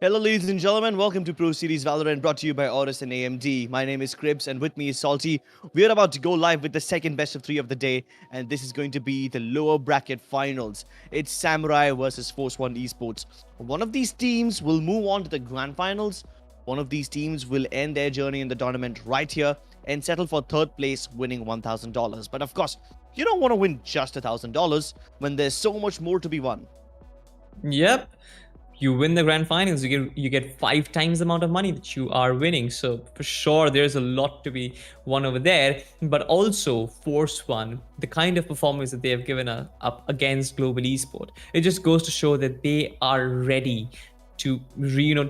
Hello, ladies and gentlemen. Welcome to Pro Series Valorant, brought to you by AORUS and AMD. My name is Cribs, and with me is Salty. We are about to go live with the second best of three of the day, and this is going to be the lower bracket finals. It's Samurai versus Force One Esports. One of these teams will move on to the grand finals. One of these teams will end their journey in the tournament right here and settle for third place, winning $1,000. But of course, you don't want to win just $1,000 when there's so much more to be won. Yep. You win the grand finals, you get 5 times the amount of money that you are winning. So for sure, there's a lot to be won over there. But also Force One, the kind of performance that they have given up against Global Esport, it just goes to show that they are ready to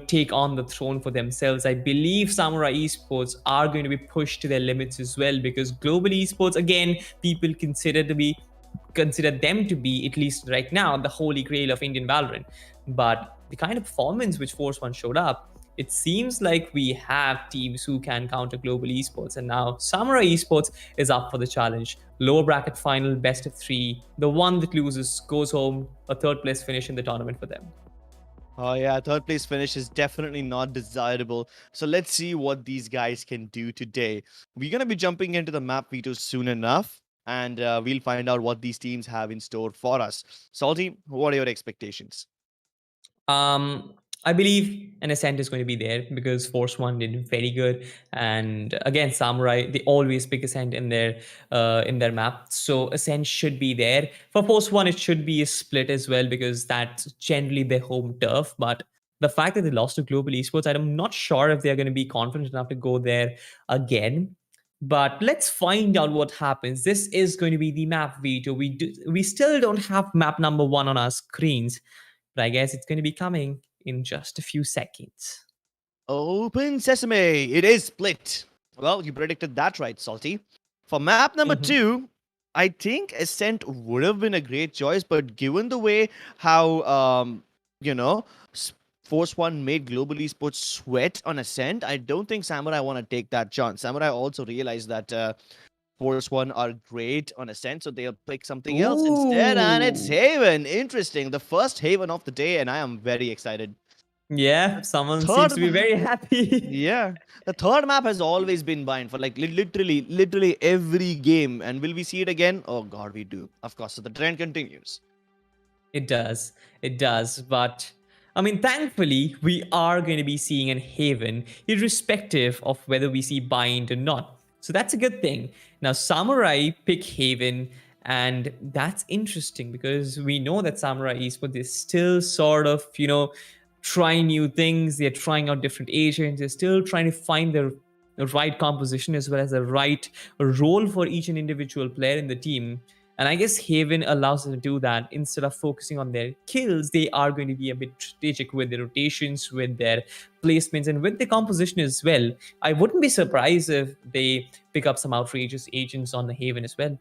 take on the throne for themselves. I believe Samurai Esports are going to be pushed to their limits as well, because Global Esports, again, people consider them to be, at least right now, the holy grail of Indian Valorant. But the kind of performance which Force One showed up, it seems like we have teams who can counter Global Esports, and now Samurai Esports is up for the challenge. Lower bracket final, best of 3. The one that loses goes home, a third place finish in the tournament for them. Oh yeah, third place finish is definitely not desirable. So let's see what these guys can do today. We're going to be jumping into the map veto soon enough, and we'll find out what these teams have in store for us. Salty, what are your expectations? I believe an Ascent is going to be there because Force One did very good, and again, Samurai, they always pick Ascent in their map, so Ascent should be there. For Force One, it should be a split as well because that's generally their home turf. But the fact that they lost to Global Esports, I'm not sure if they're going to be confident enough to go there again. But let's find out what happens. This is going to be the map veto. We still don't have map number 1 on our screens, but I guess it's going to be coming in just a few seconds. Open sesame. It is split. Well, you predicted that right, Salty. For map number 2, I think Ascent would have been a great choice, but given the way how Force One made Global Esports sweat on Ascent, I don't think Samurai want to take that chance. Samurai also realized that Force One are great on Ascent, so they'll pick something else instead, and it's Ooh. Haven. Interesting. The first Haven of the day, and I am very excited. Yeah, someone seems Third to be map. very happy. Yeah. The third map has always been bind for like literally every game. And will we see it again? Oh god, we do. Of course. So the trend continues. It does. It does. But I mean, thankfully, we are going to be seeing an Haven, irrespective of whether we see Bind or not. So that's a good thing. Now, Samurai pick Haven, and that's interesting because we know that Samurai Esports is still sort of, trying new things. They're trying out different agents. They're still trying to find the right composition as well as the right role for each and individual player in the team. And I guess Haven allows them to do that. Instead of focusing on their kills, they are going to be a bit strategic with their rotations, with their placements, and with the composition as well. I wouldn't be surprised if they pick up some outrageous agents on the Haven as well.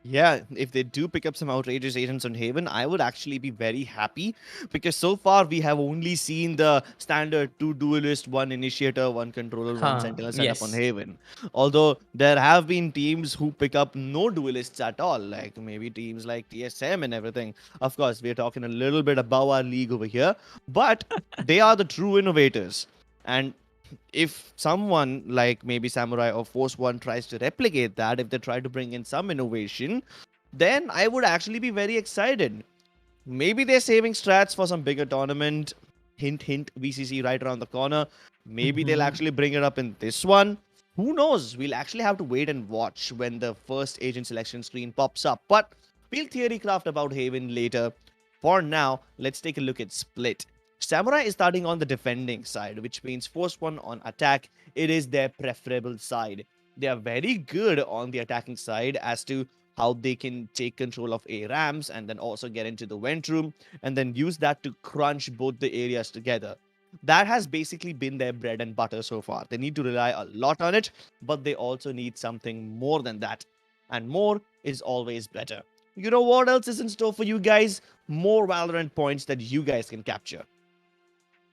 Yeah, if they do pick up some outrageous agents on Haven, I would actually be very happy because so far we have only seen the standard 2 duelist, 1 initiator, 1 controller, 1 Huh, sentinel setup on yes. Haven. Although there have been teams who pick up no duelists at all, like maybe teams like TSM and everything. Of course, we're talking a little bit above our league over here, but they are the true innovators. And if someone like maybe Samurai or Force One tries to replicate that, if they try to bring in some innovation, then I would actually be very excited. Maybe they're saving strats for some bigger tournament. Hint, hint, VCC right around the corner. Maybe they'll Mhm. actually bring it up in this one. Who knows? We'll actually have to wait and watch when the first agent selection screen pops up. But we'll theory craft about Haven later. For now, let's take a look at Split. Samurai is starting on the defending side, which means Force One on attack. It is their preferable side. They are very good on the attacking side as to how they can take control of A ramps and then also get into the vent room and then use that to crunch both the areas together. That has basically been their bread and butter so far. They need to rely a lot on it, but they also need something more than that. And more is always better. You know what else is in store for you guys? More Valorant points that you guys can capture.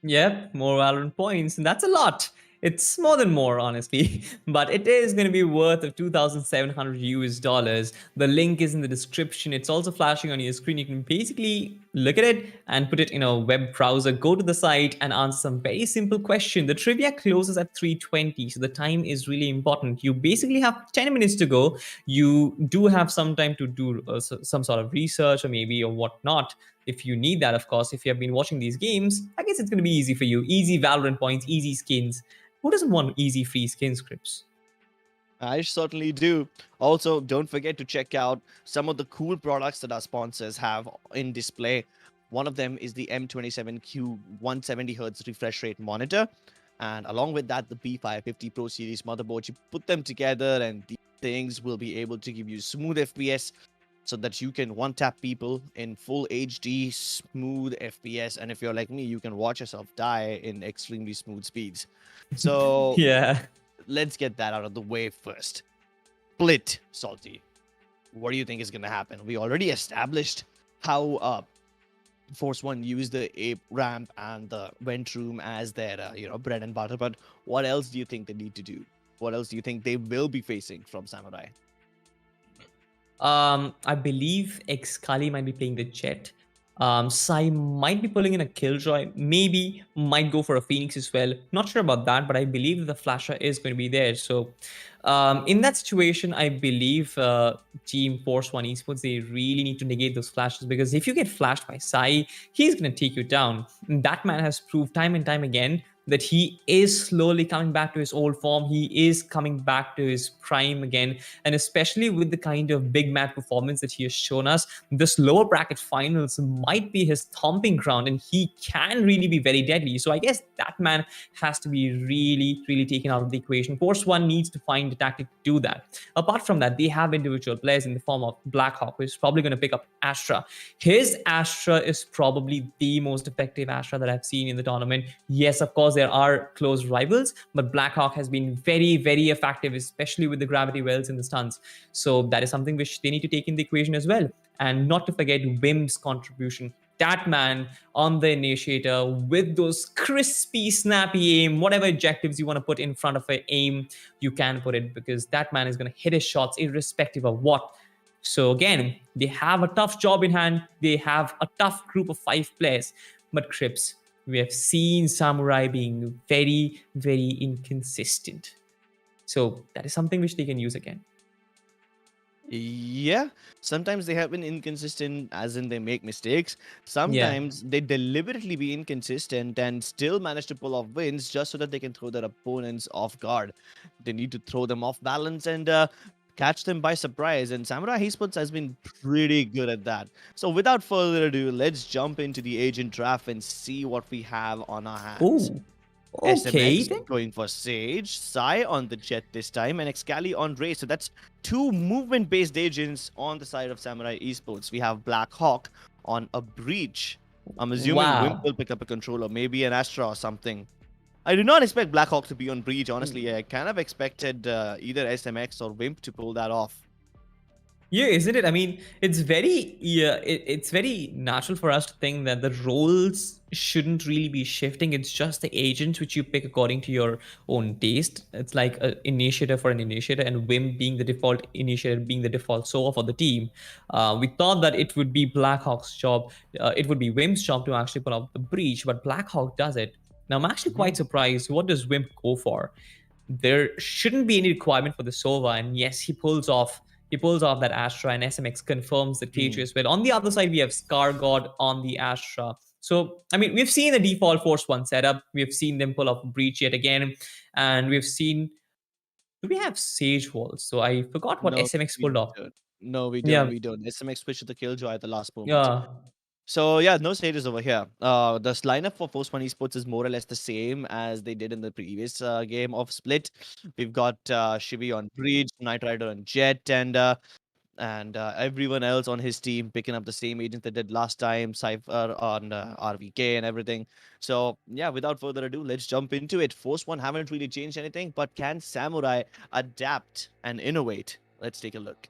Yep, more Valorant points, and that's a lot. It's more than more, honestly, but it is going to be worth of 2,700 US dollars. The link is in the description. It's also flashing on your screen. You can basically look at it and put it in a web browser, go to the site and answer some very simple question. The trivia closes at 3:20, so the time is really important. You basically have 10 minutes to go. You do have some time to do some sort of research or maybe or whatnot. If you need that, of course, if you have been watching these games, I guess it's going to be easy for you. Easy Valorant points, easy skins. Who doesn't want easy free skin scripts? I certainly do. Also, don't forget to check out some of the cool products that our sponsors have in display. One of them is the M27Q 170Hz refresh rate monitor. And along with that, the B550 Pro Series motherboard. You put them together, and these things will be able to give you smooth FPS so that you can one tap people in full HD, smooth FPS. And if you're like me, you can watch yourself die in extremely smooth speeds. So Yeah. let's get that out of the way first. Split, Salty. What do you think is going to happen? We already established how Force One used the ape ramp and the vent room as their bread and butter. But what else do you think they need to do? What else do you think they will be facing from Samurai? I believe Excali might be playing the Jet. Sai might be pulling in a Killjoy. Maybe might go for a Phoenix as well. Not sure about that, but I believe the Flasher is going to be there. So, in that situation, I believe Team Force One Esports they really need to negate those flashes because if you get flashed by Sai, he's going to take you down. That man has proved time and time again that he is slowly coming back to his old form. He is coming back to his prime again. And especially with the kind of big match performance that he has shown us, this lower bracket finals might be his thumping ground and he can really be very deadly. So I guess that man has to be really, really taken out of the equation. Force One needs to find a tactic to do that. Apart from that, they have individual players in the form of Blackhawk, who is probably going to pick up Astra. His Astra is probably the most effective Astra that I've seen in the tournament. Yes, of course, there are close rivals, but Blackhawk has been very, very effective, especially with the gravity wells and the stuns. So that is something which they need to take in the equation as well. And not to forget Wim's contribution. That man on the initiator with those crispy, snappy aim, whatever objectives you want to put in front of an aim, you can put it because that man is going to hit his shots irrespective of what. So again, they have a tough job in hand. They have a tough group of 5 players. But Crips, we have seen Samurai being very, very inconsistent. So that is something which they can use again. Yeah, sometimes they have been inconsistent, as in they make mistakes. Yeah. Sometimes they deliberately be inconsistent and still manage to pull off wins just so that they can throw their opponents off guard. They need to throw them off balance and catch them by surprise. And Samurai Esports has been pretty good at that. So without further ado, let's jump into the agent draft and see what we have on our hands. Oh, okay SMX then. going for Sage, Sai on the Jet this time, and Excali on Ray. So that's 2 movement-based agents on the side of Samurai Esports. We have Black Hawk on a Breach. I'm assuming Wimp Wow. will pick up a controller, maybe an Astra or something. I do not expect Black Hawk to be on Breach, honestly. I kind of expected either SMX or Wimp to pull that off. Yeah, isn't it? I mean, it's very it's very natural for us to think that the roles shouldn't really be shifting. It's just the agents which you pick according to your own taste. It's like an initiator for an initiator, and Wim being the default initiator, being the default solo for the team. We thought that it would be Blackhawk's job. It would be Wim's job to actually pull out the breach, but Blackhawk does it. Now I'm actually Mhm. quite surprised. What does Wimp go for? There shouldn't be any requirement for the Sova, and yes, he pulls off that Astra, and SMX confirms the K2 Mm. as well. On the other side, we have Scar God on the Astra. So, I mean, we've seen the default Force 1 setup. We've seen them pull off Breach yet again. And we've seen. Do we have Sage Walls? So I forgot what No, SMX we pulled off. don't. No, we don't. Yeah. We don't. SMX switched to the Killjoy at the last moment. Yeah. So yeah, no stages over here. The lineup for Force One Esports is more or less the same as they did in the previous game of Split. We've got Shivi on Breach, Knight Rider on Jet, and everyone else on his team picking up the same agent they did last time. Cypher on RVK and everything. So yeah, without further ado, let's jump into it. Force One haven't really changed anything, but can Samurai adapt and innovate? Let's take a look.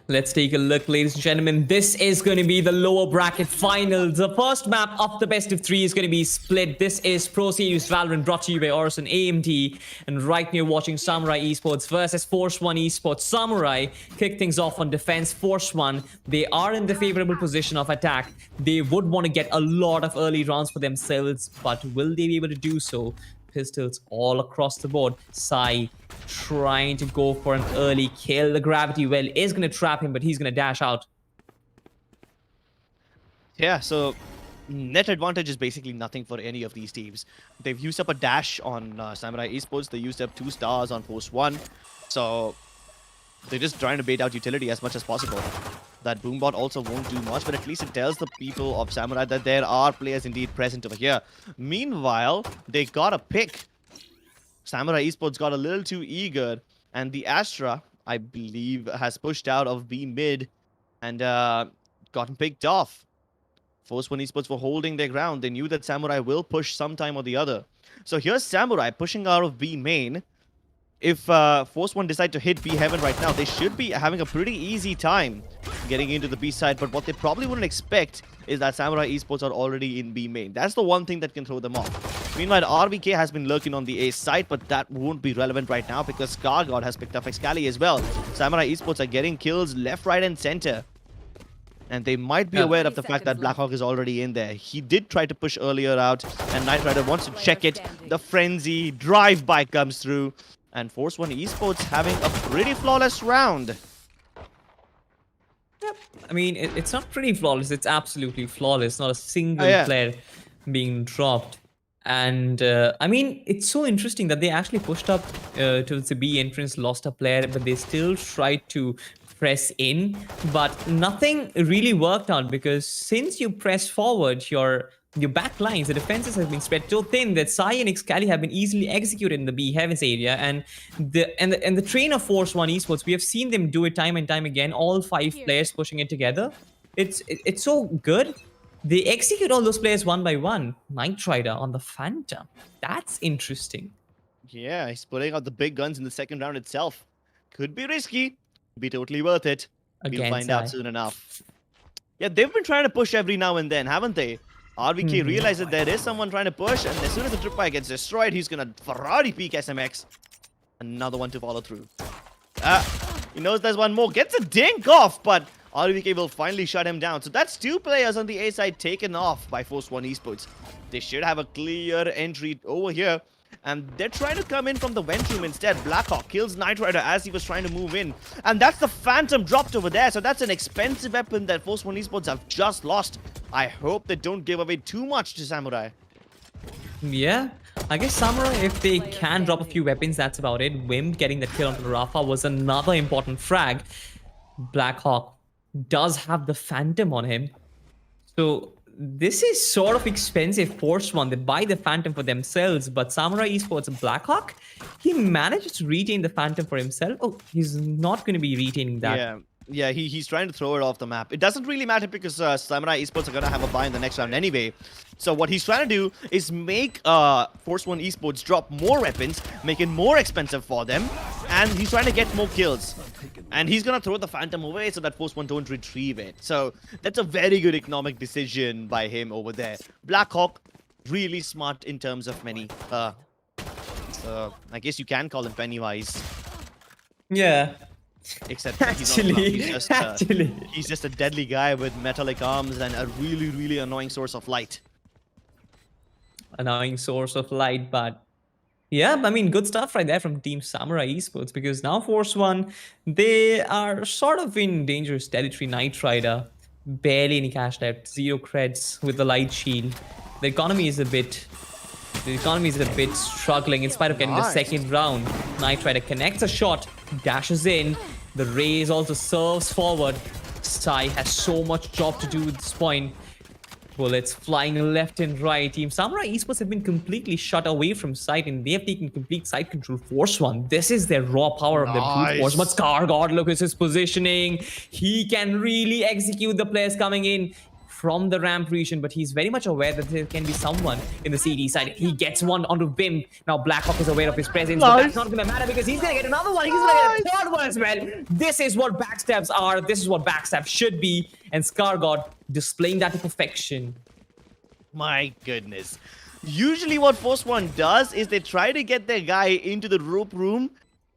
Let's take a look, ladies and gentlemen. This is going to be the lower bracket finals. The first map of the best of three is going to be split. This is Pro Series Valorant, brought to you by AORUS and AMD. And right now, you're watching Samurai Esports versus Force One Esports. Samurai kick things off on defense. Force One, they are in the favorable position of attack. They would want to get a lot of early rounds for themselves, but will they be able to do so? Pistols all across the board. Sai trying to go for an early kill. The gravity well is going to trap him, but he's going to dash out. Yeah, so net advantage is basically nothing for any of these teams. They've used up a dash on Samurai Esports. They used up 2 stars on Post 1. So they're just trying to bait out utility as much as possible. That Boombot also won't do much, but at least it tells the people of Samurai that there are players indeed present over here. Meanwhile, they got a pick. Samurai Esports got a little too eager, and the Astra, I believe, has pushed out of B mid and gotten picked off. Force One Esports were holding their ground. They knew that Samurai will push sometime or the other. So here's Samurai pushing out of B main. If Force One decide to hit B heaven right now, they should be having a pretty easy time getting into the B side. But what they probably wouldn't expect is that Samurai Esports are already in B main. That's the one thing that can throw them off. Meanwhile, RVK has been lurking on the A side, but that won't be relevant right now because ScarGod has picked up Excali as well. Samurai Esports are getting kills left, right, and center. And they might be aware of the fact that Blackhawk is already in there. He did try to push earlier out, and Knight Rider wants to check it. The frenzy drive-by comes through. And Force One Esports having a pretty flawless round. Yep. I mean, it's not pretty flawless. It's absolutely flawless. Not a single player being dropped. And I mean, it's so interesting that they actually pushed up towards the B entrance, lost a player, but they still tried to press in. But nothing really worked out because since you press forward, your back lines, the defenses have been spread so thin that Sai and Excali have been easily executed in the B heavens area, and the train of Force One Esports, we have seen them do it time and time again. All 5 players pushing it together. It's so good. They execute all those players one by one. Knight Rider on the Phantom. That's interesting. Yeah, he's putting out the big guns in the second round itself. Could be risky. Be totally worth it. We'll find out soon enough. Yeah, they've been trying to push every now and then, haven't they? RVK realizes there is someone trying to push, and as soon as the tripwire gets destroyed, he's gonna Ferrari peek SMX. Another one to follow through. He knows there's one more. Gets a dink off, but RVK will finally shut him down. So that's 2 players on the A side taken off by Force One Esports. They should have a clear entry over here. And they're trying to come in from the vent room instead. Blackhawk kills Knight Rider as he was trying to move in. And that's the Phantom dropped over there. So that's an expensive weapon that Force One Esports have just lost. I hope they don't give away too much to Samurai. Yeah, I guess Samurai, if they can drop a few weapons, that's about it. Wim getting the kill onto Rafa was another important frag. Blackhawk does have the Phantom on him. So this is sort of expensive. Force One, they buy the Phantom for themselves, but Samurai Esports Blackhawk, he manages to retain the Phantom for himself. Oh, he's not going to be retaining that. Yeah, he's trying to throw it off the map. It doesn't really matter because Samurai Esports are going to have a buy in the next round anyway. So what he's trying to do is make Force One Esports drop more weapons, make it more expensive for them, and he's trying to get more kills. And he's going to throw the Phantom away so that Force One don't retrieve it. So that's a very good economic decision by him over there. Blackhawk, really smart in terms of many. So I guess you can call him Pennywise. Yeah. Except he's just a deadly guy with metallic arms and a really, really annoying source of light. Annoying source of light, but yeah, I mean, good stuff right there from Team Samurai Esports, because now Force One, they are sort of in dangerous territory. Knight Rider, barely any cash left, 0 creds with the light shield. The economy is a bit struggling in spite of getting the second round. Knight Rider connects a shot, dashes in. The raise also serves forward. Sai has so much job to do at this point. Bullets flying left and right. Team Samurai Esports have been completely shut away from sight, and they have taken complete side control. Force One, this is their raw power of the brute force. But ScarGod, look at his positioning. He can really execute the players coming in. from the ramp region, but he's very much aware that there can be someone in the CD side. He gets one onto Vim. Now Blackhawk is aware of his presence, but that's not going to matter because he's going to get another one. He's going to get a third one as well. This is what backstabs are. This is what backstab should be. And ScarGod displaying that to perfection. My goodness. Usually what Force One does is they try to get their guy into the rope room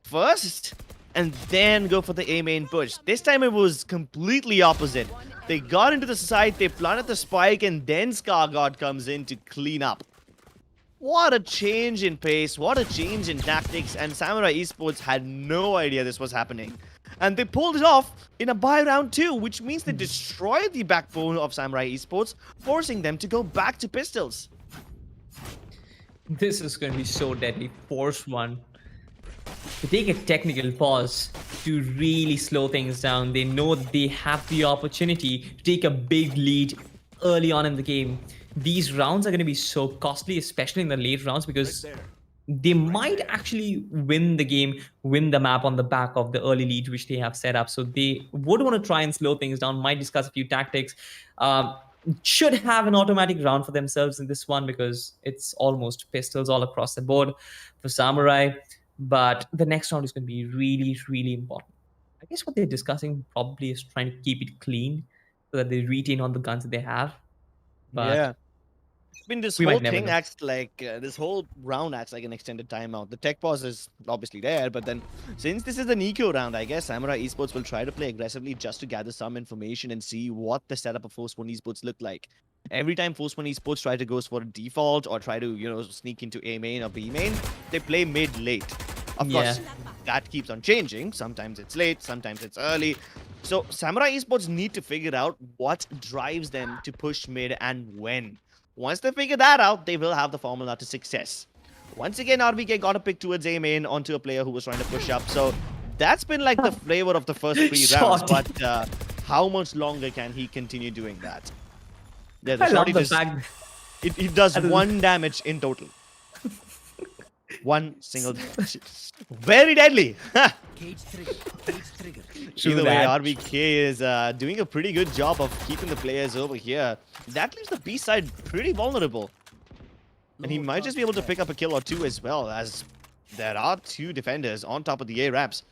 first and then go for the A main push. This time it was completely opposite. They got into the side, they planted the spike, and then ScarGod comes in to clean up. What a change in pace, what a change in tactics, and Samurai Esports had no idea this was happening. And they pulled it off in a buy round 2, which means they destroyed the backbone of Samurai Esports, forcing them to go back to pistols. This is going to be so deadly. Force One to take a technical pause to really slow things down. They know that they have the opportunity to take a big lead early on in the game. These rounds are going to be so costly, especially in the late rounds, because they might actually win the game, win the map on the back of the early lead which they have set up. So they would want to try and slow things down, might discuss a few tactics. Should have an automatic round for themselves in this one because it's almost pistols all across the board for Samurai. But the next round is going to be really, really important. I guess what they're discussing probably is trying to keep it clean so that they retain all the guns that they have. But yeah. I mean, this whole thing acts like, this whole round acts like an extended timeout. The tech pause is obviously there, but then since this is an eco round, I guess Samurai Esports will try to play aggressively just to gather some information and see what the setup of Force One Esports look like. Every time Force One Esports try to go for a default or try to, you know, sneak into A main or B main, they play mid-late. Of course, that keeps on changing. Sometimes it's late, sometimes it's early. So Samurai Esports need to figure out what drives them to push mid and when. Once they figure that out, they will have the formula to success. Once again, RBK got a pick towards A main onto a player who was trying to push up. So that's been like the flavor of the first 3 rounds. But how much longer can he continue doing that? Yeah, I love the fact it does 1 damage in total. 1 single damage. Very deadly. Either way, RBK is doing a pretty good job of keeping the players over here. That leaves the B side pretty vulnerable. And he might just be able to pick up a kill or 2 as well, as there are 2 defenders on top of the A ramps.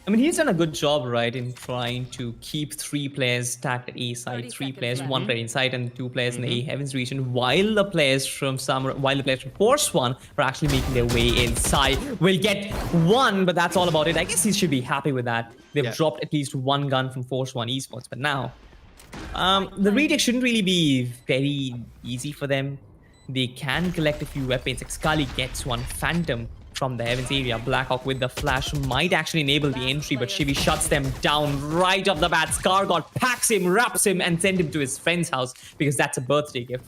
I mean, he's done a good job, right, in trying to keep 3 players stacked at A side, 3 players, 1 player inside, and 2 players in the A heavens region, while the players from Force One are actually making their way inside. We'll get 1, but that's all about it. I guess he should be happy with that. They've dropped at least 1 gun from Force One Esports, but now the retake shouldn't really be very easy for them. They can collect a few weapons. Excali gets 1, Phantom from the heavens area. Blackhawk with the flash might actually enable the entry, but Shivi shuts them down right off the bat. ScarGod packs him, wraps him, and sends him to his friend's house because that's a birthday gift.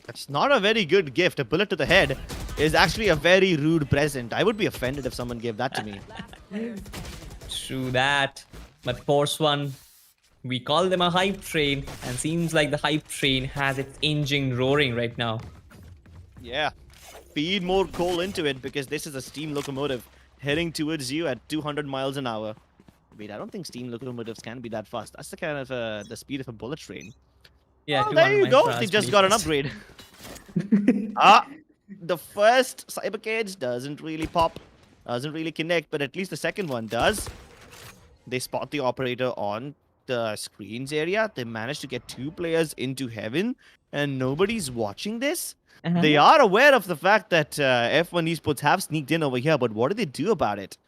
That's not a very good gift. A bullet to the head is actually a very rude present. I would be offended if someone gave that to me. True that. But Force One, we call them a hype train, and seems like the hype train has its engine roaring right now. Yeah. Feed more coal into it because this is a steam locomotive heading towards you at 200 miles an hour. Wait, I don't think steam locomotives can be that fast. That's the kind of the speed of a bullet train. Yeah, oh, there you go. They just got an upgrade. The first cyber cage doesn't really pop, doesn't really connect, but at least the second one does. They spot the operator on the screens area. They managed to get 2 players into heaven, and nobody's watching this. They are aware of the fact that F1 Esports have sneaked in over here, but what do they do about it?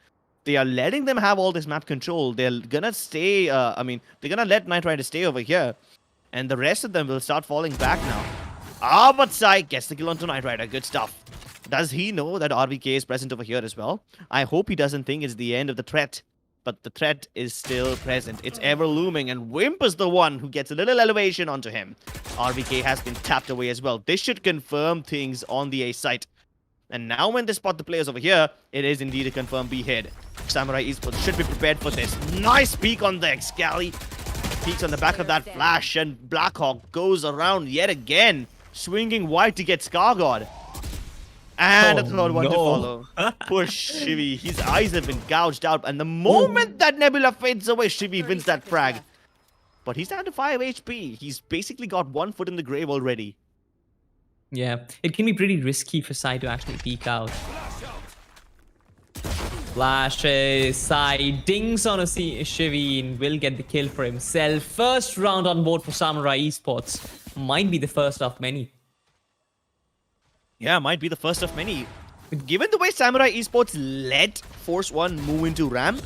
They are letting them have all this map control. They're gonna stay, they're gonna let Night to stay over here, and the rest of them will start falling back now. But Sai gets the kill onto Night Rider. Good stuff. Does he know that RVK is present over here as well? I hope he doesn't think it's the end of the threat. But the threat is still present. It's ever looming, and Wimp is the one who gets a little elevation onto him. RVK has been tapped away as well. This should confirm things on the A site. And now when they spot the players over here, it is indeed a confirmed B head. Samurai Esports should be prepared for this. Nice peek on the Excali. Peeks on the back of that flash, and Blackhawk goes around yet again, swinging wide to get ScarGod. And a third one to follow. Poor Shivi. His eyes have been gouged out. And the moment that Nebula fades away, Shivi wins that frag. But he's down to 5 HP. He's basically got 1 foot in the grave already. Yeah, it can be pretty risky for Sai to actually peek out. Flashes, Sai dings on a Shivi and will get the kill for himself. First round on board for Samurai Esports. Might be the first of many. Yeah, might be the first of many. Given the way Samurai Esports let Force One move into ramp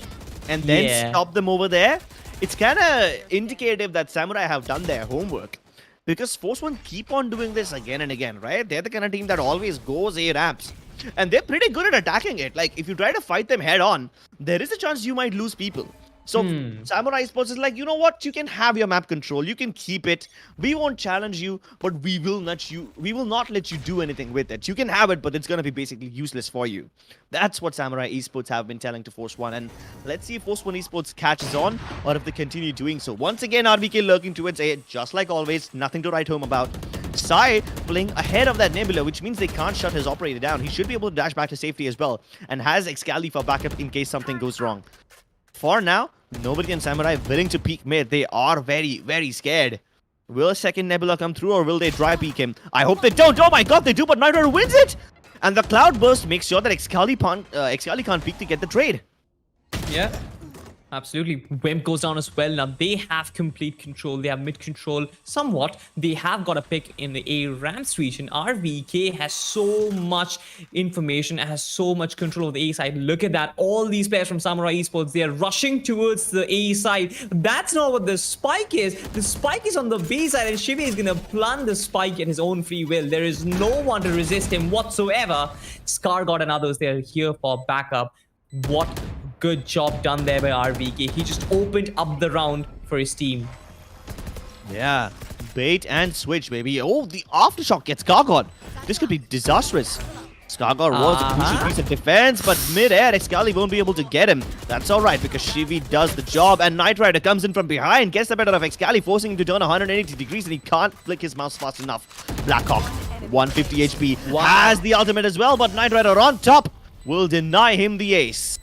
and then stop them over there, it's kind of indicative that Samurai have done their homework. Because Force One keep on doing this again and again, right? They're the kind of team that always goes A ramps. And they're pretty good at attacking it. Like, if you try to fight them head on, there is a chance you might lose people. So, Samurai Sports is like, you know what? You can have your map control. You can keep it. We won't challenge you, but we will not let you do anything with it. You can have it, but it's going to be basically useless for you. That's what Samurai Esports have been telling to Force One. And let's see if Force One Esports catches on or if they continue doing so. Once again, RBK lurking towards A, just like always. Nothing to write home about. Sai playing ahead of that Nebula, which means they can't shut his operator down. He should be able to dash back to safety as well, and has Excali for backup in case something goes wrong. For now, nobody in Samurai willing to peek mid. They are very, very scared. Will a second Nebula come through, or will they dry peek him? I hope they don't. Oh my god, they do, but Night Rider wins it! And the Cloud Burst makes sure that Excali can't peek to get the trade. Yeah. Absolutely. Wimp goes down as well. Now they have complete control. They have mid control somewhat. They have got a pick in the A ramps region. RVK has so much information and has so much control of the A side. Look at that. All these players from Samurai Esports, they are rushing towards the A side. That's not what the spike is. The spike is on the B side, and Shivi is going to plant the spike at his own free will. There is no one to resist him whatsoever. Scar God and others, they are here for backup. What good job done there by RVK. He just opened up the round for his team. Yeah, bait and switch, baby. Oh, the aftershock gets Gargod. This could be disastrous. Skargod was a crucial piece of defense, but mid-air, Excali won't be able to get him. That's alright, because Shivi does the job, and Knight Rider comes in from behind, gets the better of Excali, forcing him to turn 180 degrees, and he can't flick his mouse fast enough. Blackhawk, 150 HP, has the ultimate as well, but Knight Rider on top will deny him the ace.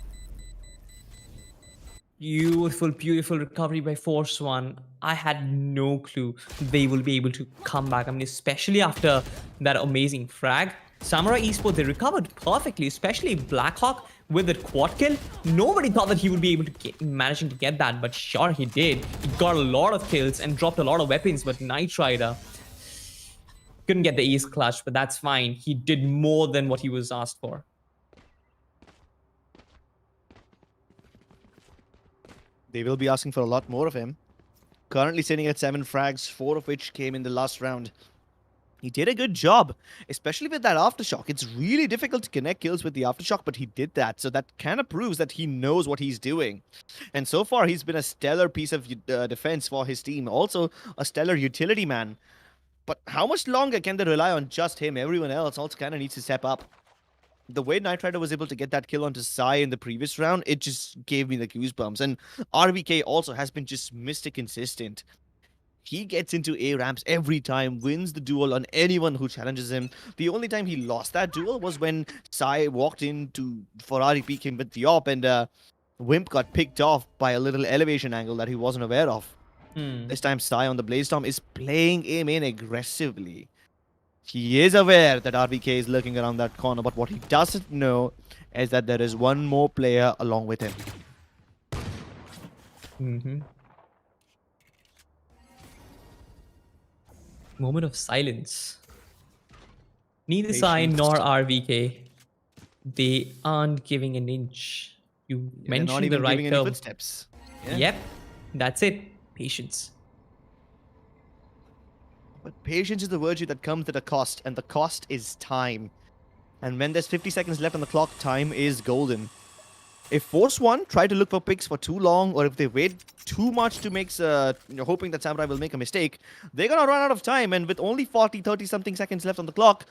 Beautiful, beautiful recovery by Force One. I had no clue they will be able to come back. I mean, especially after that amazing frag. Samurai Esports, they recovered perfectly, especially Blackhawk with the quad kill. Nobody thought that he would be able to managing to get that, but sure he did. He got a lot of kills and dropped a lot of weapons, but Knight Rider couldn't get the ace clutch, but that's fine. He did more than what he was asked for. They will be asking for a lot more of him. Currently sitting at 7 frags, 4 of which came in the last round. He did a good job, especially with that aftershock. It's really difficult to connect kills with the aftershock, but he did that. So that kind of proves that he knows what he's doing. And so far, he's been a stellar piece of defense for his team. Also, a stellar utility man. But how much longer can they rely on just him? Everyone else also kind of needs to step up. The way Knight Rider was able to get that kill onto Sai in the previous round, it just gave me the goosebumps. And RVK also has been just Mr. Consistent. He gets into A ramps every time, wins the duel on anyone who challenges him. The only time he lost that duel was when Sai walked in to Ferrari peek him with the op, and Wimp got picked off by a little elevation angle that he wasn't aware of. This time Sai on the Blaze Storm is playing A main aggressively. He is aware that RVK is lurking around that corner, but what he doesn't know is that there is one more player along with him. Moment of silence. Neither Sai nor RVK, they aren't giving an inch. You mentioned the right term. Footsteps. Yeah. Yep, that's it. Patience. But patience is the virtue that comes at a cost, and the cost is time. And when there's 50 seconds left on the clock, time is golden. If Force One try to look for picks for too long, or if they wait too much to make, hoping that Samurai will make a mistake, they're gonna run out of time. And with only 40, 30 something seconds left on the clock,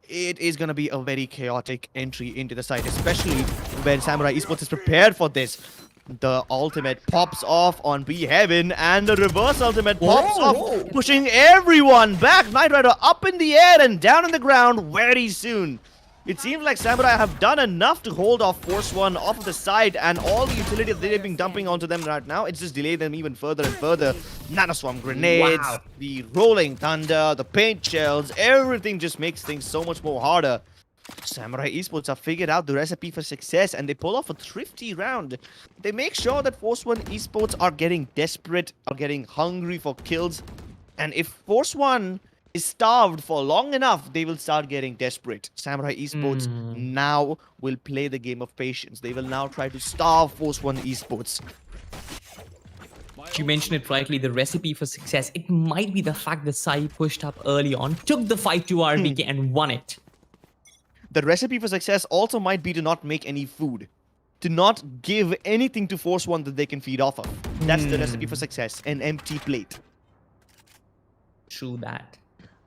it is gonna be a very chaotic entry into the site, especially when Samurai Esports is prepared for this. The ultimate pops off on B Heaven, and the reverse ultimate pops off, pushing everyone back. Knight Rider up in the air and down on the ground very soon. It seems like Samurai have done enough to hold off Force One off of the side, and all the utility that they've been dumping onto them right now, it's just delayed them even further and further. Nanoswarm grenades, Wow. the rolling thunder, the paint shells, everything just makes things so much more harder. Samurai Esports have figured out the recipe for success, and they pull off a thrifty round. They make sure that Force One Esports are getting desperate, are getting hungry for kills, and if Force One is starved for long enough, they will start getting desperate. Samurai Esports now will play the game of patience. They will now try to starve Force One Esports. You mentioned it rightly, the recipe for success. It might be the fact that Sai pushed up early on, took the fight to RBK and won it. The recipe for success also might be to not make any food. To not give anything to Force One that they can feed off of. That's the recipe for success. An empty plate. True that.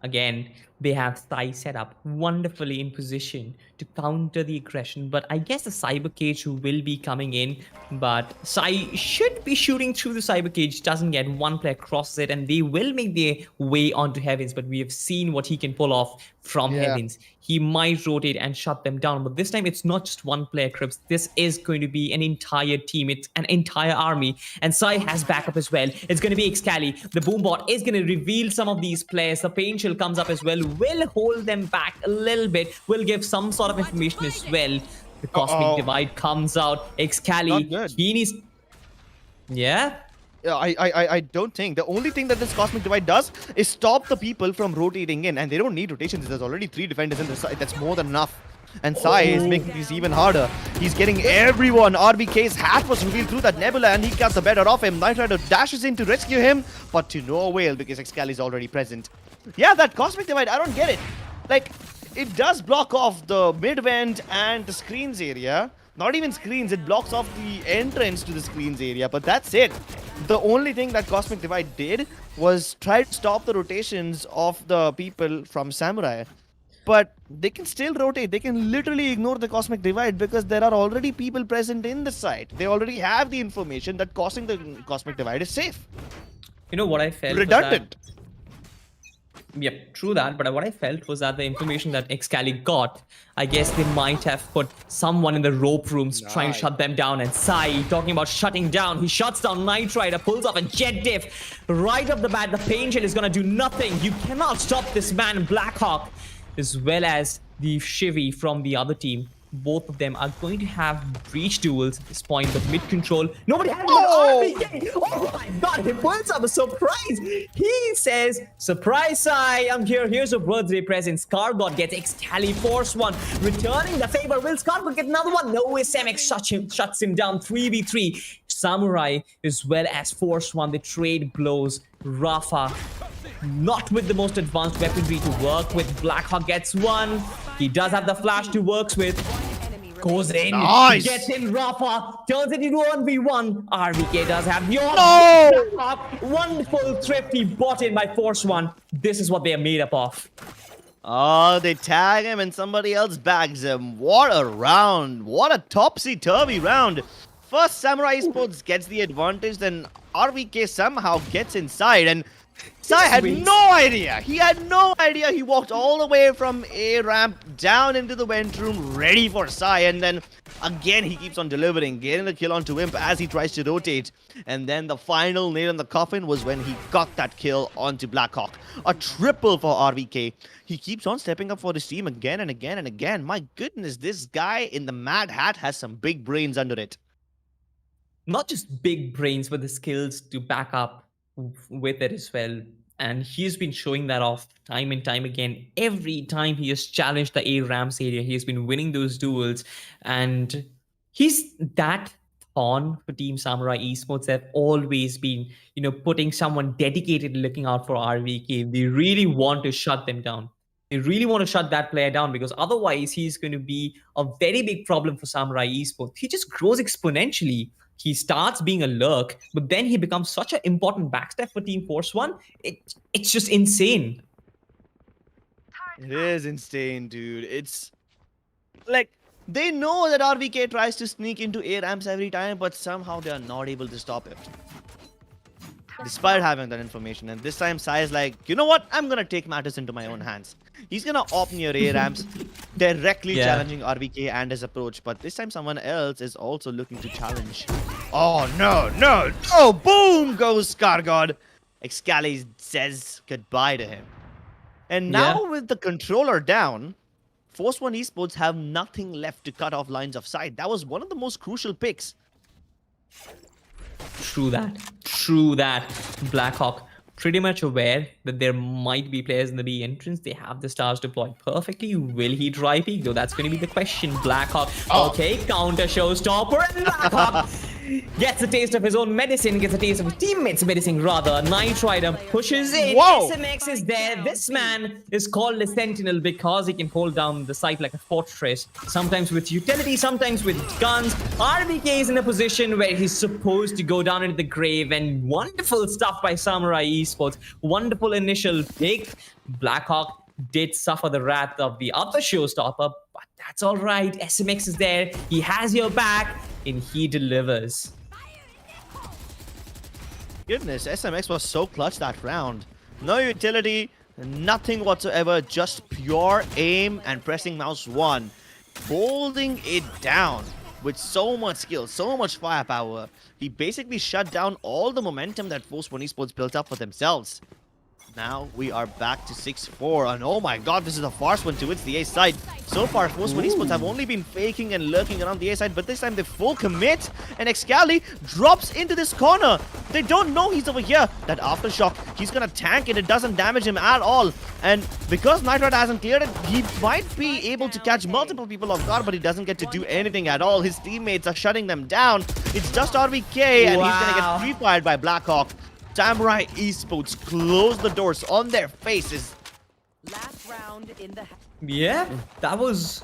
Again, they have Sai set up wonderfully in position to counter the aggression, but I guess the cyber cage will be coming in, but Sai should be shooting through the cyber cage, doesn't get, one player crosses it, and they will make their way onto Heavens, but we have seen what he can pull off from Heavens. He might rotate and shut them down, but this time it's not just one player, Crips. This is going to be an entire team. It's an entire army, and Sai has backup as well. It's going to be Excali. The Boombot is going to reveal some of these players. The Pain Chill comes up as well, will hold them back a little bit, will give some sort of information as well. The Cosmic Divide comes out. Excali, he needs... Yeah? I don't think. The only thing that this Cosmic Divide does is stop the people from rotating in, and they don't need rotations. There's already 3 defenders in the side. That's more than enough. And Sai is making this even harder. He's getting everyone. RBK's hat was revealed through that nebula, and he got the better of him. Knight Rider dashes in to rescue him, but to no avail because Excali is already present. Yeah, that Cosmic Divide, I don't get it. Like, it does block off the mid-vent and the screens area. Not even screens, it blocks off the entrance to the screens area, but that's it. The only thing that Cosmic Divide did was try to stop the rotations of the people from Samurai. But they can still rotate. They can literally ignore the Cosmic Divide because there are already people present in the site. They already have the information that crossing the Cosmic Divide is safe. You know what I felt? Redundant. Yep, true that. But what I felt was that the information that Excali got, I guess they might have put someone in the rope rooms trying to shut them down. And Sai, talking about shutting down, he shuts down Knight Rider, pulls off a jet diff. Right off the bat, the Pain Chill is going to do nothing. You cannot stop this man, Blackhawk, as well as the Shivy from the other team. Both of them are going to have breach duels at this point, but mid-control, nobody has RBK! Oh my god, he pulls up a surprise! He says, surprise, Sai, I'm here, here's your birthday present. Scargod gets Excali, Force One, returning the favor. Will Scargod get another one? No, SMX shuts him down, 3v3. Samurai, as well as Force One, they trade blows. Rafa, not with the most advanced weaponry to work with. Blackhawk gets one. He does have the flash to work with. Goes in, gets in Rafa, turns it into 1v1. RBK does have the Blackhawk. Wonderful thrifty bought in by Force One. This is what they are made up of. Oh, they tag him and somebody else bags him. What a round. What a topsy-turvy round. First, Samurai Esports gets the advantage, then RBK somehow gets inside, and Sai had no idea. He had no idea. He walked all the way from A ramp down into the vent room, ready for Sai, and then again he keeps on delivering, getting the kill onto Imp as he tries to rotate. And then the final nail in the coffin was when he got that kill onto Blackhawk. A triple for RBK. He keeps on stepping up for his team again and again and again. My goodness, this guy in the Mad Hat has some big brains under it. Not just big brains, but the skills to back up with it as well. And he's been showing that off time and time again. Every time he has challenged the A ramps area, he has been winning those duels. And he's that on for Team Samurai Esports. They've always been, you know, putting someone dedicated looking out for RVK. They really want to shut them down. They really want to shut that player down, because otherwise he's going to be a very big problem for Samurai Esports. He just grows exponentially. He starts being a lurk, but then he becomes such an important backstep for Team Force One. It's just insane. It is insane, dude. It's like they know that RVK tries to sneak into A ramps every time, but somehow they are not able to stop it. despite having that information. And this time, Sai is like, you know what? I'm going to take matters into my own hands. He's going to opt near A ramps, directly Yeah. challenging RVK and his approach. But this time, someone else is also looking to challenge. Oh, no, no. Oh, boom goes Skargod. Excali says goodbye to him. And now Yeah. with the controller down, Force One Esports have nothing left to cut off lines of sight. That was one of the most crucial picks. True that. True that. Blackhawk pretty much aware that there might be players in the B entrance. They have the stars deployed perfectly. Will he try peek? Though that's going to be the question. Blackhawk. Okay, counter showstopper, and Blackhawk gets a taste of his own medicine, gets a taste of his teammates' medicine rather. Knight Rider pushes in. Whoa. SMX is there. This man is called a sentinel because he can hold down the site like a fortress. Sometimes with utility, sometimes with guns. RBK is in a position where he's supposed to go down into the grave, and wonderful stuff by Samurai Esports. Wonderful initial pick. Blackhawk did suffer the wrath of the other showstopper, but that's all right. SMX is there. He has your back, and he delivers. Goodness, SMX was so clutch that round. No utility, nothing whatsoever, just pure aim and pressing mouse 1. Holding it down with so much skill, so much firepower. He basically shut down all the momentum that Force One Esports built up for themselves. Now we are back to 6-4, and oh my god, this is a fast one towards the A side. So far, Force One Esports have only been faking and lurking around the A side, but this time they full commit, and Excali drops into this corner. They don't know he's over here. That aftershock, he's gonna tank it. It doesn't damage him at all. And because Knight Rider hasn't cleared it, he might be able to catch multiple people off guard, but he doesn't get to do anything at all. His teammates are shutting them down. It's just RVK, and he's gonna get free-fired by Blackhawk. Samurai Esports close the doors on their faces. Last round in the Yeah, that was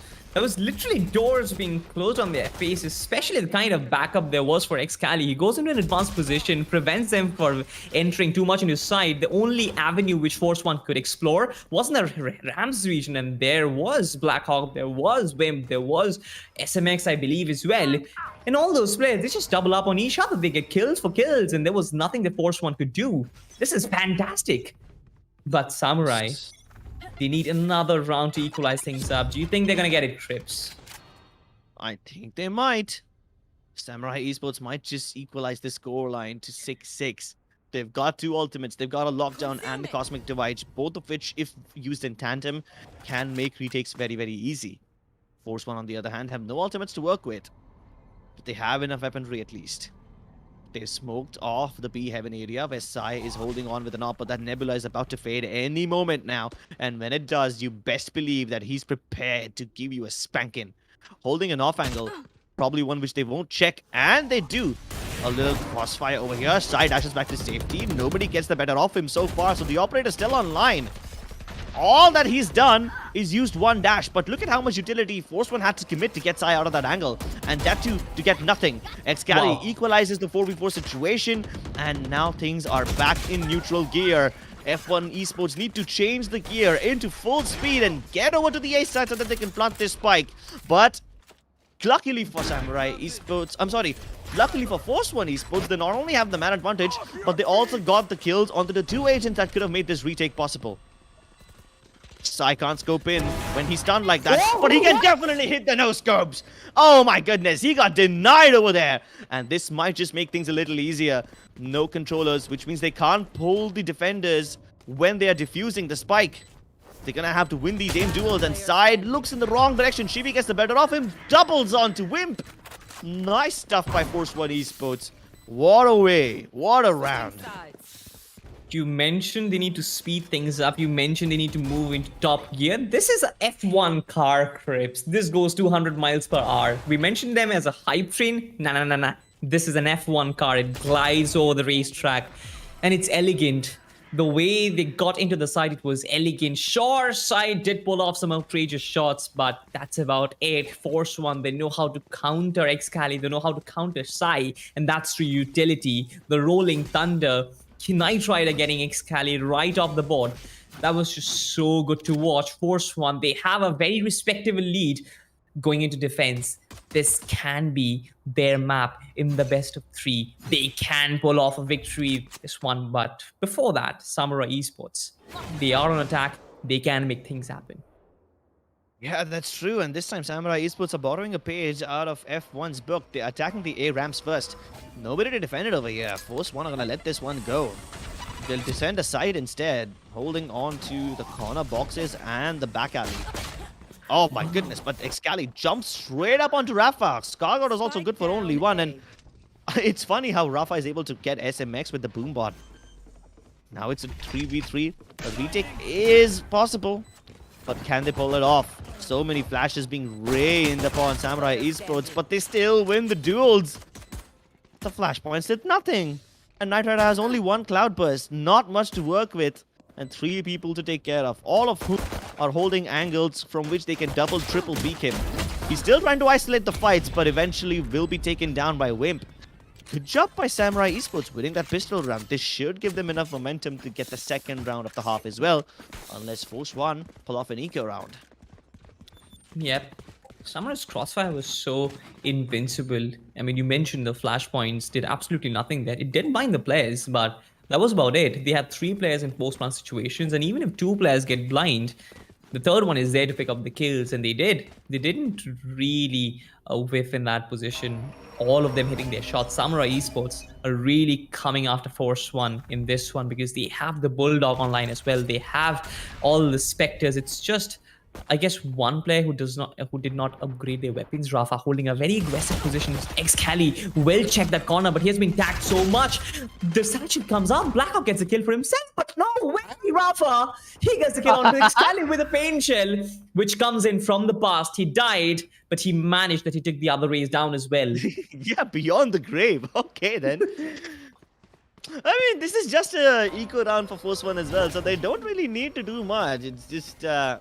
literally doors being closed on their faces, especially the kind of backup there was for Excali. He goes into an advanced position, prevents them from entering too much into his side. The only avenue which Force One could explore wasn't the Rams region, and there was Blackhawk, there was Wimp, there was SMX, I believe, as well. And all those players, they just double up on each other. They get kills for kills, and there was nothing that Force One could do. This is fantastic. But Samurai, they need another round to equalize things up. Do you think they're gonna get it, Trips? I think they might. Samurai Esports might just equalize the scoreline to 6-6. They've got 2 ultimates. They've got a lockdown and the cosmic divide, both of which, if used in tandem, can make retakes very, very easy. Force One, on the other hand, have no ultimates to work with, but they have enough weaponry at least. They smoked off the B heaven area where Sai is holding on with an op, but that Nebula is about to fade any moment now. And when it does, you best believe that he's prepared to give you a spanking. Holding an off angle, probably one which they won't check, and they do. A little crossfire over here. Sai dashes back to safety. Nobody gets the better of him so far, so the operator's still online. All that he's done is used one dash, but look at how much utility Force One had to commit to get Sai out of that angle, and that too to get nothing. Excali equalizes the 4v4 situation, and now things are back in neutral gear. F1 Esports need to change the gear into full speed and get over to the A side so that they can plant this spike. But luckily for Samurai Esports, luckily for Force One Esports, they not only have the man advantage, but they also got the kills onto the 2 agents that could have made this retake possible. Sai can't scope in when he's stunned like that, but he can definitely hit the no-scopes. Oh my goodness, he got denied over there. And this might just make things a little easier. No controllers, which means they can't pull the defenders when they are defusing the spike. They're gonna have to win these aim duels, and Sai looks in the wrong direction. Shivi gets the better of him, doubles onto Wimp. Nice stuff by Force One Esports. What a way, what a round. You mentioned they need to speed things up. You mentioned they need to move into top gear. This is a F1 car, Crips. This goes 200 miles per hour. We mentioned them as a hype train. Nah. This is an F1 car. It glides over the racetrack, and it's elegant. The way they got into the side, it was elegant. Sure, side did pull off some outrageous shots, but that's about it. Force One, they know how to counter Excali. They know how to counter Sai, and that's through utility. The Rolling Thunder. Knight Rider getting Excali right off the board. That was just so good to watch. Force One, they have a very respectable lead. going into defense, this can be their map in the best of 3. They can pull off a victory this one, but before that, Samurai Esports, they are on attack. They can make things happen. Yeah, that's true. And this time, Samurai Esports are borrowing a page out of F1's book. They're attacking the A ramps first. Nobody to defend it over here. Force One are gonna let this one go. They'll descend aside instead, holding on to the corner boxes and the back alley. Oh my goodness, but Excali jumps straight up onto Rafa. Scargod is also good for only one, and it's funny how Rafa is able to get SMX with the boombot. Now it's a 3v3. A retake is possible, but can they pull it off? So many flashes being rained upon Samurai Esports, but they still win the duels. The flashpoints did nothing. And Knight Rider has only one cloud burst, not much to work with, and 3 people to take care of, all of whom are holding angles from which they can double, triple beak him. He's still trying to isolate the fights, but eventually will be taken down by Wimp. Good job by Samurai Esports winning that pistol round. This should give them enough momentum to get the second round of the half as well, unless Force One pull off an eco round. Yep. Samurai's Crossfire was so invincible. I mean, you mentioned the flashpoints did absolutely nothing there. It didn't bind the players, but that was about it. They had 3 players in post-plant situations, and even if 2 players get blind, the third one is there to pick up the kills, and they did. They didn't really whiff in that position. All of them hitting their shots. Samurai Esports are really coming after Force One in this one because they have the Bulldog online as well. They have all the Spectres. It's just, I guess, one player who did not upgrade their weapons. Rafa holding a very aggressive position. Excali will check that corner, but he has been tagged so much. The satchel comes out. Blackhawk gets a kill for himself, but no way, Rafa. He gets the kill on Excali with a pain shell, which comes in from the past. He died, but he managed that he took the other race down as well. Yeah, beyond the grave. Okay, then. I mean, this is just a eco round for Force One as well, so they don't really need to do much. It's just they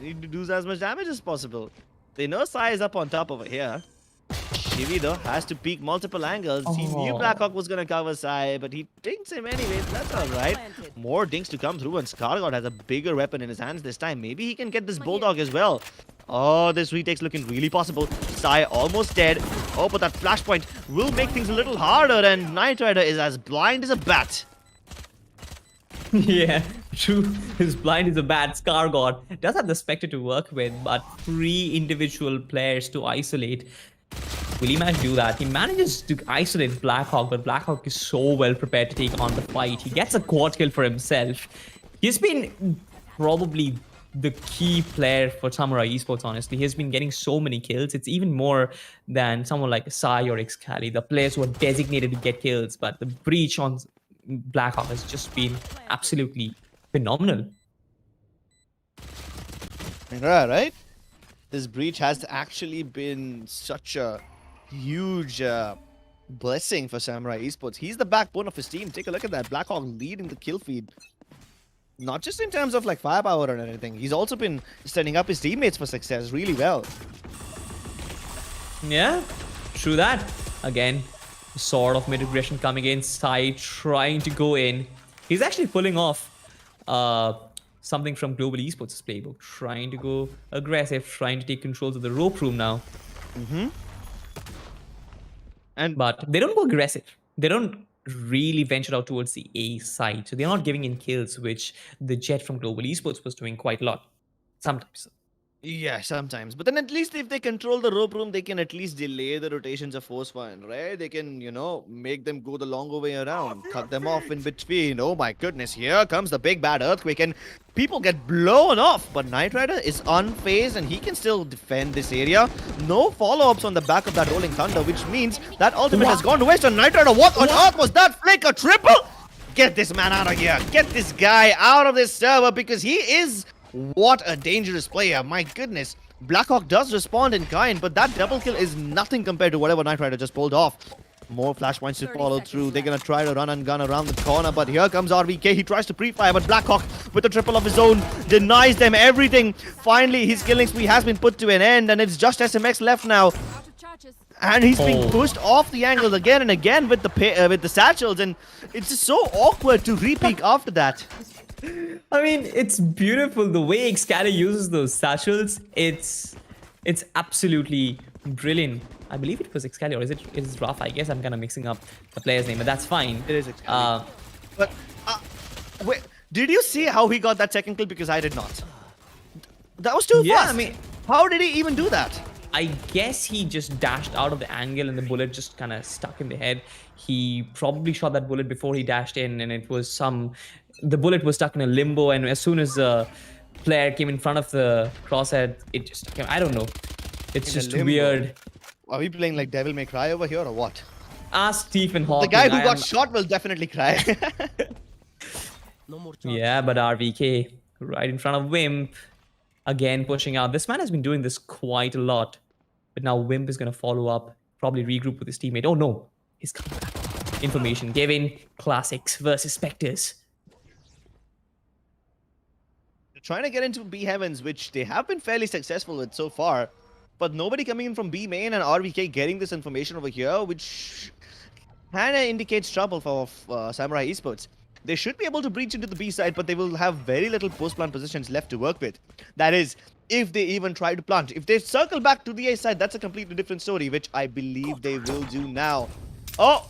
need to do as much damage as possible. They know Sai is up on top over here. Shivi though has to peek multiple angles. He knew Blackhawk was gonna cover Sai, but he dinks him anyways. That's alright. More dinks to come through, and Scargod has a bigger weapon in his hands this time. Maybe he can get this Bulldog as well. Oh, this retake's looking really possible. Sai almost dead. Oh, but that flashpoint will make things a little harder, and Knight Rider is as blind as a bat. Yeah, true. His blind is a bad. Scargod does have the Spectre to work with, but 3 individual players to isolate. Will he manage to do that? He manages to isolate Blackhawk, but Blackhawk is so well prepared to take on the fight. He gets a quad kill for himself. He's been probably the key player for Samurai Esports, honestly. He's been getting so many kills. It's even more than someone like Sai or Excali, the players who are designated to get kills, but the breach on Blackhawk has just been absolutely phenomenal. Yeah, right? This breach has actually been such a huge blessing for Samurai Esports. He's the backbone of his team. Take a look at that. Blackhawk leading the kill feed. Not just in terms of like firepower or anything. He's also been setting up his teammates for success really well. Yeah, true that. Again, sort of mid-aggression coming in. Sai trying to go in. He's actually pulling off something from Global Esports' playbook. Trying to go aggressive, trying to take controls of the rope room now. But they don't go aggressive. They don't really venture out towards the A side. So they're not giving in kills, which the Jet from Global Esports was doing quite a lot. Sometimes. Yeah, sometimes. But then at least if they control the rope room, they can at least delay the rotations of Force One, right? They can, you know, make them go the longer way around. Cut them off in between. Oh my goodness, here comes the big bad earthquake and people get blown off. But Knight Rider is unfazed and he can still defend this area. No follow-ups on the back of that Rolling Thunder, which means that ultimate has gone to waste on Knight Rider. What on earth was that flick? A triple? Get this man out of here. Get this guy out of this server because he is... What a dangerous player, my goodness. Blackhawk does respond in kind, but that double kill is nothing compared to whatever Knight Rider just pulled off. More flashpoints to follow through. They're gonna try to run and gun around the corner, but here comes RVK. He tries to pre-fire, but Blackhawk with a triple of his own denies them everything. Finally, his killing spree has been put to an end, and it's just SMX left now. And he's being pushed off the angle again and again with the satchels, and it's just so awkward to re-peek after that. I mean, it's beautiful the way Excali uses those satchels. It's It's absolutely brilliant. I believe it was Excalibur, or is it Rafa? I guess I'm kind of mixing up the player's name, but that's fine. It is Excalibur. But wait, did you see how he got that second kill? Because I did not. That was too Yeah, fast. I mean, How did he even do that? I guess he just dashed out of the angle and the bullet just kind of stuck in the head. He probably shot that bullet before he dashed in, and it was the bullet was stuck in a limbo, and as soon as the player came in front of the crosshead, it just came. I don't know. It's In a just limbo. weird. Are we playing like Devil May Cry over here or what? Ask Stephen The Hawking. guy who got shot will definitely cry. No more charges. Yeah, but RVK right in front of Wimp. Again, pushing out. This man has been doing this quite a lot. But now Wimp is going to follow up, probably regroup with his teammate. Oh no, he's coming back. Information given. Classics versus Spectres. They're trying to get into B Heavens, which they have been fairly successful with so far. But nobody coming in from B main and RVK getting this information over here, which kind of indicates trouble for Samurai Esports. They should be able to breach into the B side, but they will have very little post-plant positions left to work with. That is, if they even try to plant. If they circle back to the A side, that's a completely different story, which I believe they will do now. Oh!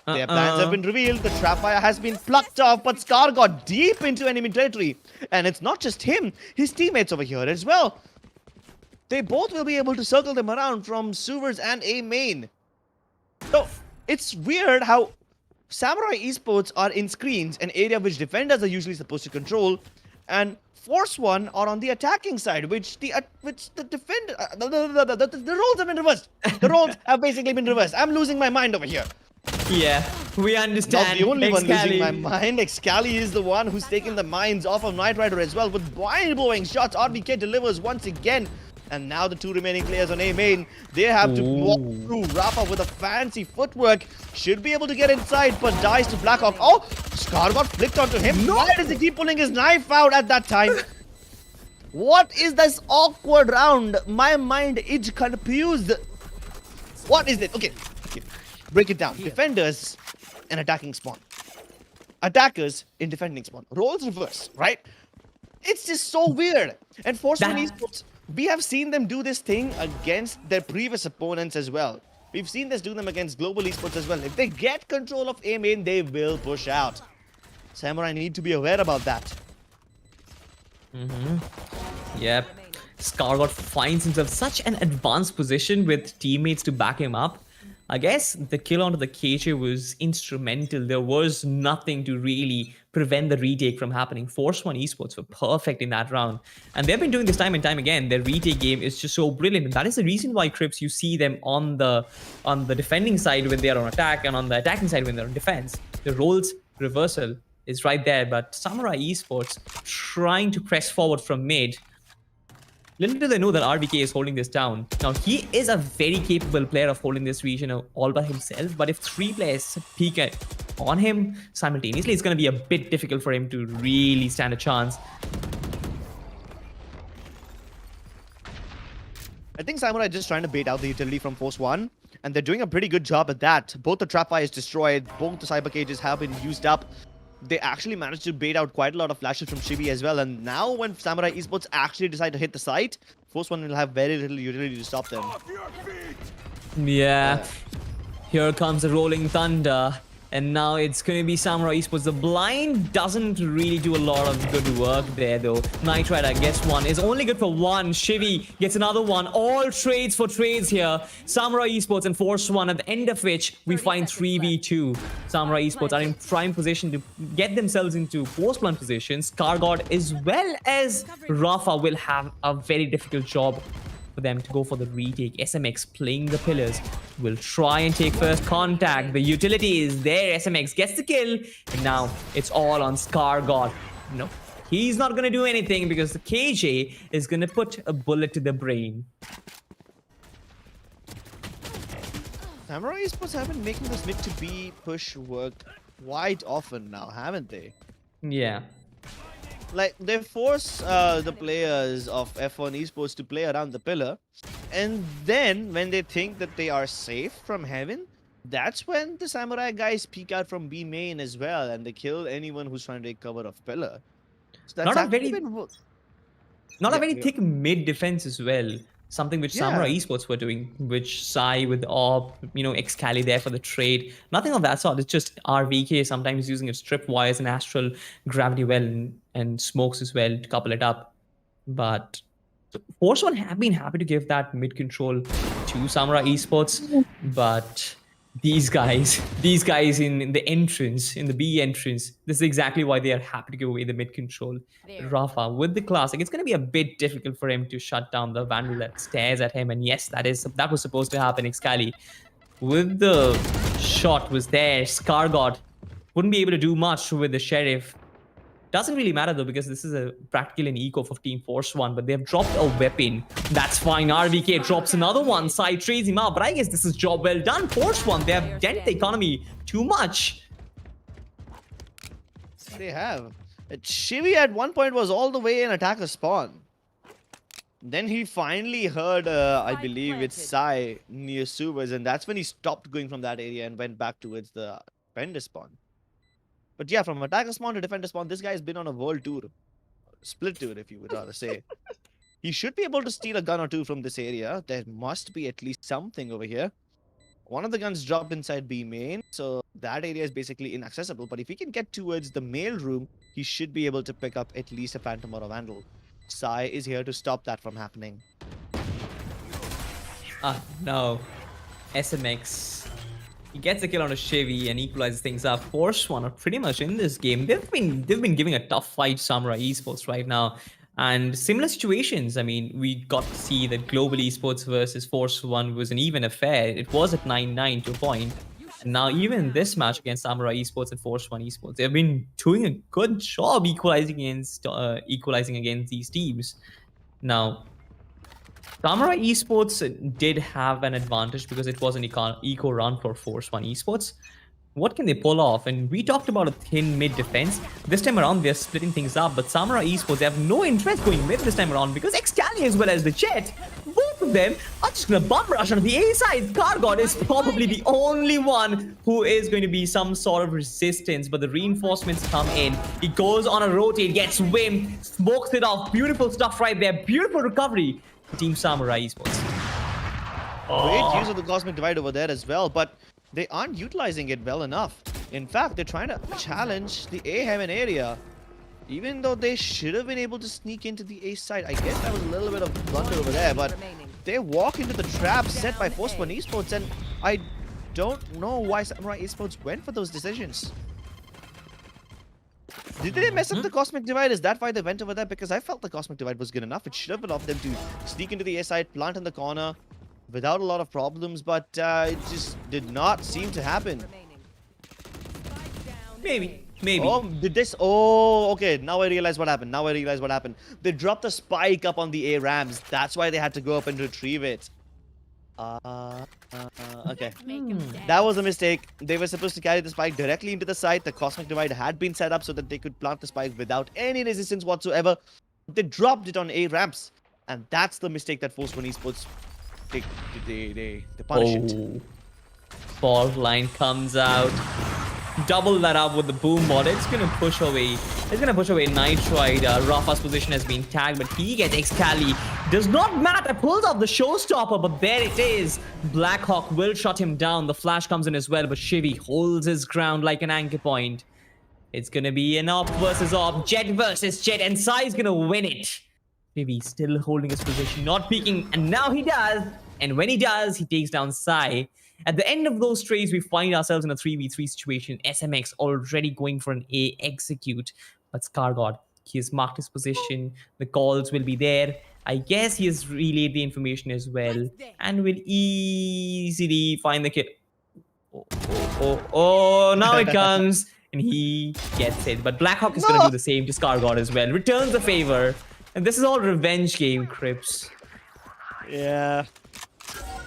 Their plans have been revealed. The trap fire has been plucked off, but Scar got deep into enemy territory. And it's not just him, his teammates over here as well. They both will be able to circle them around from sewers and A main. So, it's weird how Samurai Esports are in screens, an area which defenders are usually supposed to control, and Force One are on the attacking side, which the defender the roles have been reversed. The roles have basically been reversed. I'm losing my mind over here. Yeah, we understand. Not the only one losing my Excali. mind. Excali is the one who's taken the minds off of Knight Rider as well with mind-blowing shots. RBK delivers once again. And now the two remaining players on A main, they have to walk through. Rafa with a fancy footwork should be able to get inside, but dies to Blackhawk. Oh, Scar got flicked onto him. No. Why does he keep pulling his knife out at that time? What is this awkward round? My mind is confused. What is it? Okay, break it down. Defenders in attacking spawn. Attackers in defending spawn. Roles reverse, right? It's just so weird. And Force One Esports, we have seen them do this thing against their previous opponents as well. We've seen this do them against global esports as well. If they get control of A main, they will push out. Samurai need to be aware about that. Yep. Scargot finds himself such an advanced position with teammates to back him up. I guess the kill onto the KJ was instrumental. There was nothing to really prevent the retake from happening. Force One Esports were perfect in that round. And they've been doing this time and time again. Their retake game is just so brilliant. And that is the reason why, Crips, you see them on the defending side when they are on attack and on the attacking side when they're on defense. The roles reversal is right there. But Samurai Esports trying to press forward from mid. Little do they know that RVK is holding this down. Now, he is a very capable player of holding this region all by himself, but if three players peek on him simultaneously, it's going to be a bit difficult for him to really stand a chance. I think Samurai is just trying to bait out the utility from Force One, and they're doing a pretty good job at that. Both the trap fire is destroyed, both the cyber cages have been used up. They actually managed to bait out quite a lot of flashes from Shibi as well. And now when Samurai Esports actually decide to hit the site, Force One will have very little utility to stop them. Yeah. Here comes the rolling thunder. And now it's going to be Samurai Esports. The blind doesn't really do a lot of good work there, though. Knight Rider gets one. Is only good for one. Shivi gets another one. All trades for trades here. Samurai Esports and Force One, at the end of which we find 3v2. Samurai Esports are in prime position to get themselves into post-plant positions. Kargod as well as Rafa will have a very difficult job for them to go for the retake. SMX playing the pillars will try and take first contact. The utility is there. SMX gets the kill, and now it's all on Scargod. No, he's not gonna do anything because the KJ is gonna put a bullet to the brain. Samurai Esports have been making this mid to B push work quite often now, haven't they? Yeah. Like, they force the players of F1 Esports to play around the pillar, and then when they think that they are safe from heaven, that's when the Samurai guys peek out from B main as well, and they kill anyone who's trying to take cover of pillar. So that's Not a actually very- been Not a Yeah, very yeah. thick mid defense as well. Something which Samurai Yeah. Esports were doing, which Sai with AWP, Excali there for the trade. Nothing of that sort. It's just RVK sometimes using its trip wires and astral gravity well and smokes as well to couple it up. But Force One have been happy to give that mid control to Samurai Esports, but these guys in the entrance, in the B entrance, this is exactly why they are happy to give away the mid control. Rafa with the classic, it's going to be a bit difficult for him to shut down the Vandal that stares at him. And yes, that was supposed to happen. Excali with the shot was there. Scargod wouldn't be able to do much with the Sheriff. Doesn't really matter though, because this is a practical and eco for Team Force One, but they've dropped a weapon. That's fine. RVK drops another one. Side trades him out, but I guess this is job well done. Force One, they have dent the economy too much. They have. Shivi at one point was all the way in attacker spawn. Then he finally heard, I believe it's Sai near Subas, and that's when he stopped going from that area and went back towards the defender spawn. But yeah, from attacker spawn to defender spawn, this guy's been on a world tour. Split tour, if you would rather say. He should be able to steal a gun or two from this area. There must be at least something over here. One of the guns dropped inside B main, so that area is basically inaccessible. But if he can get towards the mail room, he should be able to pick up at least a Phantom or a Vandal. Sai is here to stop that from happening. No. SMX. He gets a kill on a Chevy and equalizes things up. Force One are pretty much in this game. They've been giving a tough fight Samurai Esports right now. And similar situations. I mean, we got to see that Global Esports versus Force One was an even affair. It was at 9-9 to a point. And now even this match against Samurai Esports and Force One Esports, they've been doing a good job equalizing against these teams. Now, Samurai Esports did have an advantage because it was an eco run for Force One Esports. What can they pull off? And we talked about a thin mid defense. This time around, they're splitting things up. But Samurai Esports, they have no interest going mid this time around because Excali as well as the Jet, both of them are just going to bum rush on the A side. Scargod is probably the only one who is going to be some sort of resistance. But the reinforcements come in. He goes on a rotate, gets Wim, smokes it off. Beautiful stuff right there. Beautiful recovery for Team Samurai Esports. Great use of the Cosmic Divide over there as well, but they aren't utilizing it well enough. In fact, they're trying to challenge the A heaven area, even though they should have been able to sneak into the A side. I guess that was a little bit of blunder over there, but they walk into the trap set by Force One Esports, and I don't know why Samurai Esports went for those decisions. Did they mess up the Cosmic Divide? Is that why they went over there? Because I felt the Cosmic Divide was good enough. It should have allowed them to sneak into the A side, plant in the corner without a lot of problems, but it just did not seem to happen. Maybe. Oh, did this? Oh, okay. Now I realize what happened. They dropped a spike up on the A rams. That's why they had to go up and retrieve it. Okay. That was a mistake. They were supposed to carry the spike directly into the site. The Cosmic Divide had been set up so that they could plant the spike without any resistance whatsoever. They dropped it on A ramps, and that's the mistake that Force One Esports they punish it. Fault line comes out. Double that up with the boom bot. It's gonna push away. Nitride. Rafa's position has been tagged, but he gets Excali. Does not matter. Pulls off the showstopper, but there it is. Blackhawk will shut him down. The flash comes in as well, but Shivi holds his ground like an anchor point. It's gonna be an AWP versus AWP. Jet versus Jet, and Sai's gonna win it. Shivi still holding his position, not peeking, and now he does. And when he does, he takes down Sai. At the end of those trades, we find ourselves in a 3v3 situation. SMX already going for an A execute. But Scargod, he has marked his position. The calls will be there. I guess he has relayed the information as well. And will easily find the kill. Oh, now it comes. And he gets it. But Blackhawk is going to do the same to Scargod as well. Returns the favor. And this is all revenge game, Crips. Yeah.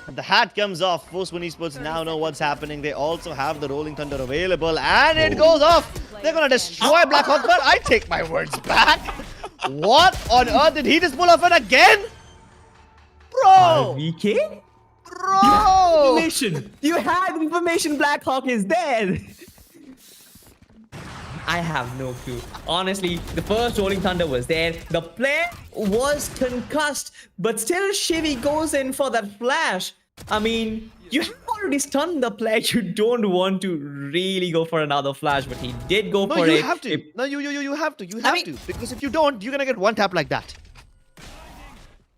The hat comes off. Force One Esports now know what's happening. They also have the Rolling Thunder available, and it goes off. They're gonna destroy Blackhawk, but I take my words back. What on earth did he just pull off it again? Bro! RVK? Bro! You had information Blackhawk is there. I have no clue. Honestly, the first Rolling Thunder was there. The player was concussed, but still Shivy goes in for that flash. I mean, you have already stunned the player. You don't want to really go for another flash, but he did go No, for you it. have to. It- No, you have to. You I have mean- to. Because if you don't, you're gonna get one tap like that.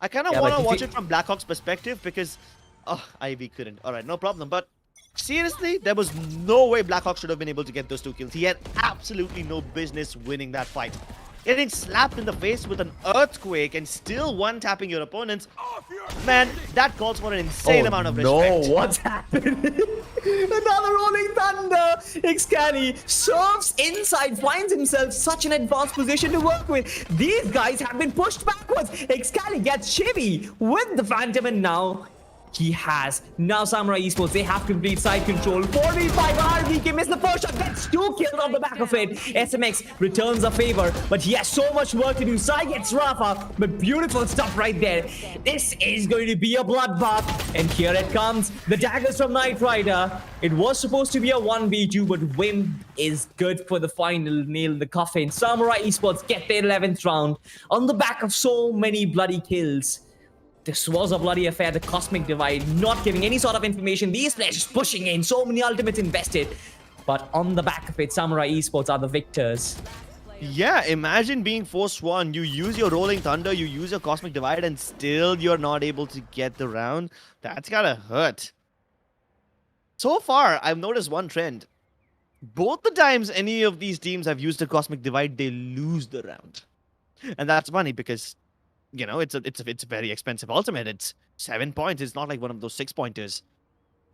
I kind of Yeah, want but to if watch you- it from Blackhawk's perspective because, oh, Ivy couldn't. All right, no problem. But seriously, there was no way Blackhawk should have been able to get those 2 kills. He had absolutely no business winning that fight. Getting slapped in the face with an earthquake and still one-tapping your opponents, man, that calls for an insane amount of respect. No, what's happened? Another Rolling Thunder. Excali serves inside, finds himself such an advanced position to work with. These guys have been pushed backwards. Excali gets Shivy with the Phantom, and now he has. Now Samurai Esports, they have complete side control. 4v5 RVK missed the first shot, gets 2 kills on the back of it. SMX returns a favor, but he has so much work to do. Sai gets Rafa, but beautiful stuff right there. This is going to be a bloodbath, and here it comes. The daggers from Knight Rider. It was supposed to be a 1v2, but Wim is good for the final nail in the coffin. Samurai Esports get their 11th round on the back of so many bloody kills. This was a bloody affair. The Cosmic Divide not giving any sort of information. These players just pushing in. So many ultimates invested. But on the back of it, Samurai Esports are the victors. Yeah, imagine being forced one. You use your Rolling Thunder, you use your Cosmic Divide, and still you're not able to get the round. That's gotta hurt. So far, I've noticed one trend. Both the times any of these teams have used a Cosmic Divide, they lose the round. And that's funny because, you know, it's a very expensive ultimate. It's 7 points. It's not like one of those 6-pointers.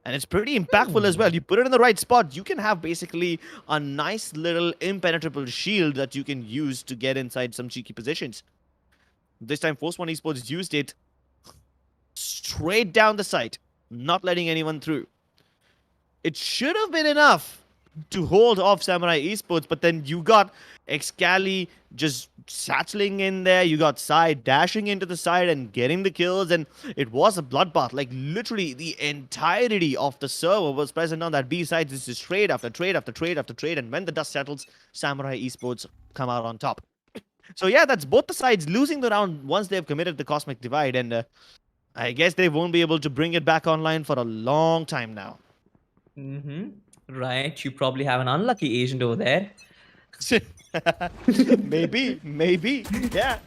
And it's pretty impactful as well. You put it in the right spot, you can have basically a nice little impenetrable shield that you can use to get inside some cheeky positions. This time, Force One Esports used it straight down the site, not letting anyone through. It should have been enough to hold off Samurai Esports, but then you got Excali just satcheling in there. You got Sai dashing into the side and getting the kills, and it was a bloodbath. Like, literally, the entirety of the server was present on that B side. This is trade after trade after trade after trade, and when the dust settles, Samurai Esports come out on top. So yeah, that's both the sides losing the round once they've committed the Cosmic Divide, and I guess they won't be able to bring it back online for a long time now. Right, you probably have an unlucky agent over there. maybe, yeah.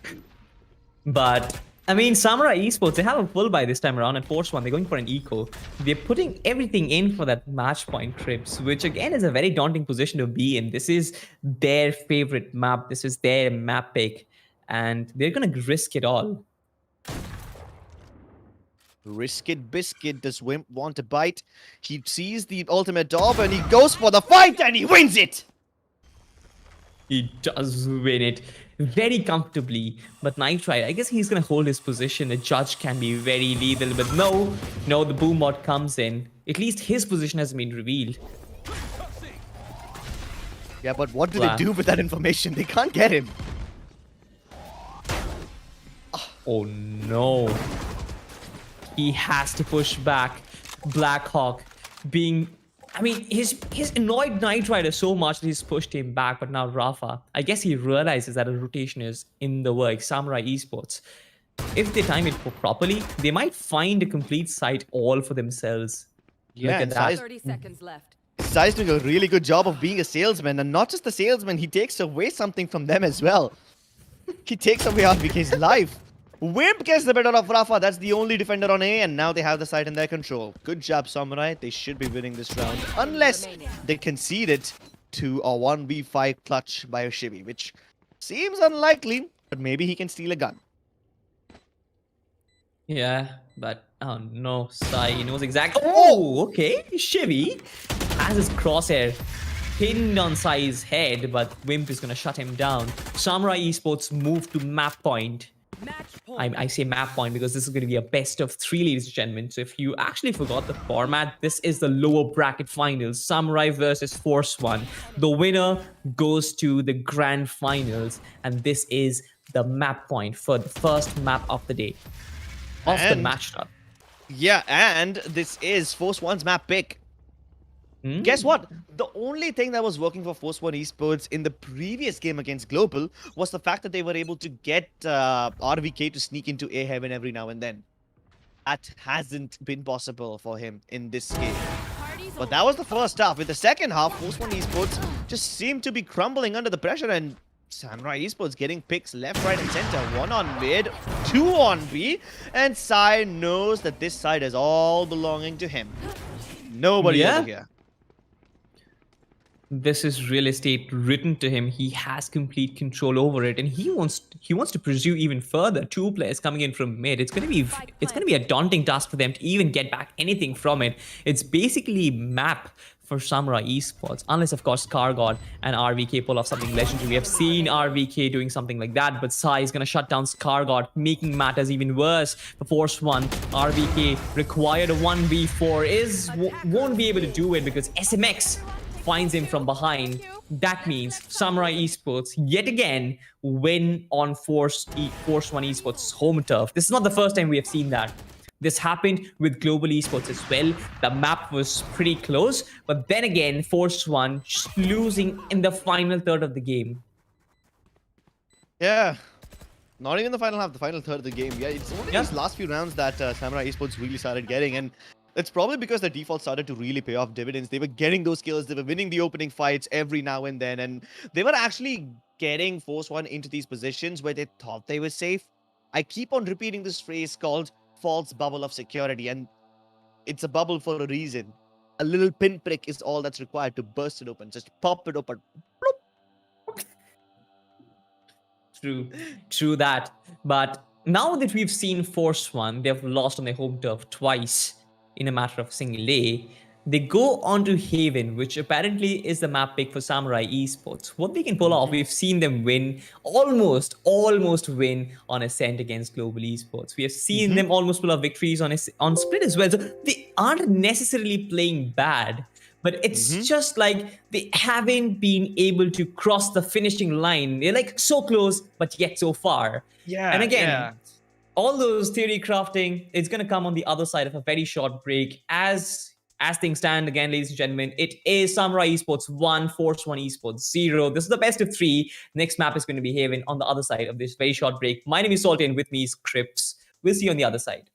But I mean, Samurai Esports, they have a full buy this time around, and Force One, they're going for an eco. They're putting everything in for that match point trips, which again is a very daunting position to be in. This is their favorite map. This is their map pick, and they're gonna risk it all. Risk it biscuit. Does Wimp want to bite? He sees the ultimate orb and he goes for the fight and he wins it! He does win it very comfortably. But Knight Rider, I guess he's gonna hold his position. The judge can be very lethal, but no, the boom bot comes in. At least his position has been revealed. Yeah, but what do Wow. they do with that information? They can't get him. Oh no. He has to push back. Blackhawk being... I mean, he's annoyed Knight Rider so much that he's pushed him back, but now Rafa, I guess he realizes that a rotation is in the works. Samurai Esports, if they time it properly, they might find a complete site all for themselves. Yeah, Look and at that. 30 seconds left. Sai's doing a really good job of being a salesman, and not just the salesman, he takes away something from them as well. He takes away RBK's life. Wimp gets the better of Rafa. That's the only defender on A, and now they have the site in their control. Good job, Samurai. They should be winning this round, unless they concede it to a 1v5 clutch by Oshibi, which seems unlikely, but maybe he can steal a gun. Yeah, but oh no, Sai, he knows exactly. Oh, okay. Shivy has his crosshair pinned on Sai's head, but Wimp is gonna shut him down. Samurai Esports move to map point. Match point. I say map point because this is going to be a best of 3, ladies and gentlemen. So if you actually forgot the format, this is the lower bracket finals. Samurai versus Force One. The winner goes to the grand finals, and this is the map point for the first map of the day. Of the And- match start. Yeah, and this is Force One's map pick. Guess Hmm. what? The only thing that was working for Force One Esports in the previous game against Global was the fact that they were able to get RVK to sneak into A Heaven every now and then. That hasn't been possible for him in this game. But that was the first half. With the second half, Force One Esports just seemed to be crumbling under the pressure, and Samurai Esports getting picks left, right, and center. One on mid, two on B, and Sai knows that this side is all belonging to him. Nobody over Yeah. here. This is real estate written to him. He has complete control over it, and he wants to pursue even further. Two players coming in from mid. It's gonna be a daunting task for them to even get back anything from it. It's basically map for Samurai Esports, unless of course Scargod and RVK pull off something legendary. We have seen RVK doing something like that, but Sai is gonna shut down Scargod, making matters even worse. For Force One, RVK required a 1v4 won't be able to do it because SMX finds him from behind. That means Samurai Esports yet again win on Force One Esports home turf. This is not the first time we have seen that. This happened with Global Esports as well. The map was pretty close, but then again, Force One just losing in the final third of the game. Yeah. Not even the final half, the final third of the game. Yeah, it's only Yeah. these last few rounds that Samurai Esports really started getting, and it's probably because the default started to really pay off dividends. They were getting those kills, they were winning the opening fights every now and then, and they were actually getting Force One into these positions where they thought they were safe. I keep on repeating this phrase called false bubble of security, and it's a bubble for a reason. A little pinprick is all that's required to burst it open. Just pop it open. True that. But now that we've seen Force One, they've lost on their home turf twice in a matter of a single day. They go on to Haven, which apparently is the map pick for Samurai Esports. What they can pull off, we've seen them win, almost win on Ascent against Global Esports. We have seen them almost pull off victories on Split as well. So they aren't necessarily playing bad, but it's just like they haven't been able to cross the finishing line. They're like so close, but yet so far. Yeah, And again, yeah. all those theory crafting, it's going to come on the other side of a very short break. As things stand, again, ladies and gentlemen, it is Samurai Esports 1, Force One Esports 0. This is the best of 3. Next map is going to be Haven on the other side of this very short break. My name is Salty, and with me is Crips. We'll see you on the other side.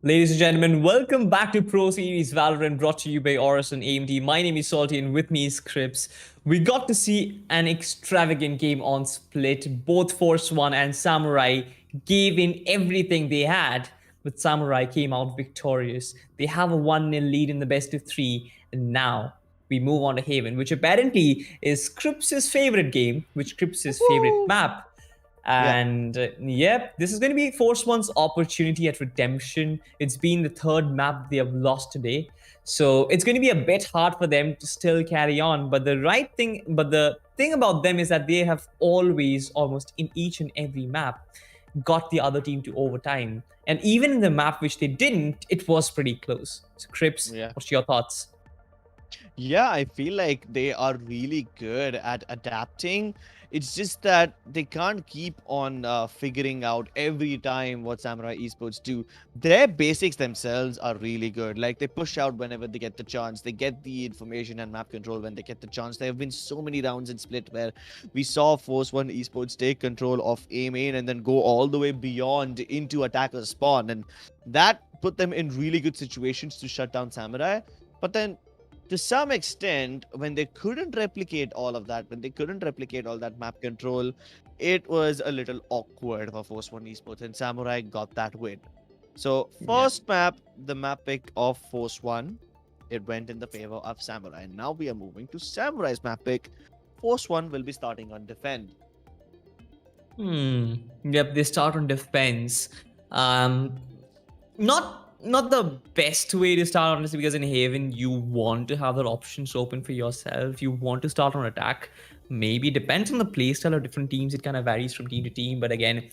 Ladies and gentlemen, welcome back to Pro Series Valorant, brought to you by AORUS and AMD. My name is Salty, and with me is Crips. We got to see an extravagant game on Split. Both Force One and Samurai gave in everything they had, but Samurai came out victorious. They have a 1-0 lead in the best of three, and now we move on to Haven, which apparently is Crips' favorite game, which Crips' favorite Woo! map. Yeah. And yep, this is going to be Force One's opportunity at redemption. It's been the third map they have lost today. So it's going to be a bit hard for them to still carry on. But the thing about them is that they have always, almost in each and every map, got the other team to overtime. And even in the map which they didn't, it was pretty close. So Crips, Yeah. what's your thoughts? Yeah, I feel like they are really good at adapting. It's just that they can't keep on figuring out every time what Samurai Esports do. Their basics themselves are really good. Like they push out whenever they get the chance. They get the information and map control when they get the chance. There have been so many rounds in Split where we saw Force One Esports take control of A main and then go all the way beyond into attacker spawn, and that put them in really good situations to shut down Samurai. But then to some extent, when they couldn't replicate all of that, when they couldn't replicate all that map control, it was a little awkward for Force One Esports, and Samurai got that win. So, Yeah. first map, the map pick of Force One, it went in the favor of Samurai. Now we are moving to Samurai's map pick. Force One will be starting on defend. Yep, they start on defense. Um, not the best way to start, honestly, because in Haven you want to have the options open for yourself. You want to start on attack. Maybe depends on the playstyle of different teams. It kind of varies from team to team. But again,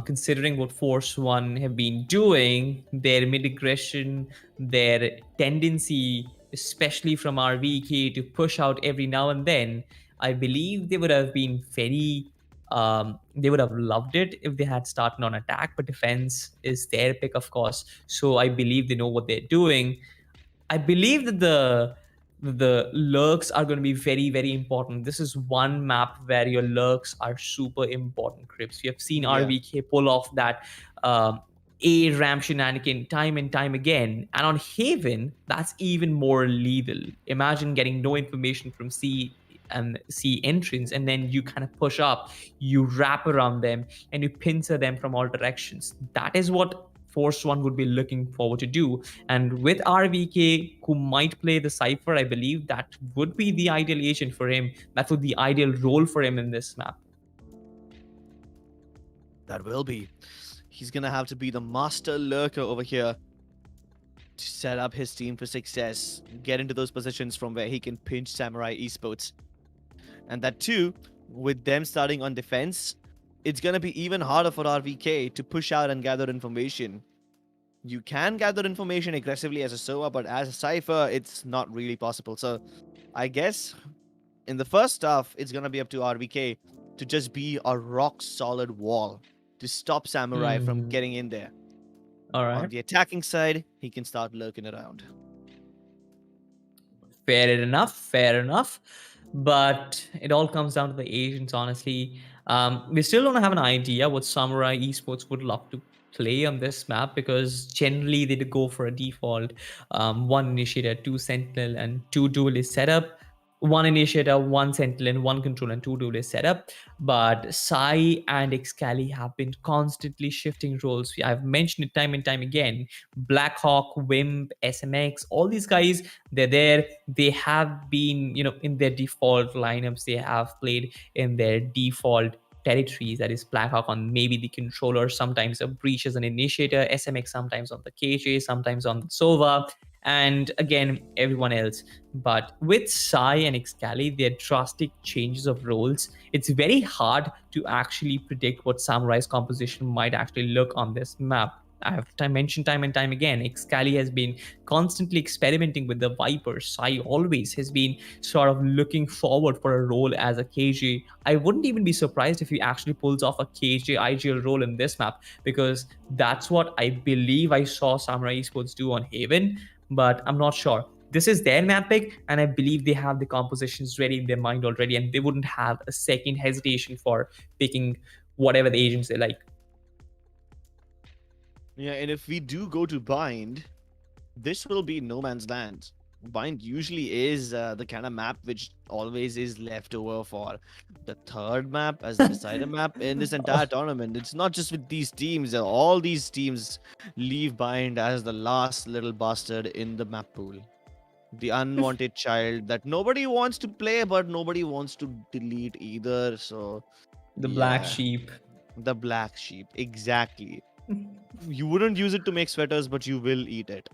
considering what Force One have been doing, their mid aggression, their tendency, especially from RVK, to push out every now and then, I believe they would have been they would have loved it if they had started on attack, but defense is their pick, of course. So I believe they know what they're doing. I believe that the lurks are going to be very, very important. This is one map where your lurks are super important, Crips. We have seen Yeah. RVK pull off that A ramp shenanigan time and time again. And on Haven, that's even more lethal. Imagine getting no information from C and C entrance, and then you kind of push up, you wrap around them, and you pincer them from all directions. That is what Force One would be looking forward to do. And with RVK, who might play the Cypher, I believe that would be the ideal agent for him. That would be the ideal role for him in this map. That will be. He's gonna have to be the master lurker over here to set up his team for success, get into those positions from where he can pinch Samurai Esports. And that too, with them starting on defense, it's gonna be even harder for RVK to push out and gather information. You can gather information aggressively as a Sova, but as a Cypher, it's not really possible. So I guess in the first half, it's gonna be up to RVK to just be a rock solid wall to stop Samurai from getting in there. All On right. the attacking side, he can start lurking around. Fair enough. Fair enough. But it all comes down to the agents, honestly. We still don't have an idea what Samurai Esports would love to play on this map, because generally they go for a default one initiator, two sentinel, and two duelist setup. One initiator, one sentinel, and one control, and two duelist setup. But Sai and Excali have been constantly shifting roles. I've mentioned it time and time again. Blackhawk, Wimp, SMX, all these guys, they're there. They have been, in their default lineups, they have played in their default territories. That is Blackhawk on maybe the controller, sometimes a Breach as an initiator, SMX sometimes on the KJ, sometimes on the Sova, and again, everyone else. But with Sai and Excali, their drastic changes of roles, it's very hard to actually predict what Samurai's composition might actually look on this map. I have mentioned time and time again, Excali has been constantly experimenting with the Viper. Sai always has been sort of looking forward for a role as a KJ. I wouldn't even be surprised if he actually pulls off a KJ IGL role in this map, because that's what I believe I saw Samurai Esports do on Haven, but I'm not sure. This is their map pick, and I believe they have the compositions ready in their mind already, and they wouldn't have a second hesitation for picking whatever the agents they like. Yeah, and if we do go to Bind, this will be no man's land. Bind usually is the kind of map which always is left over for the third map as the decider map in this entire tournament. It's not just with these teams, all these teams leave Bind as the last little bastard in the map pool. The unwanted child that nobody wants to play, but nobody wants to delete either. So, The black yeah, sheep. the black sheep. Exactly. You wouldn't use it to make sweaters, but you will eat it.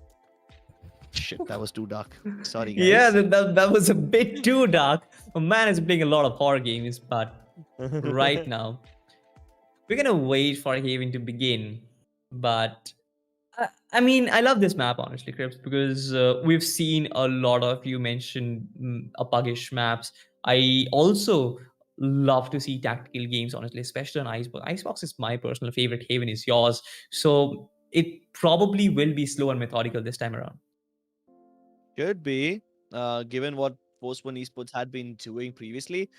Shit, that was too dark. Sorry, Yeah, guys. that was a bit too dark. A man is playing a lot of horror games, but right now we're gonna wait for Haven to begin. But I mean, I love this map honestly, Crips, because we've seen a lot of you mentioned a puggish maps. I also love to see tactical games, honestly, especially on Icebox. Icebox is my personal favorite. Haven is yours, so it probably will be slow and methodical this time around. Could be, given what Post One Esports had been doing previously,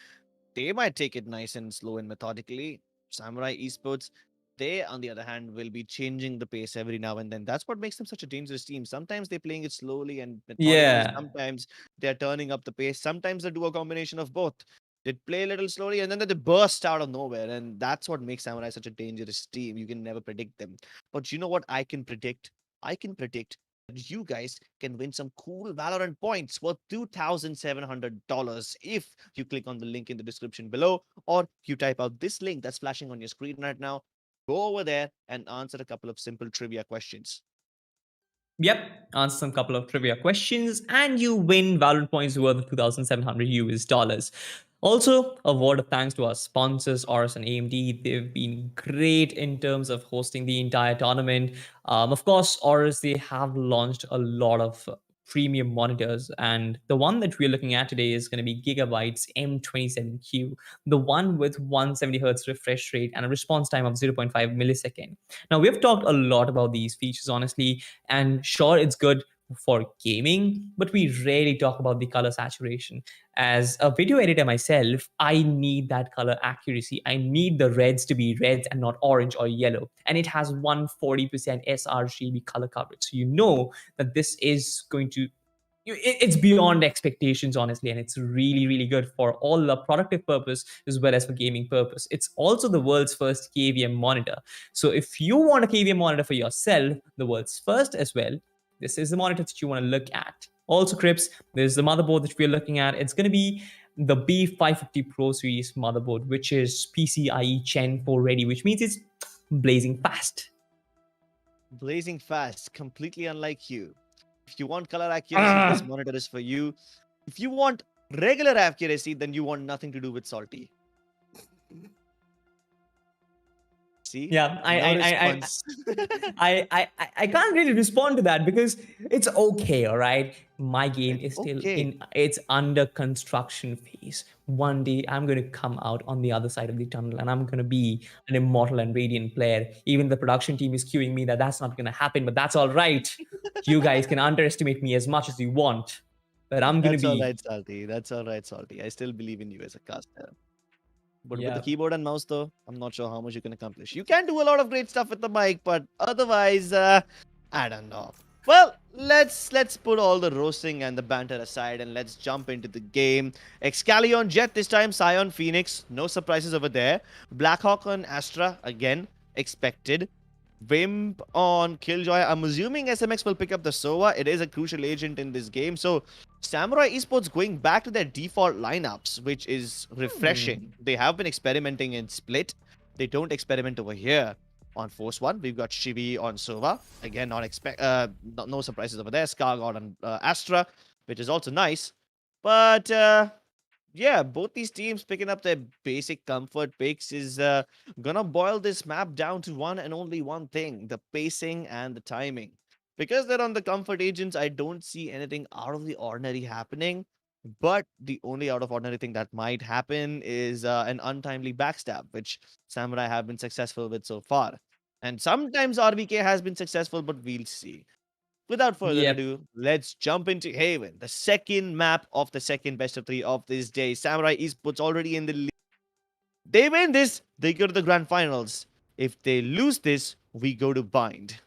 they might take it nice and slow and methodically. Samurai Esports, they, on the other hand, will be changing the pace every now and then. That's what makes them such a dangerous team. Sometimes they're playing it slowly and methodically. Yeah. Sometimes they're turning up the pace. Sometimes they do a combination of both. They play a little slowly and then they burst out of nowhere. And that's what makes Samurai such a dangerous team. You can never predict them. But you know what I can predict? I can predict that you guys can win some cool Valorant points worth $2,700 if you click on the link in the description below or you type out this link that's flashing on your screen right now. Go over there and answer a couple of simple trivia questions. Yep, answer some couple of trivia questions, and you win Valorant points worth 2,700 US dollars. Also, a word of thanks to our sponsors, AORUS and AMD. They've been great in terms of hosting the entire tournament. Of course, AORUS, they have launched a lot of premium monitors, and the one that we're looking at today is going to be Gigabyte's M27Q, the one with 170 hertz refresh rate and a response time of 0.5 millisecond. Now, we've talked a lot about these features, honestly, and sure, it's good for gaming, but we rarely talk about the color saturation. As a video editor myself, I need that color accuracy. I need the reds to be reds and not orange or yellow. And it has 140% sRGB color coverage. So you know that this is going to it's beyond expectations, honestly, and it's really really good for all the productive purpose as well as for gaming purpose. It's also the world's first kvm monitor. So if you want a kvm monitor for yourself, the world's first as well, this is the monitor that you want to look at. Also, Crips, there's the motherboard that we're looking at. It's going to be the B550 Pro Series motherboard, which is PCIe Gen 4 ready, which means it's blazing fast. Blazing fast, completely unlike you. If you want color accuracy, this monitor is for you. If you want regular accuracy, then you want nothing to do with salty. See? Yeah, No response. I can't really respond to that because it's okay, all right. My game is still Okay. in its under construction phase. One day I'm going to come out on the other side of the tunnel and I'm going to be an immortal and radiant player. Even the production team is cueing me that that's not going to happen, but that's all right. You guys can underestimate me as much as you want, but I'm going to That's all be. right, Salty. That's all right, Salty. I still believe in you as a caster. But with the Yeah. keyboard and mouse, though, I'm not sure how much you can accomplish. You can do a lot of great stuff with the mic, but otherwise, I don't know. Well, let's put all the roasting and the banter aside and let's jump into the game. Excalion Jet this time, Scion Phoenix, no surprises over there. Blackhawk on Astra again, expected. Wimp on Killjoy. I'm assuming SMX will pick up the Sova. It is a crucial agent in this game. So Samurai Esports going back to their default lineups, which is refreshing. They have been experimenting in Split. They don't experiment over here. On Force 1, we've got Shivi on Sova. Again, no surprises over there. Skargod on Astra, which is also nice. But yeah, both these teams picking up their basic comfort picks is gonna boil this map down to one and only one thing: the pacing and the timing. Because they're on the comfort agents, I don't see anything out of the ordinary happening. But the only out of ordinary thing that might happen is an untimely backstab, which Samurai have been successful with so far. And sometimes RBK has been successful, but we'll see. Without further Yep. ado, let's jump into Haven, the second map of the second best of three of this day. Samurai Esports already in the lead. They win this, they go to the grand finals. If they lose this, we go to Bind.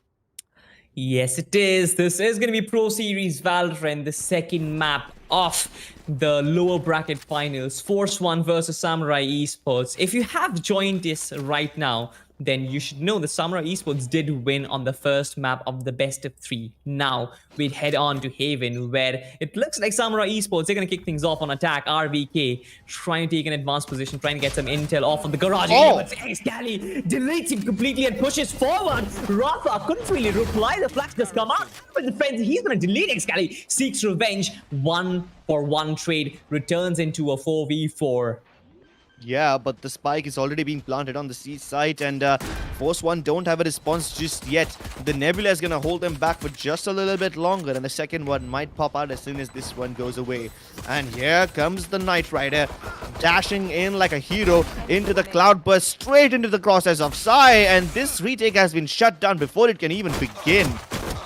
Yes, it is. This is going to be Pro Series Valorant, the second map of the lower bracket finals. Force 1 versus Samurai Esports. If you have joined this right now, then you should know the Samurai Esports did win on the first map of the best of 3. Now, we head on to Haven, where it looks like Samurai Esports, they're going to kick things off on attack. RVK trying to take an advanced position, trying to get some intel off of the garage area, but Scally deletes him completely and pushes forward. Rafa couldn't really reply. The flash just come up. But the friends, he's going to delete Scally. Seeks revenge. 1-for-1 trade returns into a 4v4. Yeah, but the spike is already being planted on the C site, and Force 1 don't have a response just yet. The Nebula is going to hold them back for just a little bit longer, and the second one might pop out as soon as this one goes away. And here comes the Knight Rider, dashing in like a hero into the Cloudburst, straight into the crosshairs of Sai, and this retake has been shut down before it can even begin.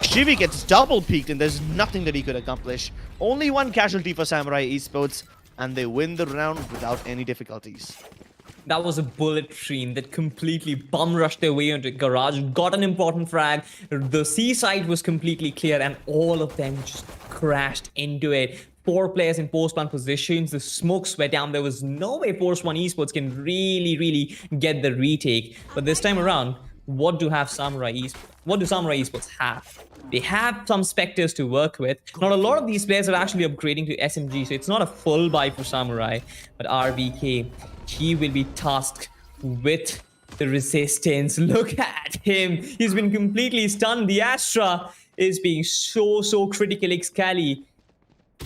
Shivi gets double peaked, and there's nothing that he could accomplish. Only one casualty for Samurai Esports, and they win the round without any difficulties. That was a bullet train that completely bum rushed their way into garage, got an important frag. The C side was completely clear, and all of them just crashed into it. 4 players in post-plant positions. The smokes were down. There was no way Force 1 Esports can really get the retake. But this time around, what do Samurai Esports have? They have some Spectres to work with. Not a lot of these players are actually upgrading to SMG, so it's not a full buy for Samurai. But RVK, he will be tasked with the resistance. Look at him. He's been completely stunned. The Astra is being so critical. Excali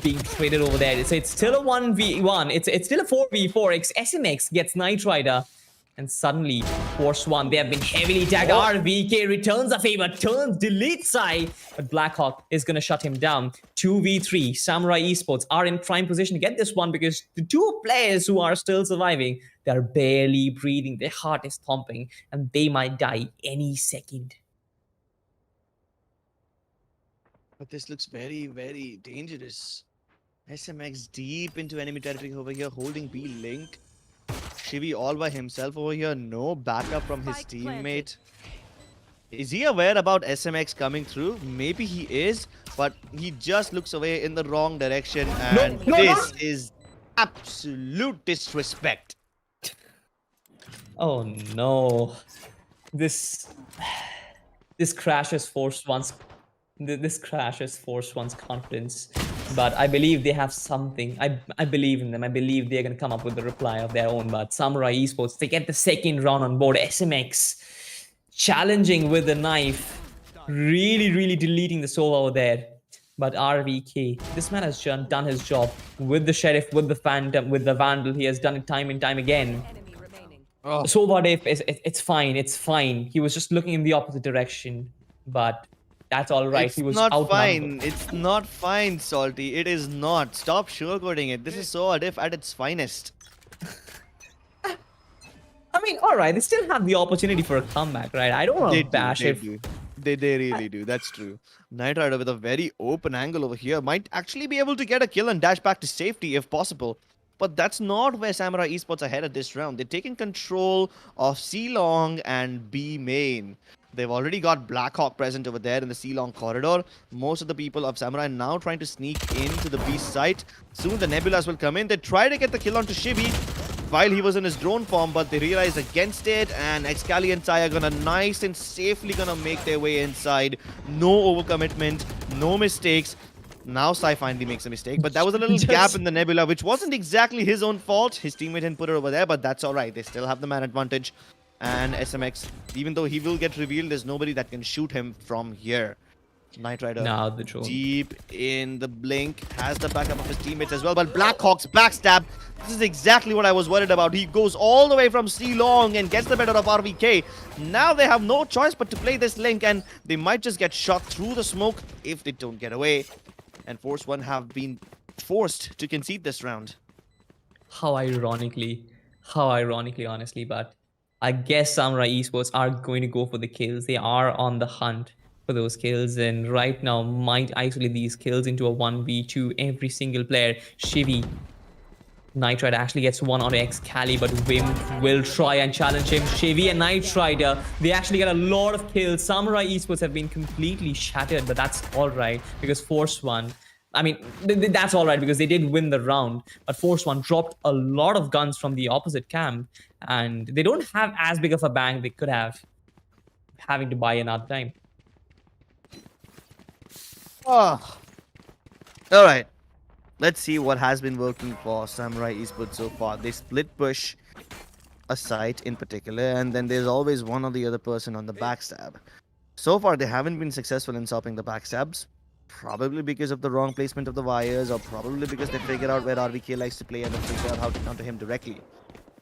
being traded over there. It's still a 1v1. It's still a 4v4. SMX gets Knight Rider. And suddenly, Force 1, they have been heavily tagged. RVK returns a favor, deletes Sai. But Blackhawk is going to shut him down. 2v3, Samurai Esports are in prime position to get this one because the 2 players who are still surviving, they're barely breathing. Their heart is thumping and they might die any second. But this looks very dangerous. SMX deep into enemy territory over here, holding B link. Shivi all by himself over here, no backup from his teammate. Is he aware about SMX coming through? Maybe he is, but he just looks away in the wrong direction, and this is absolute disrespect. Oh no. This crashes Force 1's confidence. But I believe they have something. I believe in them. I believe they're going to come up with a reply of their own. But Samurai Esports, they get the second round on board. SMX challenging with the knife. Really deleting the soul over there. But RVK, this man has done his job with the Sheriff, with the Phantom, with the Vandal. He has done it time and time again. So what if it's fine. It's fine. He was just looking in the opposite direction. But that's all right. He was not outnumbered. fine. It's not fine, Salty. It is not. Stop sugarcoating it. This is so Adif at its finest. I mean, all right. They still have the opportunity for a comeback, right? I don't want to bash it. They really do. That's true. Knight Rider with a very open angle over here might actually be able to get a kill and dash back to safety if possible. But that's not where Samurai Esports are headed this round. They're taking control of C Long and B main. They've already got Blackhawk present over there in the C-Long corridor. Most of the people of Samurai now trying to sneak into the B site. Soon the Nebulas will come in. They try to get the kill onto Shivi while he was in his drone form, but they realize against it, and Excali and Sai are gonna nice and safely gonna make their way inside. No overcommitment, no mistakes. Now Sai finally makes a mistake, but that was a little gap in the Nebula, which wasn't exactly his own fault. His teammate didn't put it over there, but that's alright. They still have the man advantage. And SMX, even though he will get revealed, there's nobody that can shoot him from here. Knight Rider deep in the blink, has the backup of his teammates as well, but Blackhawk's backstab, this is exactly what I was worried about. He goes all the way from C Long and gets the better of RVK. Now they have no choice but to play this link, and they might just get shot through the smoke if they don't get away. And Force 1 have been forced to concede this round. How ironically, honestly, but I guess Samurai Esports are going to go for the kills. They are on the hunt for those kills, and right now might isolate these kills into a 1v2 every single player. Shivi Knight Rider actually gets one on Excali, but Wim will try and challenge him. Chevy and Knight Rider, they actually get a lot of kills. Samurai Esports have been completely shattered, but that's alright because Force One, I mean, that's alright because they did win the round, but Force One dropped a lot of guns from the opposite camp, and they don't have as big of a bang they could have, having to buy another time. Oh. All right. Let's see what has been working for Samurai Esports so far. They split push a site in particular, and then there's always one or the other person on the backstab. So far, they haven't been successful in stopping the backstabs. Probably because of the wrong placement of the wires, or probably because they figured out where RVK likes to play and they figured out how to counter him directly.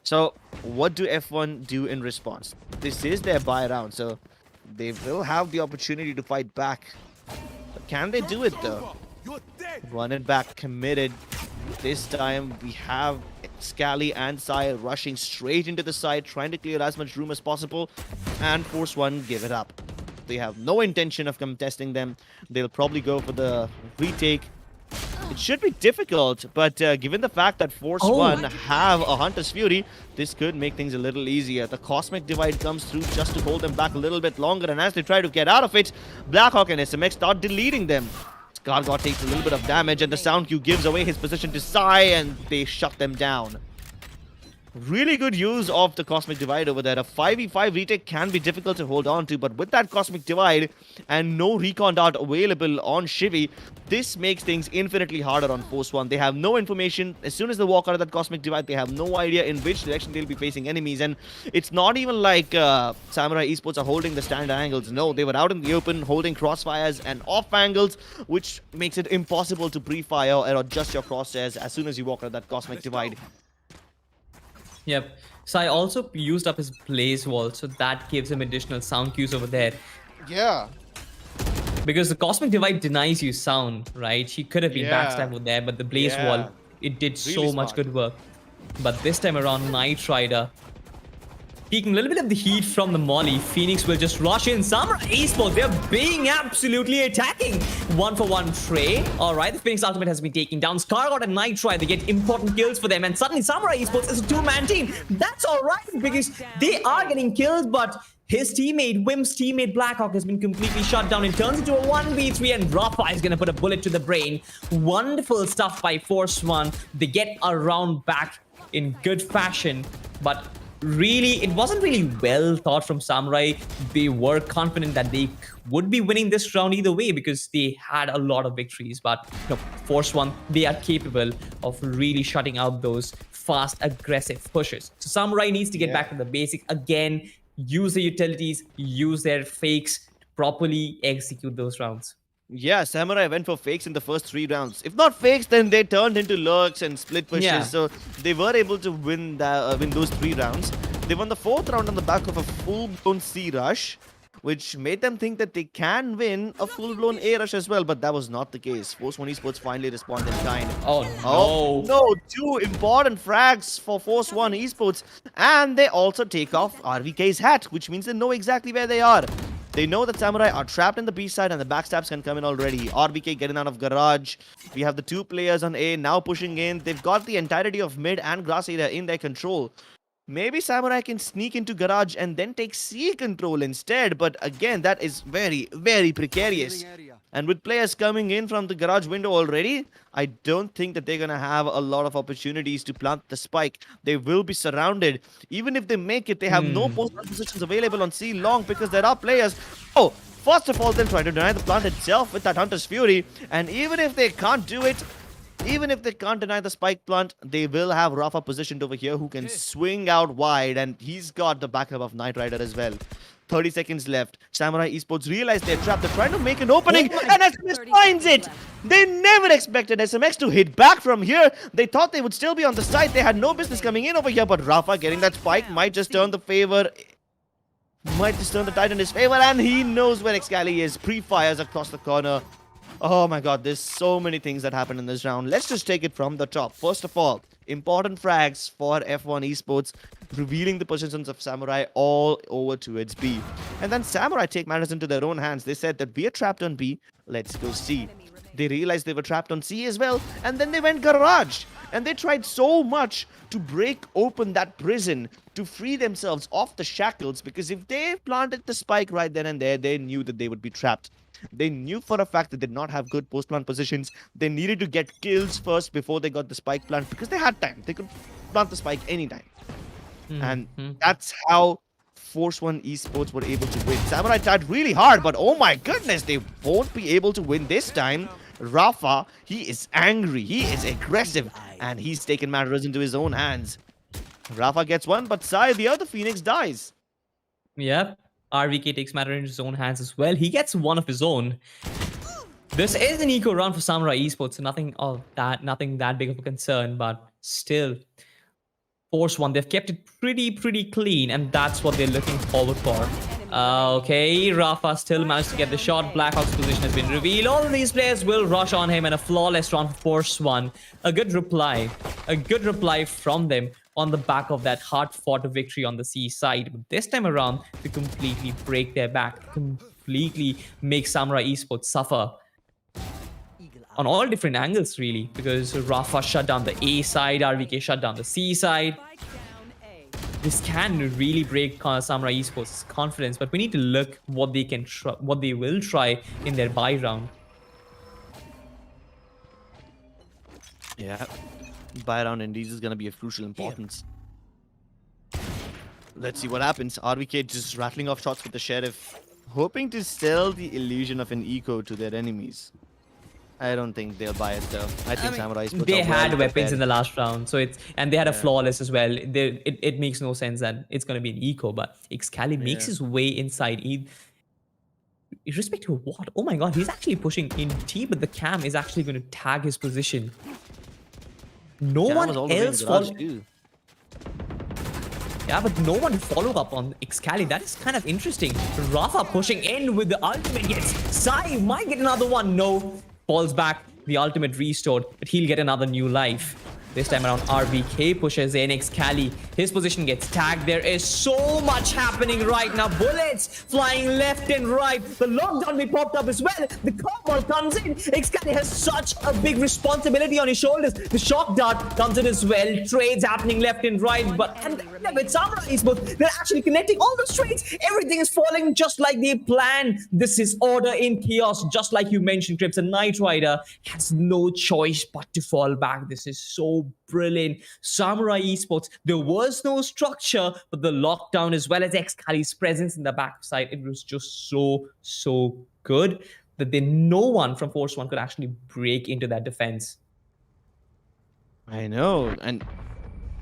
So, what do F1 do in response? This is their buy round, so they will have the opportunity to fight back. But can they do it though? Run it back, committed. This time we have Scally and Sai rushing straight into the side, trying to clear as much room as possible, and Force One give it up. They have no intention of contesting them. They'll probably go for the retake. It should be difficult, but given the fact that Force One have a Hunter's Fury, this could make things a little easier. The Cosmic Divide comes through just to hold them back a little bit longer, and as they try to get out of it, Blackhawk and SMX start deleting them. Skargott takes a little bit of damage, and the Sound Q gives away his position to Sai, and they shut them down. Really good use of the Cosmic Divide over there. A 5v5 retake can be difficult to hold on to, but with that Cosmic Divide and no recon dart available on Shivy, this makes things infinitely harder on Force One. They have no information. As soon as they walk out of that Cosmic Divide, they have no idea in which direction they'll be facing enemies, and it's not even like Samurai Esports are holding the standard angles. No, they were out in the open, holding crossfires and off angles, which makes it impossible to pre-fire or adjust your crosshairs as soon as you walk out of that Cosmic Divide. Yep. Sai also used up his blaze wall, so that gives him additional sound cues over there. Yeah. Because the Cosmic Divide denies you sound, right? He could have been backstabbed over there, but the blaze wall, it did so much good work. But this time around, Knight Rider taking a little bit of the heat from the molly. Phoenix will just rush in. Samurai Esports, they're being absolutely attacking. 1-for-1 Trey. Alright, the Phoenix ultimate has been taken down. Skargott and Knight Rider, they get important kills for them. And suddenly Samurai Esports is a two-man team. That's alright because they are getting killed, but his teammate, Wim's teammate Blackhawk, has been completely shut down. It turns into a 1v3, and Rafa is going to put a bullet to the brain. Wonderful stuff by Force One. They get a round back in good fashion, but really, it wasn't really well thought from Samurai. They were confident that they would be winning this round either way because they had a lot of victories. But you know, Force One, they are capable of really shutting out those fast, aggressive pushes. So Samurai needs to get back to the basics again, use the utilities, use their fakes to properly execute those rounds. Yeah, Samurai went for fakes in the first 3 rounds. If not fakes, then they turned into lurks and split pushes. Yeah. So they were able to win those 3 rounds. They won the 4th round on the back of a full-blown C rush, which made them think that they can win a full-blown A rush as well. But that was not the case. Force One Esports finally responded in kind. Oh no! No, 2 important frags for Force One Esports, and they also take off RVK's hat, which means they know exactly where they are. They know that Samurai are trapped in the B side and the backstabs can come in already. RVK getting out of garage. We have the 2 players on A now pushing in. They've got the entirety of mid and grass area in their control. Maybe Samurai can sneak into garage and then take C control instead. But again, that is very, very precarious. And with players coming in from the garage window already, I don't think that they're going to have a lot of opportunities to plant the spike. They will be surrounded. Even if they make it, they have no post positions available on C long because there are players. Oh, first of all, they're trying to deny the plant itself with that Hunter's Fury. And even if they can't do it, even if they can't deny the spike plant, they will have Rafa positioned over here who can swing out wide, and he's got the backup of Knight Rider as well. 30 seconds left. Samurai Esports realize they're trapped. They're trying to make an opening, and SMX finds it! They never expected SMX to hit back from here. They thought they would still be on the side. They had no business coming in over here, but Rafa getting that spike might just turn the favor. Might just turn the tide in his favor, and he knows where Excali is. Pre-fires across the corner. Oh my god, there's so many things that happened in this round. Let's just take it from the top. First of all, important frags for F1 Esports, revealing the positions of Samurai all over towards B. And then Samurai take matters into their own hands. They said that we are trapped on B, let's go C. They realized they were trapped on C as well, and then they went garage. And they tried so much to break open that prison to free themselves off the shackles, because if they planted the spike right then and there, they knew that they would be trapped. They knew for a fact that they did not have good post-plant positions. They needed to get kills first before they got the spike plant, because they had time. They could plant the spike anytime. And that's how Force One Esports were able to win. Samurai tried really hard, but oh my goodness, they won't be able to win this time. Rafa, he is angry, he is aggressive, and he's taken matters into his own hands. Rafa gets one, but Sai, the other Phoenix, dies. Yep. RVK takes matter in his own hands as well. He gets one of his own. This is an eco round for Samurai Esports, so nothing that big of a concern, but still. Force One, they've kept it pretty clean, and that's what they're looking forward for. Okay, Rafa still managed to get the shot. Blackhawk's position has been revealed. All of these players will rush on him, and a flawless round for Force One. A good reply from them on the back of that hard-fought victory on the C side. But this time around, to completely break their back, completely make Samurai Esports suffer. On all different angles, really, because Rafa shut down the A side, RVK shut down the C side. This can really break Samurai Esports' confidence, but we need to look what they can what they will try in their buy round. Yeah, buy round indeed is going to be of crucial importance. Let's see what happens. RVK just rattling off shots with the Sheriff, hoping to sell the illusion of an eco to their enemies. I don't think they'll buy it though. I think Samurai Esports they had well weapons in the last round, so and they had a flawless as well. It makes no sense that it's gonna be an eco, but Excali makes his way inside. Irrespective of what? Oh my god, he's actually pushing in T, but the cam is actually going to tag his position. No Cam one was all the way in else the garage follow. too. Yeah, but no one follow up on Excali. That is kind of interesting. Rafa pushing in with the ultimate. Yes, Sai might get another one. No. Falls back, the ultimate restored, but he'll get another new life. This time around, RVK pushes in Excali. His position gets tagged. There is so much happening right now. Bullets flying left and right. The lockdown be popped up as well. The combo comes in. Excali has such a big responsibility on his shoulders. The shock dart comes in as well. Trades happening left and right. And with Samurai Esports, they're actually connecting all those trades. Everything is falling just like they planned. This is order in chaos. Just like you mentioned, Crips. A Knight Rider has no choice but to fall back. This is so brilliant. Samurai Esports, there was no structure, but the lockdown as well as Excali's presence in the backside, it was just so good that no one from Force One could actually break into that defense. I know, and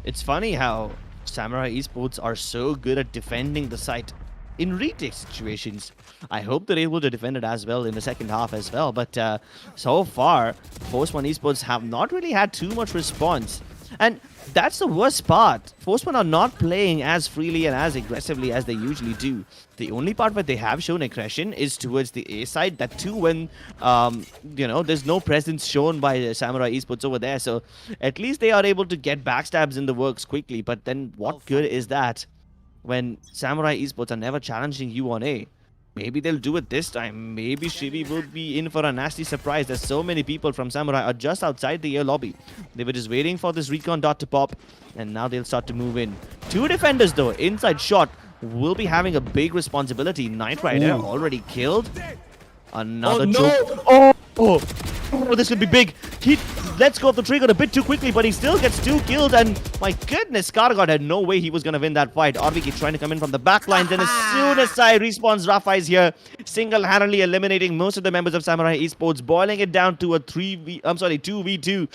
it's funny how Samurai Esports are so good at defending the site in retake situations. I hope they're able to defend it as well in the second half as well, but so far, Force One Esports have not really had too much response. And that's the worst part. Force One are not playing as freely and as aggressively as they usually do. The only part where they have shown aggression is towards the A side. That too when, there's no presence shown by Samurai Esports over there. So at least they are able to get backstabs in the works quickly. But then what good is that when Samurai Esports are never challenging you on A? Maybe they'll do it this time. Maybe Shivi will be in for a nasty surprise. There's so many people from Samurai are just outside the A lobby. They were just waiting for this recon dot to pop, and now they'll start to move in. Two defenders though, inside shot, will be having a big responsibility. Knight Rider already killed. Another choke. Oh, this could be big. He lets go of the trigger a bit too quickly, but he still gets 2 kills. And my goodness, Karagod had no way he was going to win that fight. RVK trying to come in from the back lines. And as soon as Sai respawns, Rafa is here, single-handedly eliminating most of the members of Samurai Esports, boiling it down to a 2v2.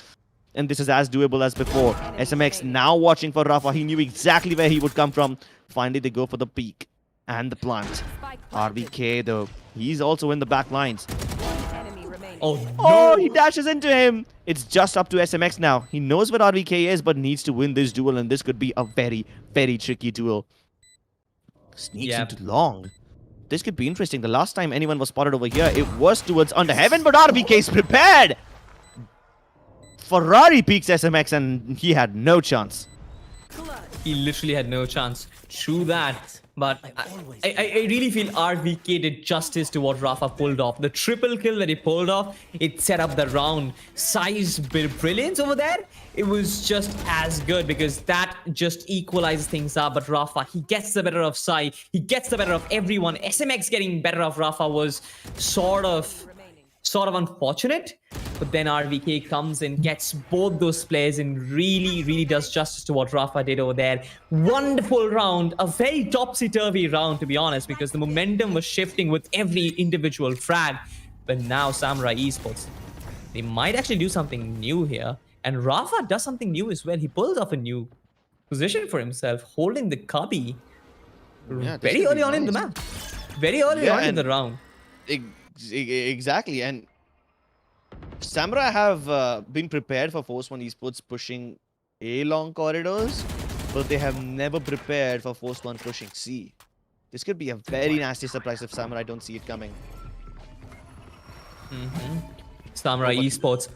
And this is as doable as before. SMX now watching for Rafa. He knew exactly where he would come from. Finally, they go for the peak and the plant. RVK, though, he's also in the back lines. Oh, no. Oh, he dashes into him. It's just up to SMX now. He knows what RVK is, but needs to win this duel, and this could be a very tricky duel. Sneaks into long. This could be interesting. The last time anyone was spotted over here, it was towards Under Heaven, but RVK is prepared. Ferrari peeks SMX, and he had no chance. He literally had no chance. True that. But I really feel RVK did justice to what Rafa pulled off. The triple kill that he pulled off, it set up the round. Size brilliance over there, it was just as good because that just equalizes things up. But Rafa, he gets the better of Sai. He gets the better of everyone. SMX getting better of Rafa was sort of unfortunate, but then RVK comes and gets both those players and really does justice to what Rafa did over there. Wonderful round, a very topsy-turvy round, to be honest, because the momentum was shifting with every individual frag. But now Samurai Esports, they might actually do something new here, and Rafa does something new as well. He pulls off a new position for himself, holding the cubby very early on in the map, very early on in the round. Exactly, and Samurai have been prepared for Force One Esports pushing A long corridors, but they have never prepared for Force One pushing C. This could be a very nasty surprise if Samurai don't see it coming. Samurai Esports.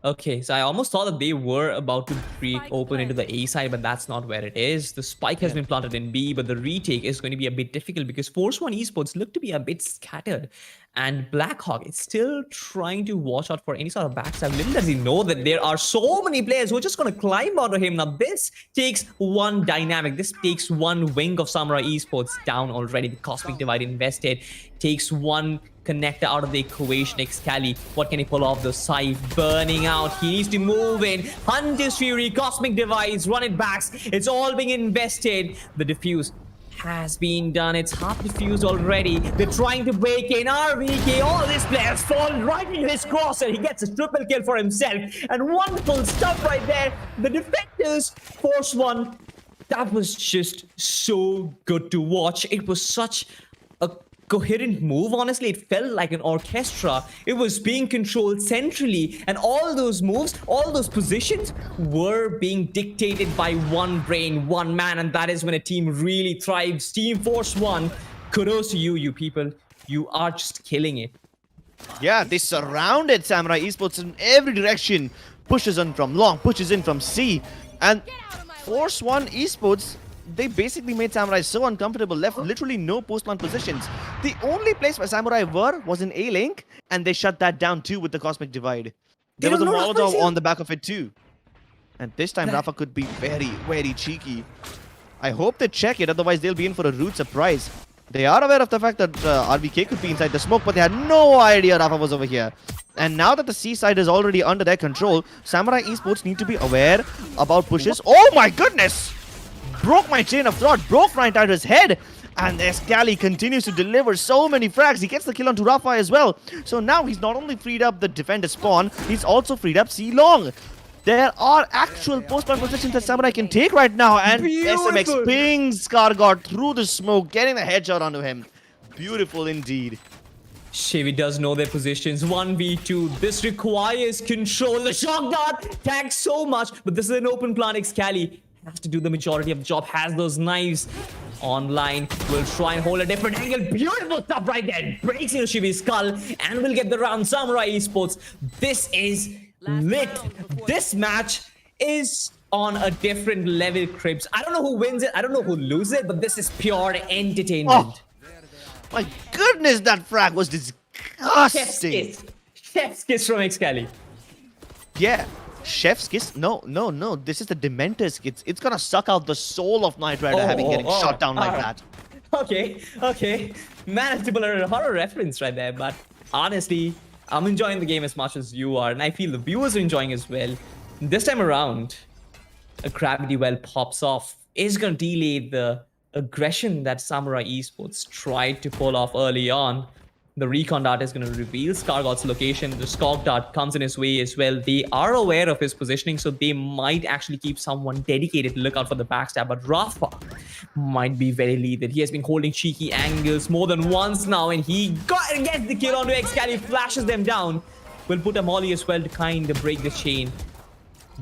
Okay, so I almost thought that they were about to break open into the A side, but that's not where it is. The spike has been planted in B, but the retake is going to be a bit difficult because Force One Esports look to be a bit scattered. And Blackhawk is still trying to watch out for any sort of backstab. Little does he know that there are so many players who are just going to climb onto him. Now, this takes one dynamic. This takes one wing of Samurai Esports down already. The Cosmic Divide invested. Takes one connector out of the equation. Excali, what can he pull off? The scythe burning out. He needs to move in. Hunter's Fury, Cosmic Divides, run it backs. It's all being invested. The defuse has been done. It's half defused already. They're trying to break in. RVK, all these players fall right into his crosshair. He gets a triple kill for himself. And wonderful stuff right there. The defenders force one. That was just so good to watch. It was such a coherent move. Honestly, it felt like an orchestra. It was being controlled centrally, and all those moves, all those positions were being dictated by one brain, one man, and that is when a team really thrives. Team Force One, kudos to you people. You are just killing it. Yeah, they surrounded Samurai Esports in every direction. Pushes in from long, pushes in from C, and Force One Esports, they basically made Samurai so uncomfortable, left literally no post-plant positions. The only place where Samurai were was in A-Link, and they shut that down too with the Cosmic Divide. There was a Molotov on the back of it too. And this time Rafa could be very cheeky. I hope they check it, otherwise they'll be in for a rude surprise. They are aware of the fact that RVK could be inside the smoke, but they had no idea Rafa was over here. And now that the C side is already under their control, Samurai Esports need to be aware about pushes. Oh my goodness! Broke my chain of thought, broke right out his head, and Excali continues to deliver so many frags. He gets the kill onto Rafa as well. So now he's not only freed up the defender spawn, he's also freed up C long. There are actual post-plant positions that Samurai can take right now, and SMX pings Skargard through the smoke, getting the headshot onto him. Beautiful indeed. Chevy does know their positions. 1v2. This requires control. The shock dart tags so much, but this is an open plant. Excali has to do the majority of the job, has those knives online, will try and hold a different angle. Beautiful stuff right there. Breaks into Shivi's skull and will get the round. Samurai Esports, this is lit. This match is on a different level, Cribs. I don't know who wins it, I don't know who loses it, but this is pure entertainment. Oh, my goodness, that frag was disgusting. Chef's kiss from Excali. Yeah. Chef's kiss? No. This is the Dementor's kiss. It's gonna suck out the soul of Knight Rider getting shot down like that. Okay. Manageable horror reference right there, but honestly, I'm enjoying the game as much as you are, and I feel the viewers are enjoying as well. This time around, a gravity well pops off. Is gonna delay the aggression that Samurai Esports tried to pull off early on. The recon dart is going to reveal Skargard's location. The Skulk dart comes in his way as well. They are aware of his positioning, so they might actually keep someone dedicated to look out for the backstab. But Rafa might be very lethal. He has been holding cheeky angles more than once now, and he gets the kill onto Excali, flashes them down. Will put a molly as well to kind of break the chain.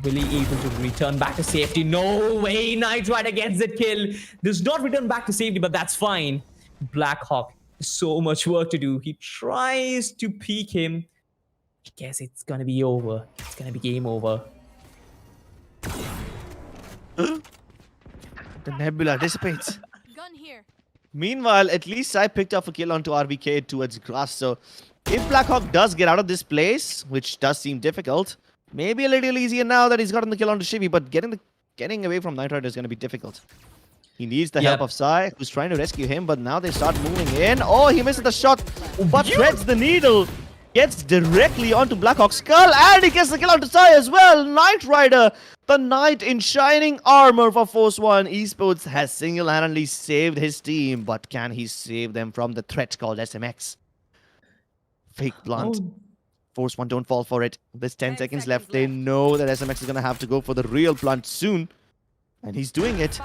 Will he able to return back to safety? No way! Knight Rider gets the kill. Does not return back to safety, but that's fine. Blackhawk, so much work to do. He tries to peek him. I guess it's gonna be over. It's gonna be game over. The Nebula dissipates. Gun here. Meanwhile, at least I picked up a kill onto RVK towards grass. So if Blackhawk does get out of this place, which does seem difficult, maybe a little easier now that he's gotten the kill onto Shivy, but getting away from Night Rider is going to be difficult. He needs the help of Sai, who's trying to rescue him, but now they start moving in. Oh, he misses the shot, but threads the needle. Gets directly onto Blackhawk's skull, and he gets the kill onto Sai as well. Night Rider, the knight in shining armor for Force One Esports, has single-handedly saved his team, but can he save them from the threat called SMX? Fake blunt. Force One, don't fall for it. There's 10 seconds left. They know that SMX is going to have to go for the real blunt soon, and he's doing it.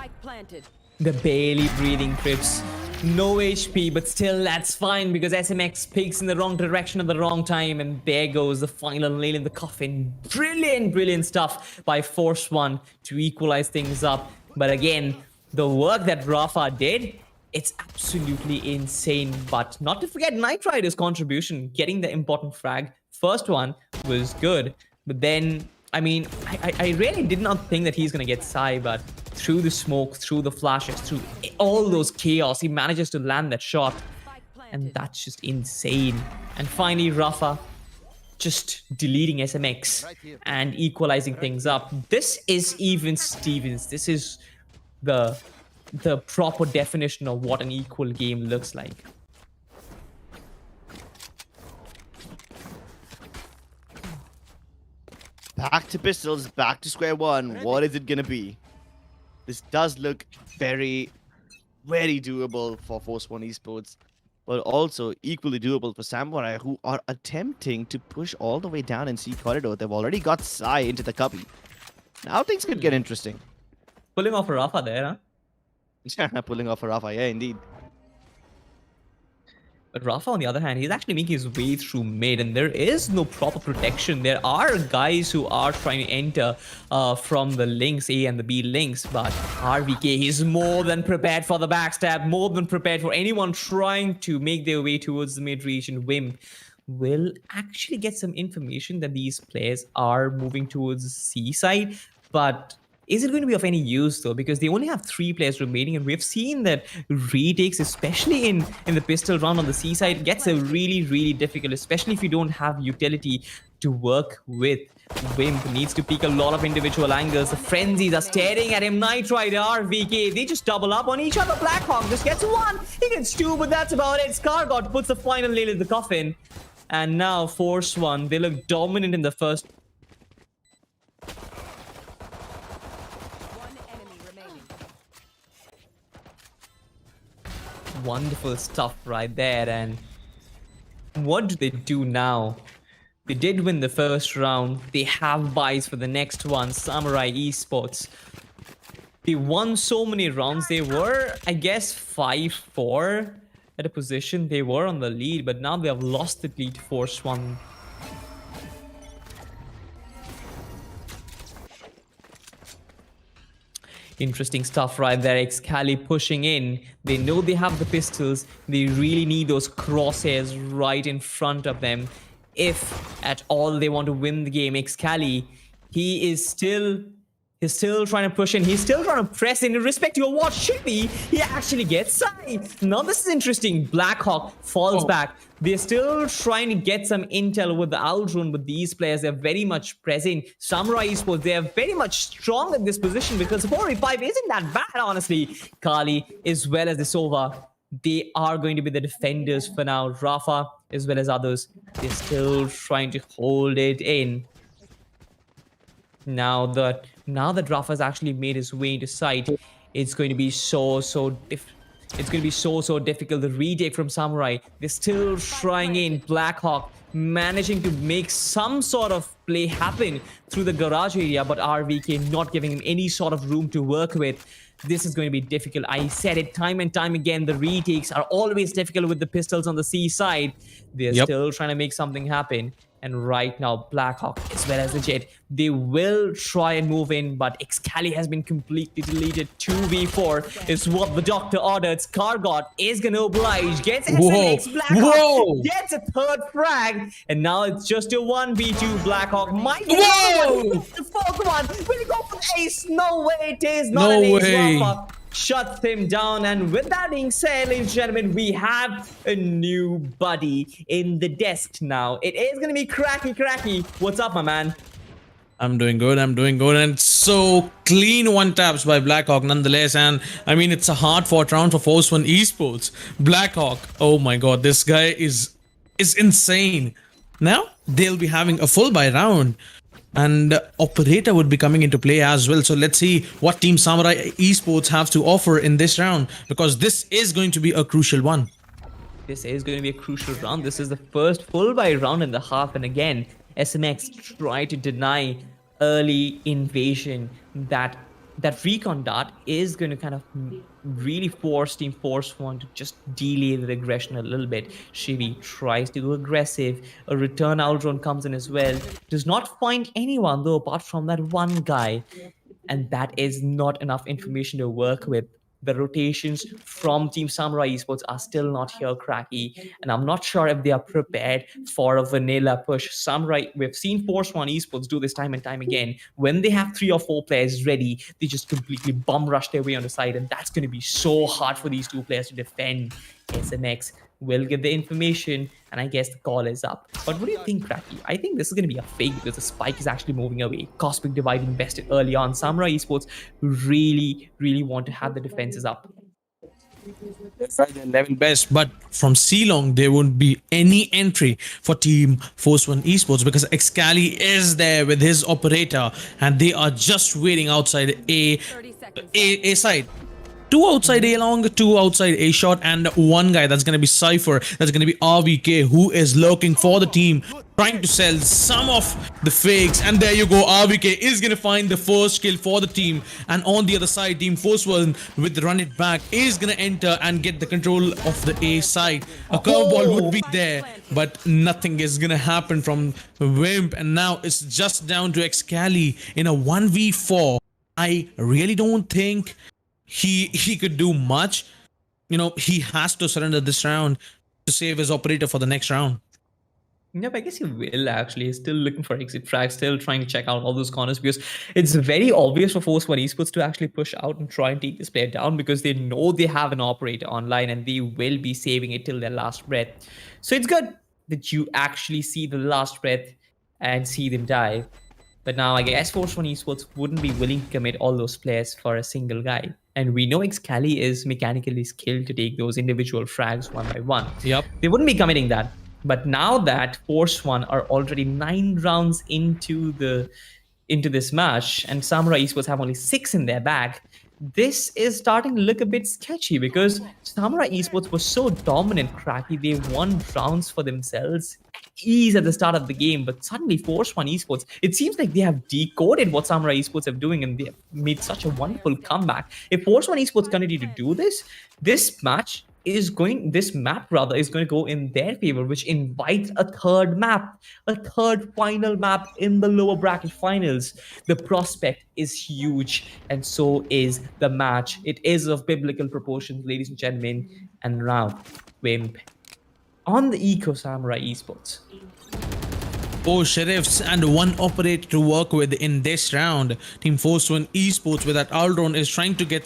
The barely breathing Crips. No HP, but still that's fine because SMX picks in the wrong direction at the wrong time, and there goes the final nail in the coffin. Brilliant stuff by Force One to equalize things up. But again, the work that Rafa did, it's absolutely insane. But not to forget Night Rider's contribution, getting the important frag. First one was good, but then, I mean, I really did not think that he's gonna get Sai, but through the smoke, through the flashes, through all those chaos, he manages to land that shot. And that's just insane. And finally, Rafa just deleting SMX and equalizing things up. This is even Stevens. This is the proper definition of what an equal game looks like. Back to pistols, back to square one. What is it gonna be? This does look very doable for Force One Esports, but also equally doable for Samurai, who are attempting to push all the way down in C corridor. They've already got Sai into the cubby. Now things could get interesting. Pulling off a Rafa there, huh? Pulling off a Rafa, yeah, indeed. But Rafa, on the other hand, he's actually making his way through mid, and there is no proper protection. There are guys who are trying to enter from the links, A and the B links, but RVK, he's more than prepared for the backstab, more than prepared for anyone trying to make their way towards the mid region. Wim will actually get some information that these players are moving towards the C side, but is it going to be of any use though? Because they only have 3 players remaining, and we've seen that retakes, especially in the pistol round on the C side, gets a really difficult, especially if you don't have utility to work with. Wimp needs to peek a lot of individual angles. The frenzies are staring at him. Night Rider, RVK, they just double up on each other. Blackhawk just gets 1. He gets 2, but that's about it. Scargot puts the final nail in the coffin. And now Force One, they look dominant in the first. Wonderful stuff right there. And what do they do now? They did win the first round. They have buys for the next one. Samurai Esports, they won so many rounds. They were, I guess, 5-4 at a position. They were on the lead, but now they have lost the lead to Force One. Interesting stuff right there. Excali pushing in. They know they have the pistols. They really need those crosshairs right in front of them. If at all they want to win the game, Excali, he's still trying to push in. He's still trying to press in irrespective of what should be. He actually gets Sai. Now this is interesting. Blackhawk falls back. They're still trying to get some intel with the Outrun, but these players are very much present. Samurai Esports, they are very much strong at this position because 4v5 isn't that bad, honestly. Kali as well as the Sova, they are going to be the defenders for now. Rafa as well as others, they're still trying to hold it in. Now that Rafa's actually made his way into sight, it's going to be so difficult. The retake from Samurai, they're still trying in. Blackhawk managing to make some sort of play happen through the garage area, but RVK not giving him any sort of room to work with. This is going to be difficult. I said it time and time again. The retakes are always difficult with the pistols on the C side. They're still trying to make something happen. And right now, Blackhawk as well as the Jet, they will try and move in, but Excali has been completely deleted. 2v4 is what the doctor ordered. Scargot is gonna oblige, gets SLX. Blackhawk gets a 3rd frag, and now it's just a 1v2. Blackhawk might get the 4th one. Will he go for the ace? No way, it is not an ace. Rafa shuts him down. And with that being said, ladies and gentlemen, we have a new buddy in the desk now. It is going to be Cracky. What's up, my man? I'm doing good. And so clean one taps by Blackhawk nonetheless. And I mean, it's a hard fought round for Force One Esports. Blackhawk, oh my god, this guy is insane. Now they'll be having a full buy round, and Operator would be coming into play as well. So let's see what Team Samurai Esports have to offer in this round, because this is going to be a crucial one. This is going to be a crucial round. This is the first full buy round and a half. And again, SMX try to deny early invasion. That recon dart is going to kind of really force Team Force One to just delay the aggression a little bit. Shivi tries to go aggressive. A return outrun comes in as well. Does not find anyone though apart from that one guy. And that is not enough information to work with. The rotations from Team Samurai Esports are still not here, Cracky, and I'm not sure if they are prepared for a vanilla push. Samurai, we've seen Force One Esports do this time and time again. When they have 3 or 4 players ready, they just completely bum rush their way on the side, and that's going to be so hard for these 2 players to defend. SMX will get the information, and I guess the call is up. But what do you think, Cracky? I think this is going to be a fake because the spike is actually moving away. Cosmic Divide invested early on. Samurai Esports really want to have the defenses up. They'll try their level best, but from C-Long, there won't be any entry for Team Force One Esports because Excali is there with his Operator, and they are just waiting outside A side. 2 outside A long, 2 outside A short, and 1 guy that's going to be Cypher, that's going to be RVK, who is lurking for the team, trying to sell some of the fakes. And there you go, RVK is going to find the first kill for the team. And on the other side, Team Force One with the run it back is going to enter and get the control of the A side. A curveball would be there, but nothing is going to happen from Wimp. And now it's just down to Excali in a 1v4. I really don't think he could do much. You know, he has to surrender this round to save his Operator for the next round. Yep, I guess he will actually. He's still looking for exit frags, still trying to check out all those corners because it's very obvious for Force One Esports to actually push out and try and take this player down because they know they have an Operator online and they will be saving it till their last breath. So it's good that you actually see the last breath and see them die. But now I guess Force One Esports wouldn't be willing to commit all those players for a single guy. And we know Excali is mechanically skilled to take those individual frags one by one. Yep. They wouldn't be committing that. But now that Force One are already 9 rounds into this match, and Samurai Esports have only 6 in their bag, this is starting to look a bit sketchy because Samurai Esports was so dominant, Cracky. They won rounds for themselves ease at the start of the game, but suddenly Force One Esports, it seems like they have decoded what Samurai Esports are doing and they have made such a wonderful comeback. If Force One Esports continue to do this, this map is going to go in their favor, which invites a third final map in the lower bracket finals. The prospect is huge, and so is the match. It is of biblical proportions, ladies and gentlemen. And now, Wimp on the Eco Samurai Esports. 4 Sheriffs and 1 Operator to work with in this round. Team Force One Esports with that Aldron is trying to get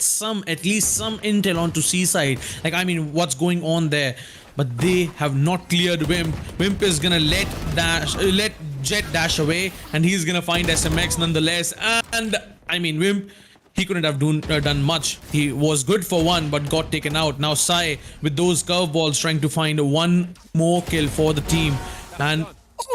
at least some intel onto C-side. Like, I mean, what's going on there? But they have not cleared Wimp. Wimp is gonna let Jet dash away, and he's gonna find SMX nonetheless. And I mean, Wimp, he couldn't have done much. He was good for 1 but got taken out. Now Sai with those curveballs trying to find 1 more kill for the team. And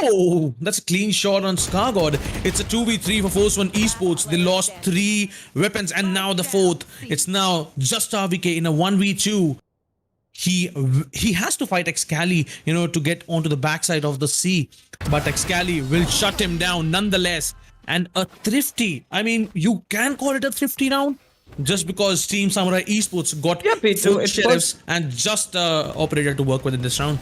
oh, that's a clean shot on Scargod. It's a 2v3 for Force One Esports. They lost 3 weapons and now the 4th. It's now just RVK in a 1v2. He has to fight Excali, you know, to get onto the backside of the C. But Excali will shut him down nonetheless. And a thrifty, I mean, you can call it a thrifty round just because Team Samurai Esports got 4 Sheriffs and just Operator to work with in this round.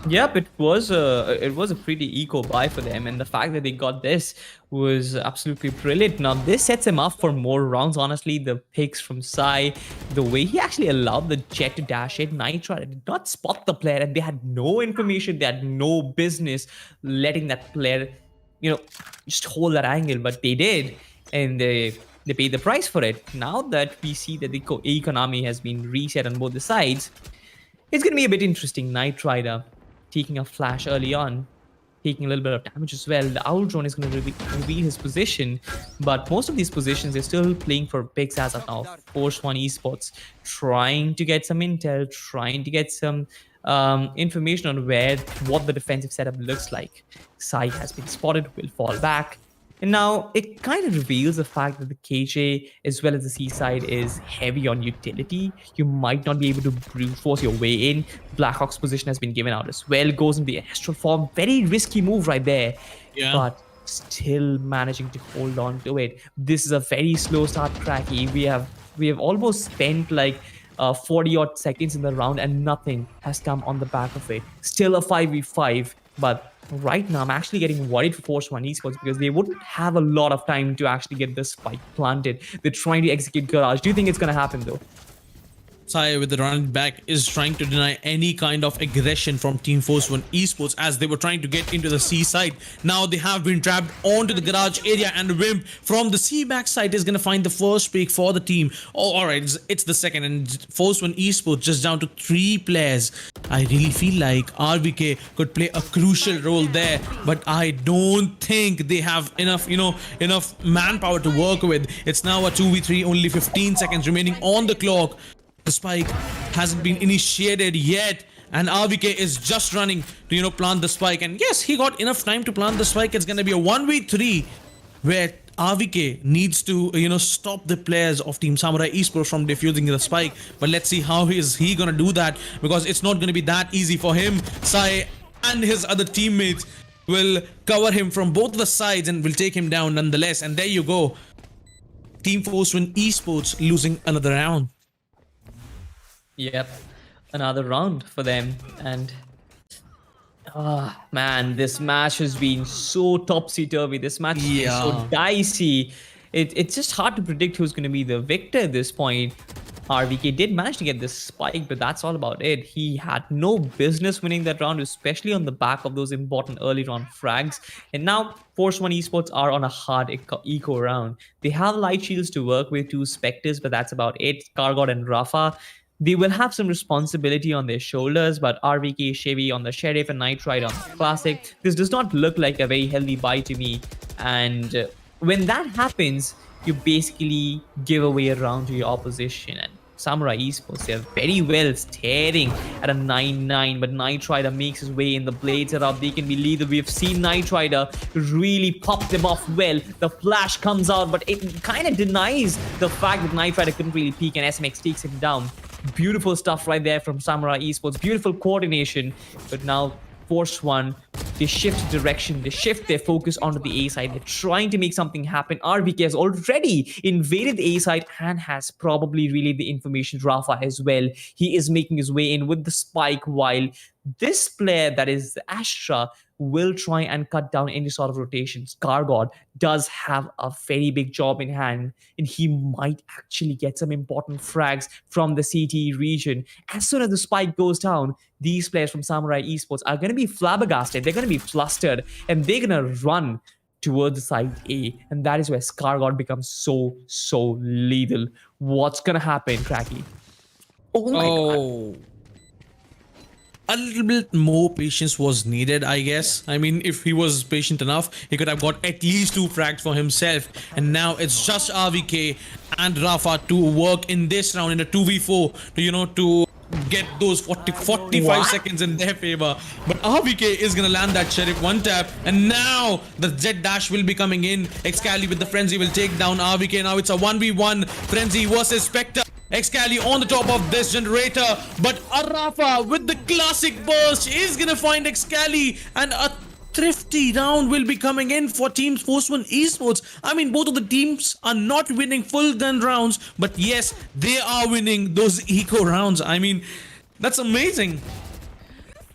Yep, it was a pretty eco buy for them, and the fact that they got this was absolutely brilliant. Now this sets them up for more rounds. Honestly, the picks from Sai, the way he actually allowed the Jet to dash in, Nitra did not spot the player, and they had no information, they had no business letting that player, you know, just hold that angle, but they did, and they they paid the price for it. Now that we see that the economy has been reset on both the sides, it's going to be a bit interesting. Knight Rider taking a flash early on, taking a little bit of damage as well. The Owl Drone is going to reveal his position, but most of these positions they're still playing for picks as of now. Force One Esports trying to get some intel, trying to get some information on what the defensive setup looks like. Sai has been spotted, will fall back. And now it kind of reveals the fact that the KJ as well as the Seaside is heavy on utility. You might not be able to brute force your way in. Blackhawk's position has been given out as well. Goes in the astral form. Very risky move right there. Yeah. But still managing to hold on to it. This is a very slow start, Cracky. We have almost spent like 40 odd seconds in the round and nothing has come on the back of it. Still a 5v5, but right now I'm actually getting worried for Force One Esports because they wouldn't have a lot of time to actually get this spike planted. They're trying to execute Garage. Do you think it's going to happen though? Sai with the running back is trying to deny any kind of aggression from Team Force One Esports as they were trying to get into the C side. Now they have been trapped onto the garage area, and Wimp from the C back side is going to find the first pick for the team. Oh, alright, it's the second, and Force One Esports just down to 3 players. I really feel like RVK could play a crucial role there, but I don't think they have enough, enough manpower to work with. It's now a 2v3, only 15 seconds remaining on the clock. The spike hasn't been initiated yet, and RVK is just running to plant the spike. And yes, he got enough time to plant the spike. It's gonna be a 1v3 where RVK needs to stop the players of Team Samurai Esports from defusing the spike. But let's see how is he gonna do that, because it's not gonna be that easy for him. Sai and his other teammates will cover him from both the sides and will take him down nonetheless. And there you go, Team Force One Esports losing another round. Yep, another round for them. And man, this match has been so topsy-turvy. This match has been so dicey. It's just hard to predict who's going to be the victor at this point. RVK did manage to get this spike, but that's all about it. He had no business winning that round, especially on the back of those important early round frags. And now Force One Esports are on a hard eco round. They have light shields to work with, 2 Spectres, but that's about it. Kargod and Rafa, they will have some responsibility on their shoulders, but RVK, Chevy on the Sheriff, and Knight Rider on the Classic. This does not look like a very healthy buy to me. And when that happens, you basically give away a round to your opposition. And Samurai Esports, they're very well staring at a 9-9, but Knight Rider makes his way in. The blades are up. They can be lethal. We've seen Knight Rider really pop them off well. The flash comes out, but it kind of denies the fact that Knight Rider couldn't really peek, and SMX takes him down. Beautiful stuff right there from Samurai Esports. Beautiful coordination. But now Force One, they shift direction. They shift their focus onto the A side. They're trying to make something happen. RVK has already invaded the A side and has probably relayed the information to Rafa as well. He is making his way in with the spike, while this player, that is the Astra, will try and cut down any sort of rotations. Kargod does have a very big job in hand, and he might actually get some important frags from the CT region. As soon as the spike goes down, these players from Samurai Esports are going to be flabbergasted. They're going to be flustered, and they're going to run towards the side A. And that is where Kargod becomes so lethal. What's going to happen, Cracky? Oh my God. A little bit more patience was needed, I guess. I mean, if he was patient enough, he could have got at least 2 frags for himself. And now it's just RVK and Rafa to work in this round in a 2v4 to get those 45 seconds in their favor. But RVK is gonna land that Sheriff 1-tap, and now the Jet Dash will be coming in. Excali with the Frenzy will take down RVK. Now it's a 1v1 Frenzy versus Spectre. Excali on the top of this generator, but Rafa with the classic burst is gonna find Excali, and a thrifty round will be coming in for Team Force One Esports. I mean, both of the teams are not winning full gun rounds, but yes, they are winning those eco rounds. I mean, that's amazing.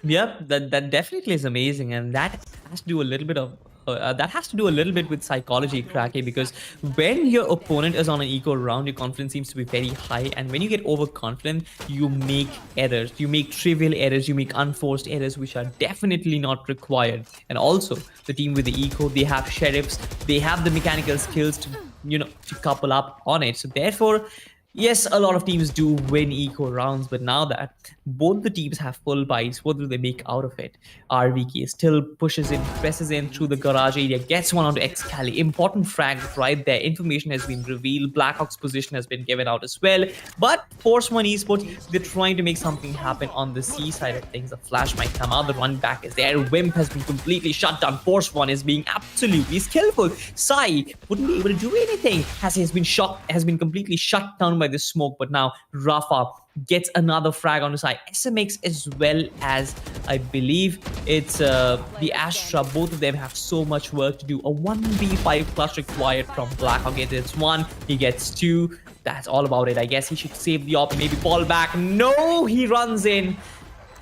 Yep, that definitely is amazing, and that has to do a little bit of with psychology, Cracky, because when your opponent is on an eco round, your confidence seems to be very high, and when you get overconfident, you make errors, you make trivial errors, you make unforced errors, which are definitely not required. And also, the team with the eco, they have sheriffs, they have the mechanical skills to to couple up on it. So therefore, yes, a lot of teams do win eco rounds, but now that both the teams have full buys, what do they make out of it? RVK still pushes in, presses in through the garage area, gets one onto Excali. Important frag right there. Information has been revealed. Blackhawk's position has been given out as well. But Force One Esports, they're trying to make something happen on the C side of things. A flash might come out. The run back is there. Wimp has been completely shut down. Force One is being absolutely skillful. Sai wouldn't be able to do anything as he has been completely shut down by the smoke. But now Rafa gets another frag on his side. SMX as well as, I believe it's the Astra. Both of them have so much work to do. A 1v5 plus required from Blackhawk. He gets one, he gets two. That's all about it. I guess he should save the op and maybe fall back. No, he runs in.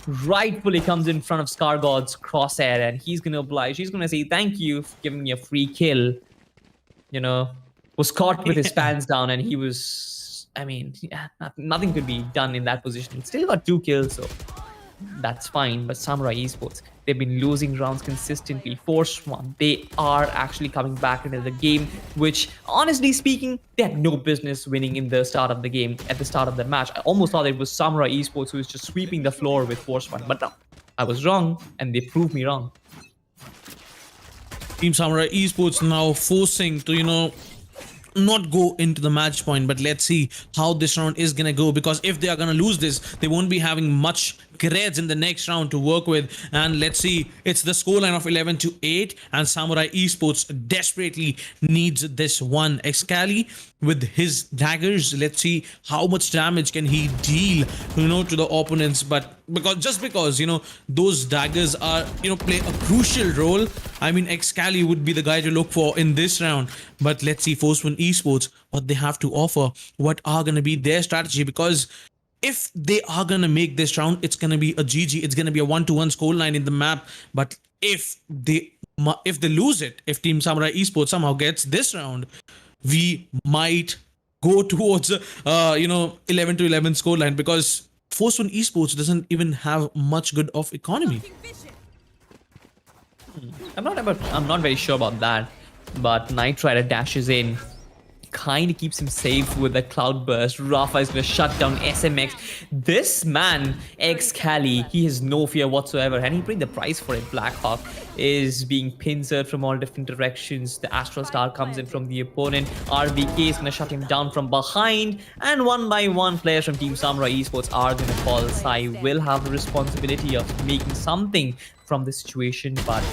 Rightfully comes in front of Scargod's crosshair, and he's gonna oblige. He's gonna say thank you for giving me a free kill. Was caught with his pants down, and he was. I mean, yeah, nothing could be done in that position. He still got 2 kills, so that's fine. But Samurai Esports, they've been losing rounds consistently. Force One, they are actually coming back into the game, which, honestly speaking, they had no business winning in the start of the game, at the start of the match. I almost thought it was Samurai Esports who was just sweeping the floor with Force One, but no, I was wrong, and they proved me wrong. Team Samurai Esports now forcing to, not go into the match point, but let's see how this round is gonna go, because if they are gonna lose this, they won't be having much grades in the next round to work with. And let's see, it's the scoreline of 11-8, and Samurai Esports desperately needs this one. Excali with his daggers, let's see how much damage can he deal to the opponents. But because those daggers are play a crucial role, I mean Excali would be the guy to look for in this round. But let's see Force One Esports, what they have to offer, what are going to be their strategy, because if they are going to make this round, it's going to be a GG. It's going to be a 1-1 scoreline in the map. But if they lose it, if Team Samurai Esports somehow gets this round, we might go towards 11-11 scoreline, because Force One Esports doesn't even have much good of economy. I'm not very sure about that, but Knight Rider dashes in, kind of keeps him safe with the cloud burst. Rafa is going to shut down SMX. This man, Excali, he has no fear whatsoever, and he paid the price for it. Blackhawk is being pincered from all different directions. The Astral Star comes in from the opponent. RVK is going to shut him down from behind, and one by one players from Team Samurai Esports are going to fall. Sai will have the responsibility of making something from this situation, but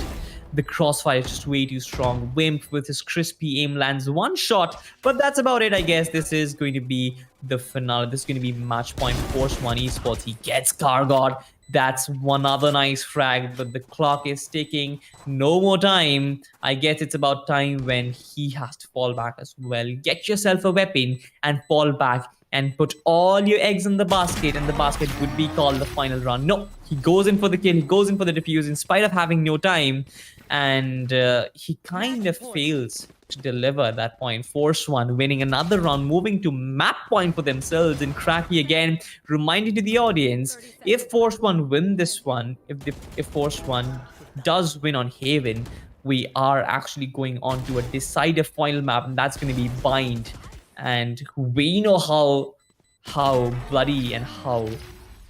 the crossfire is just way too strong. Wimp with his crispy aim lands one shot, but that's about it. I guess this is going to be the finale. This is going to be match point. Force One Esports, he gets Scargod. That's one other nice frag, but the clock is ticking. No more time. I guess it's about time when he has to fall back as well. Get yourself a weapon and fall back and put all your eggs in the basket, and the basket would be called the final round. No, he goes in for the kill. He goes in for the defuse in spite of having no time, and he kind of fails to deliver at that point. Force One winning another round, moving to map point for themselves. And Cracky again reminding to the audience, if Force One win this one, if Force One does win on Haven, we are actually going on to a decisive final map, and that's going to be Bind. And we know how bloody and how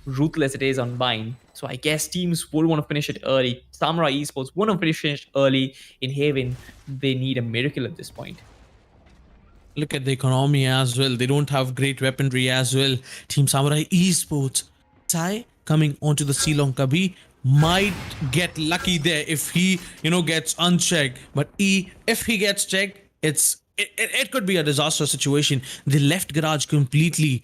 ruthless it is on Bind. So I guess teams would want to finish it early. Samurai Esports want to finish early in Haven. They need a miracle at this point. Look at the economy as well. They don't have great weaponry as well. Team Samurai Esports. Sai coming onto the C-Long Kabi might get lucky there if he, gets unchecked. But if he gets checked, it could be a disastrous situation. They left garage completely.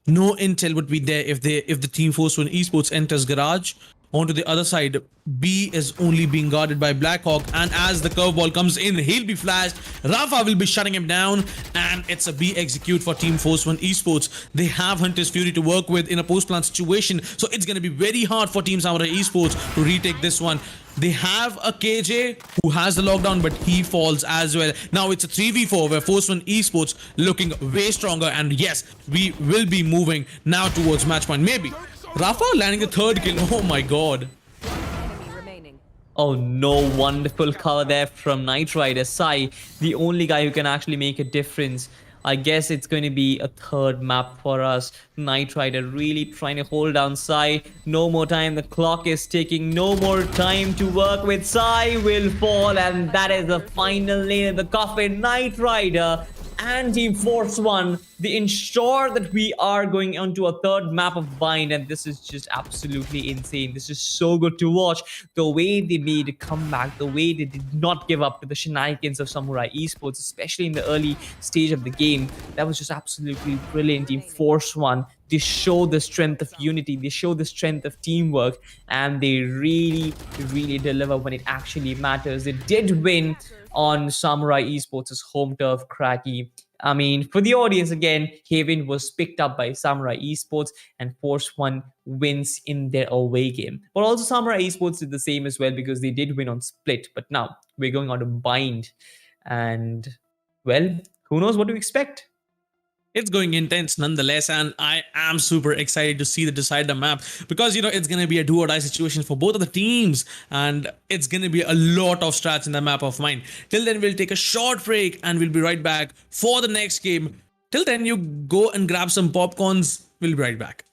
No intel would be there if the Team Force One Esports enters garage. Onto the other side, B is only being guarded by Blackhawk, and as the curveball comes in, he'll be flashed. Rafa will be shutting him down, and it's a B execute for Team Force One Esports. They have Hunter's Fury to work with in a post-plant situation, so it's going to be very hard for Team Samurai Esports to retake this one. They have a KJ who has the lockdown, but he falls as well. Now it's a 3v4 where Force One Esports looking way stronger, and yes, we will be moving now towards match point. Maybe Rafa landing the third kill. Oh my god. Oh no, wonderful cover there from Knight Rider. Sai, the only guy who can actually make a difference. I guess it's going to be a third map for us. Knight Rider really trying to hold down Sai. No more time. The clock is ticking. No more time to work with. Sai will fall, and that is the final nail in the coffin. Knight Rider and Team Force One, they ensure that we are going onto a third map of Bind, and this is just absolutely insane. This is so good to watch. The way they made a comeback, the way they did not give up to the shenanigans of Samurai Esports, especially in the early stage of the game, that was just absolutely brilliant. Team Force One, they show the strength of unity, they show the strength of teamwork, and they really, really deliver when it actually matters. They did win on Samurai Esports' home turf, Cracky. I mean, for the audience, again, Haven was picked up by Samurai Esports, and Force One wins in their away game. But also, Samurai Esports did the same as well because they did win on Split. But now we're going on to Bind, and well, who knows what to expect? It's going intense nonetheless, and I am super excited to see the decider map because it's gonna be a do or die situation for both of the teams, and it's gonna be a lot of strats in the map of mine. Till then, we'll take a short break and we'll be right back for the next game. Till then, you go and grab some popcorns. We'll be right back.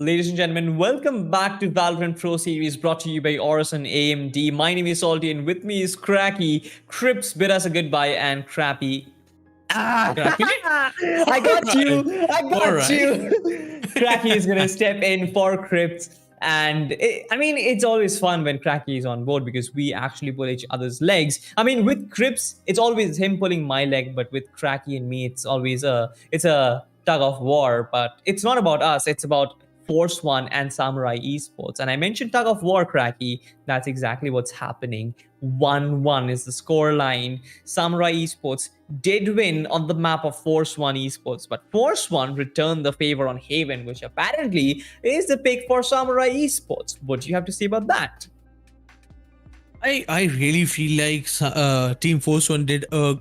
Ladies and gentlemen, welcome back to Valorant Pro Series brought to you by AORUS and AMD. My name is Salty and with me is Cracky. Crips bid us a goodbye and Crappy. Crappy? I got you! I got you! Cracky is gonna step in for Crips. And it's always fun when Cracky is on board because we actually pull each other's legs. I mean, with Crips, it's always him pulling my leg, but with Cracky and me, it's always a tug of war. But it's not about us; it's about Force One and Samurai Esports. And I mentioned tug of war, Cracky. That's exactly what's happening. 1-1 is the score line. Samurai Esports did win on the map of Force One Esports, but Force One returned the favor on Haven, which apparently is the pick for Samurai Esports. What do you have to say about that? I really feel like Team Force One did a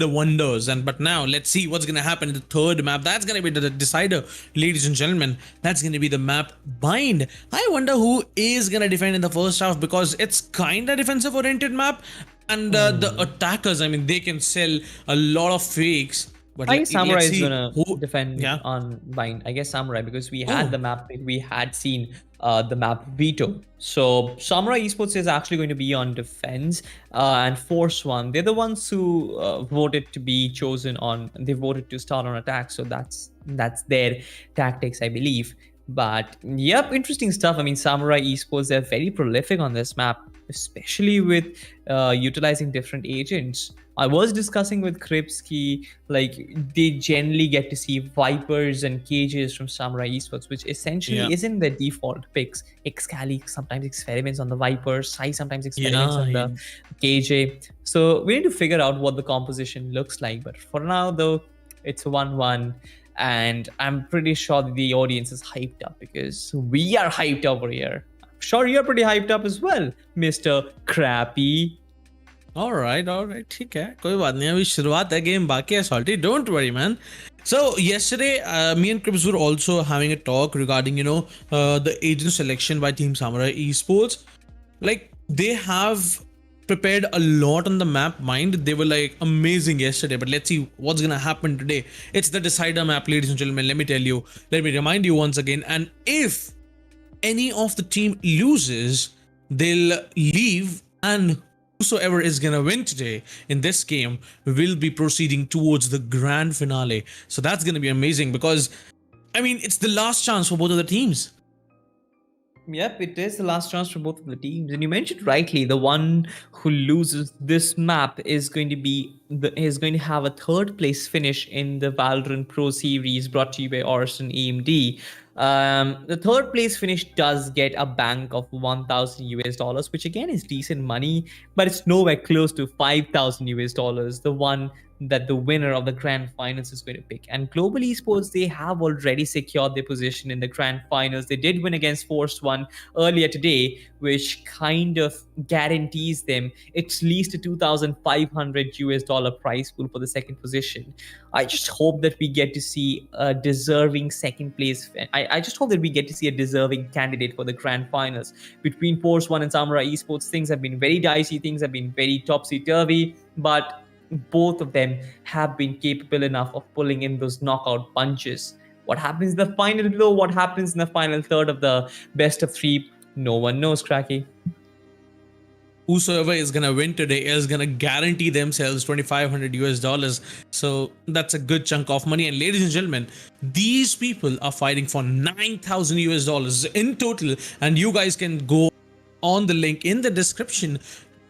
wonders, but now let's see what's gonna happen in the third map. That's gonna be the decider, ladies and gentlemen. That's gonna be the map Bind. I wonder who is gonna defend in the first half, because it's kind of defensive oriented map, and the attackers, I mean, they can sell a lot of fakes. But I guess Samurai let's is see gonna who defend on Bind. I guess Samurai, because we had the map, we had seen the map Veto. So Samurai Esports is actually going to be on defense, and Force One, they're the ones who voted to be chosen on. They voted to start on attack, so that's their tactics, I believe. But yep, interesting stuff. I mean, Samurai Esports, they're very prolific on this map, especially with utilizing different agents. I was discussing with Kripsky, like, they generally get to see Vipers and Cages from Samurai Esports, which essentially isn't their default picks. Excali sometimes experiments on the Vipers, Sai sometimes experiments on the KJ. So we need to figure out what the composition looks like. But for now, though, it's 1-1. And I'm pretty sure that the audience is hyped up because we are hyped over here. I'm sure you're pretty hyped up as well, Mr. Crappy. All right, ठीक है, कोई बात नहीं, अभी शुरुआत है, game बाकी है, Salty, don't worry, man. So yesterday, me and Crips were also having a talk regarding, the agent selection by Team Samurai Esports. Like, they have prepared a lot on the map Mind. They were like amazing yesterday, but let's see what's gonna happen today. It's the decider map, ladies and gentlemen. Let me remind you once again. And if any of the team loses, they'll leave, and whosoever is gonna win today in this game will be proceeding towards the grand finale. So that's gonna be amazing, because I mean, it's the last chance for both of the teams. Yep, it is the last chance for both of the teams. And you mentioned rightly, the one who loses this map is going to have a third place finish in the Valorant Pro Series brought to you by AORUS and AMD. The third place finish does get a bank of 1,000 US dollars, which again is decent money, but it's nowhere close to 5,000 US dollars, the one that the winner of the grand finals is going to pick. And Global Esports, they have already secured their position in the grand finals. They did win against Force One earlier today, which kind of guarantees them at least a 2,500 US dollar prize pool for the second position. I just hope that we get to see a deserving second place. I just hope that we get to see a deserving candidate for the grand finals. Between Force One and Samurai Esports, things have been very dicey, things have been very topsy-turvy, but both of them have been capable enough of pulling in those knockout punches. What happens in the final though? What happens in the final third of the best of three? No one knows, Cracky. Whosoever is gonna win today is gonna guarantee themselves 2,500 US dollars. So that's a good chunk of money. And ladies and gentlemen, these people are fighting for 9,000 US dollars in total. And you guys can go on the link in the description,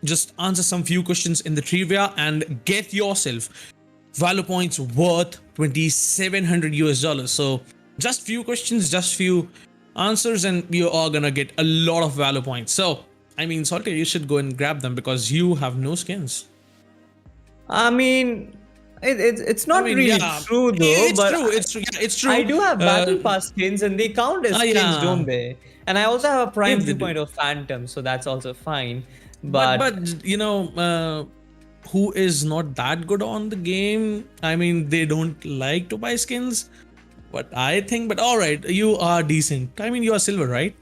just answer some few questions in the trivia and get yourself value points worth 2,700 US dollars. So just few questions, just few answers, and you are gonna get a lot of value points. So I mean, Salty, you should go and grab them because you have no skins. I mean, it's not really true though. It's true. I do have battle pass skins, and they count as skins, don't they? And I also have a prime 2.0 Phantom, so that's also fine. But you know, who is not that good on the game? I mean, they don't like to buy skins. But I think, but all right, you are decent. I mean, you are silver, right?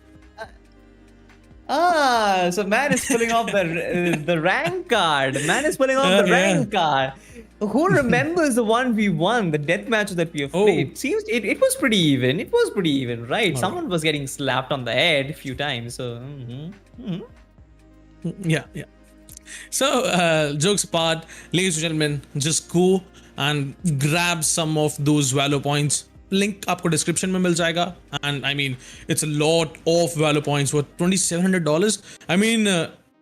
So man is pulling off the rank card. Man is pulling off the rank card. Who remembers the 1v1, the death match that we have Oh. played? Seems it was pretty even. It was pretty even, right? All Someone was getting slapped on the head a few times. So, Yeah, yeah. So, jokes apart, ladies and gentlemen, just go and grab some of those valor points. Link आपको description में मिल जाएगा. And I mean, it's a lot of valor points worth $2,700. I mean,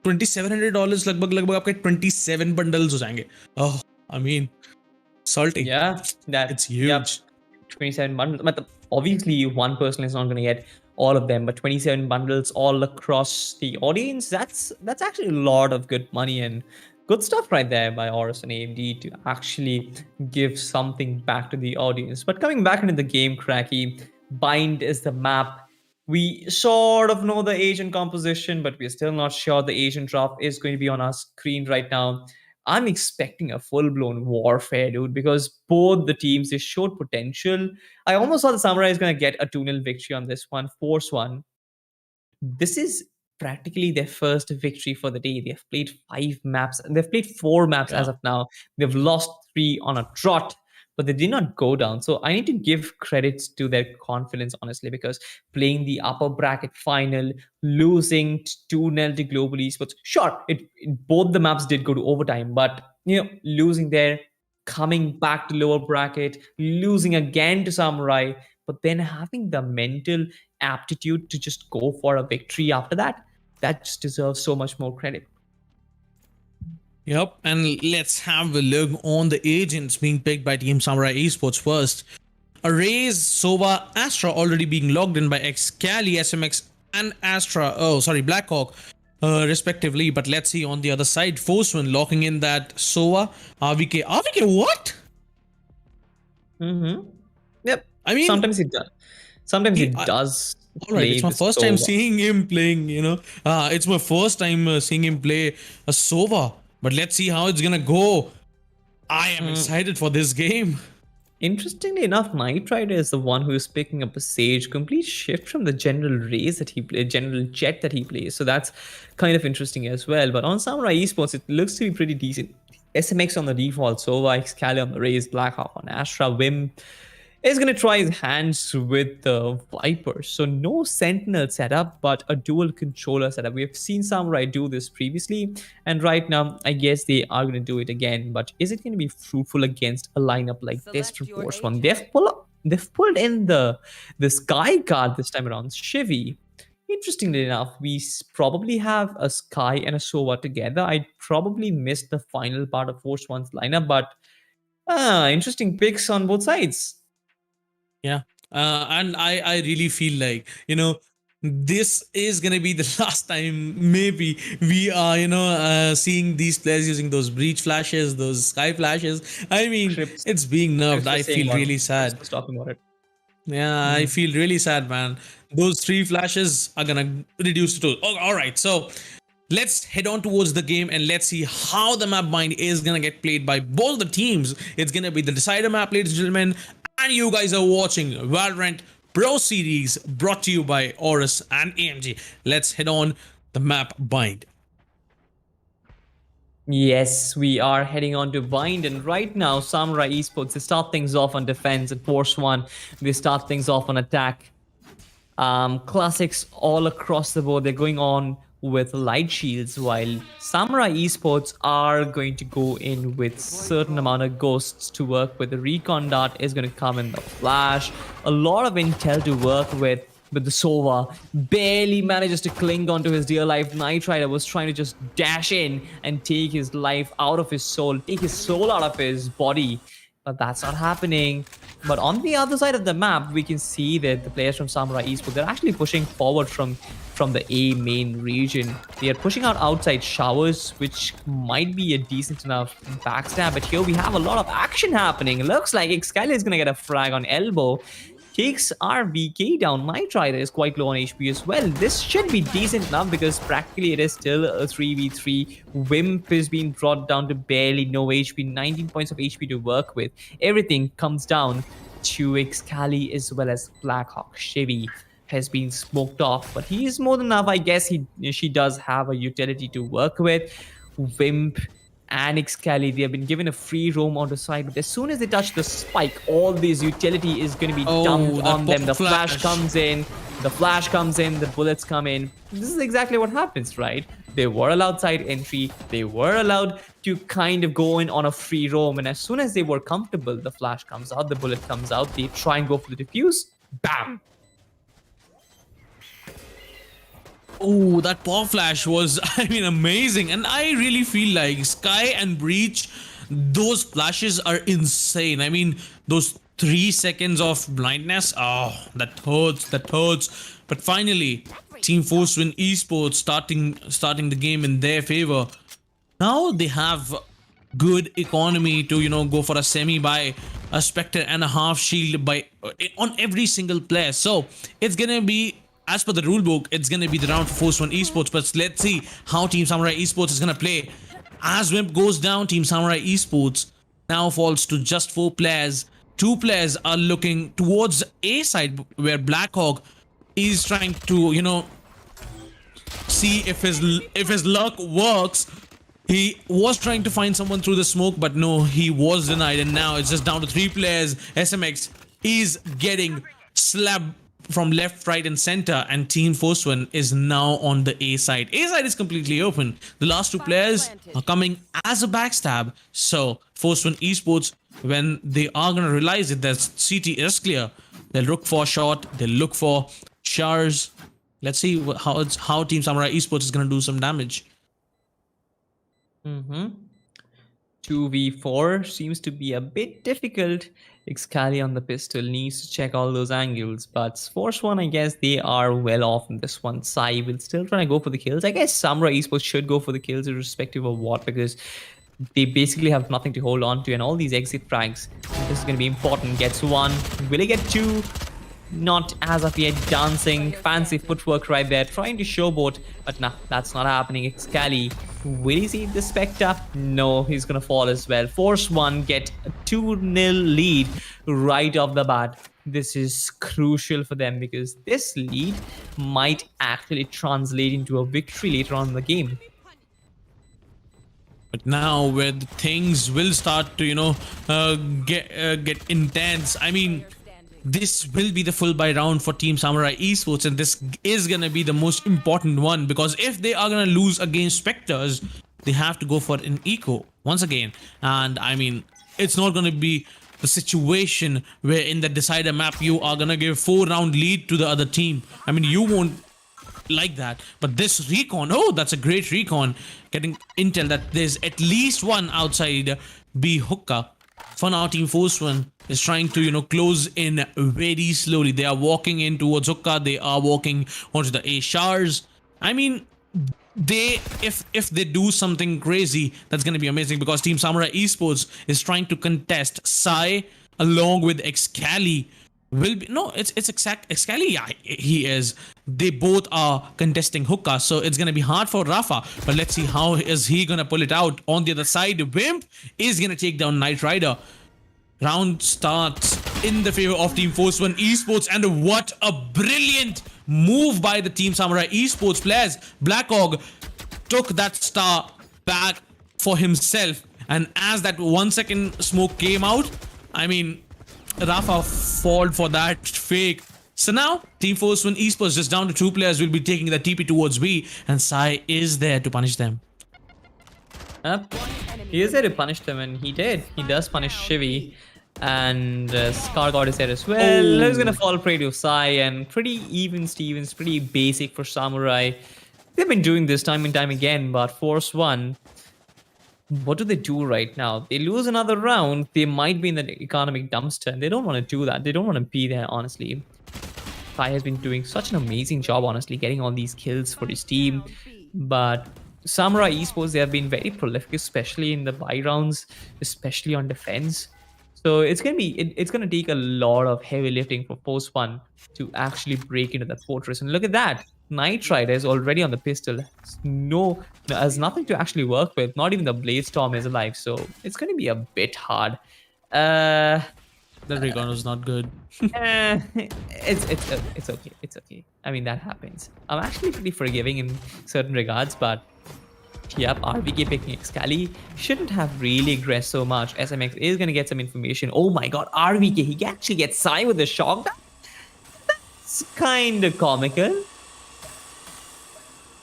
$2,700 लगभग आपके 27 bundles हो जाएंगे. Oh, I mean, salty. yeah, that It's huge. Yep, 27 bundles. But obviously, one person is not going to get all of them, but 27 bundles all across the audience. That's actually a lot of good money and good stuff right there by AORUS and AMD to actually give something back to the audience. But coming back into the game, Cracky, Bind is the map. We sort of know the agent composition, but we're still not sure the agent drop is going to be on our screen right now. I'm expecting a full-blown warfare, dude, because both the teams, they showed potential. I almost thought the Samurai is going to get a 2-0 victory on this one, force one. This is practically their first victory for the day. They've played 5 maps, and they've played 4 maps as of now. They've lost 3 on a trot, but they did not go down. So I need to give credits to their confidence, honestly, because playing the upper bracket final, losing 2-0 to Global Esports, sure, both the maps did go to overtime, but losing there, coming back to lower bracket, losing again to Samurai, but then having the mental aptitude to just go for a victory after that, that just deserves so much more credit. Yep, and let's have a look on the agents being picked by Team Samurai Esports first. Arrays, Sova, Astra already being logged in by Excali, SMX, and Blackhawk, respectively. But let's see on the other side, Forceman locking in that Sova, RVK. RVK, what? Yep. I mean, sometimes it does. Sometimes it does. All right, it's my first time Sova. seeing him playing. It's my first time seeing him play a Sova. But let's see how it's gonna go. I am excited for this game. Interestingly enough, Knight Rider is the one who is picking up a Sage, complete shift from the general race that he plays, general jet that he plays. So that's kind of interesting as well. But on Samurai Esports, it looks to be pretty decent. SMX on the default, Sova, Excali on the race, Blackhawk on Astra, Wim is going to try his hands with the Viper. So no Sentinel setup, but a dual controller setup. We have seen Samurai do this previously, and right now, I guess they are going to do it again. But is it going to be fruitful against a lineup like this from Force One? They've pulled in the Sky card this time around, Shivy. Interestingly enough, we probably have a Sky and a Sova together. I probably missed the final part of Force One's lineup, but interesting picks on both sides. Yeah, and I really feel like this is gonna be the last time maybe we are seeing these players using those breach flashes, those sky flashes. I mean, Trips. it's being nerfed. I feel really sad. Just talking about it. Yeah, I feel really sad, man. Those 3 flashes are gonna reduce to 2. Oh, all right, so let's head on towards the game and let's see how the map bind is gonna get played by both the teams. It's gonna be the decider map, ladies and gentlemen, and you guys are watching Valorant Pro Series brought to you by AORUS and AMG. Let's head on the map bind. Yes, we are heading on to Bind, and right now, Samurai Esports, they start things off on defense, and Force One, they start things off on attack. Classics all across the board, they're going on with light shields, while Samurai Esports are going to go in with certain amount of ghosts to work with. The recon dart is going to come in the flash. A lot of intel to work with. But the Sova barely manages to cling onto his dear life. Knight Rider was trying to just dash in and take his life out of his soul, take his soul out of his body. But that's not happening. But on the other side of the map, we can see that the players from Samurai Esports, they're actually pushing forward from the A main region. They are pushing out outside showers, which might be a decent enough backstab. But here we have a lot of action happening. It looks like Excali is going to get a frag on elbow. Takes RVK down. Knight Rider is quite low on HP as well. This should be decent enough because practically it is still a 3v3. Wimp is being brought down to barely no HP, 19 points of HP to work with. Everything comes down to Excali as well as Blackhawk. Shivy has been smoked off, but he is more than enough. I guess she does have a utility to work with. Wimp and Excali, they have been given a free roam on the side. But as soon as they touch the spike, all this utility is going to be dumped that on them. The flash. flash comes in, the bullets come in. This is exactly what happens, right? They were allowed side entry. They were allowed to kind of go in on a free roam. And as soon as they were comfortable, the flash comes out, the bullet comes out. They try and go for the defuse. Bam! Oh, that power flash was, I mean, amazing. And I really feel like Sky and Breach, those flashes are insane. I mean, those 3 seconds of blindness, oh, that hurts. But finally, Team Force Win Esports starting the game in their favor. Now they have good economy to, go for a semi by a Spectre and a half shield by on every single player. So it's gonna be, as per the rulebook, it's going to be the round for Force 1 Esports. But let's see how Team Samurai Esports is going to play. As Wimp goes down, Team Samurai Esports now falls to just 4 players. 2 players are looking towards A side, where Blackhawk is trying to, see if his luck works. He was trying to find someone through the smoke, but no, he was denied. And now it's just down to 3 players. SMX is getting slapped from left, right, and center, and Team Force One is now on the A side. A side is completely open. The last 2 players are coming as a backstab. So Force One Esports, when they are gonna realize it, that CT is clear, they'll look for a shot. They'll look for showers. Let's see how Team Samurai Esports is gonna do some damage. 2v4 seems to be a bit difficult. Excali on the pistol needs to check all those angles, but Force One, I guess they are well off in this one. Sai will still try to go for the kills. I guess Samurai Esports should go for the kills irrespective of what, because they basically have nothing to hold on to, and all these exit frags, this is going to be important. Gets 1, will he get 2? Not as of yet. Dancing, fancy footwork right there, trying to showboat, but nah, that's not happening. Excali, will he see the Spectre? No, he's gonna fall as well. Force One get a 2-0 lead right off the bat. This is crucial for them, because this lead might actually translate into a victory later on in the game. But now, where the things will start to, get intense. I mean, this will be the full buy round for Team Samurai Esports, and this is gonna be the most important one, because if they are gonna lose against Spectres, they have to go for an eco once again. And I mean, it's not gonna be the situation where in the decider map you are gonna give 4-round lead to the other team. I mean, you won't like that. But this recon, oh, that's a great recon, getting intel that there's at least one outside B hookah. For now, Team Force One is trying to, close in very slowly. They are walking in towards hookah. They are walking onto the A showers. I mean, if they do something crazy, that's gonna be amazing, because Team Samurai Esports is trying to contest Sai along with Excali. It's Excali. Yeah, he is. They both are contesting hookah, so it's gonna be hard for Rafa. But let's see how is he gonna pull it out. On the other side, Wimp is gonna take down Knight Rider. Round starts in the favor of Team Force One Esports, and what a brilliant move by the Team Samurai Esports players. Blackhawk took that star back for himself, and as that 1-second smoke came out, I mean, Rafa falled for that fake. So now, Team Force One Esports just down to 2 players will be taking the TP towards B, and Sai is there to punish them. He is there to punish them, and he did. He does punish Shivi, and Scar God is there as well. He's gonna fall prey to Sai, and pretty even Stevens, pretty basic for Samurai. They've been doing this time and time again, but Force One, what do they do right now? They lose another round, they might be in the economic dumpster, and they don't want to do that. They don't want to be there, honestly. Sai has been doing such an amazing job, honestly, getting all these kills for his team. But Samurai Esports, they have been very prolific, especially in the buy rounds, especially on defense. So it's gonna take a lot of heavy lifting for Force One to actually break into that fortress. And look at that, Knight Rider is already on the pistol. Has nothing to actually work with. Not even the Blade Storm is alive. So it's gonna be a bit hard. The recon was not good. It's okay. I mean, that happens. I'm actually pretty forgiving in certain regards, but Yep, RVK picking Excali shouldn't have really aggressed so much. SMX is going to get some information. Oh my god, RVK, he actually gets Sai with a shock. That's kind of comical.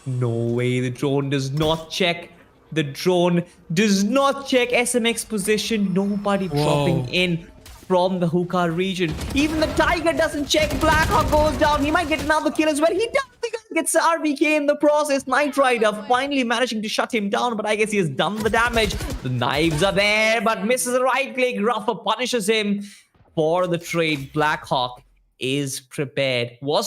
No way, the drone does not check. The drone does not check SMX position. Nobody dropping in from the hookah region. Even the Tiger doesn't check. Blackhawk goes down. He might get another kill as well. He does. He gets RVK in the process. Knight Rider finally managing to shut him down, but I guess he has done the damage. The knives are there, but misses a right click. Rafa punishes him for the trade. Blackhawk was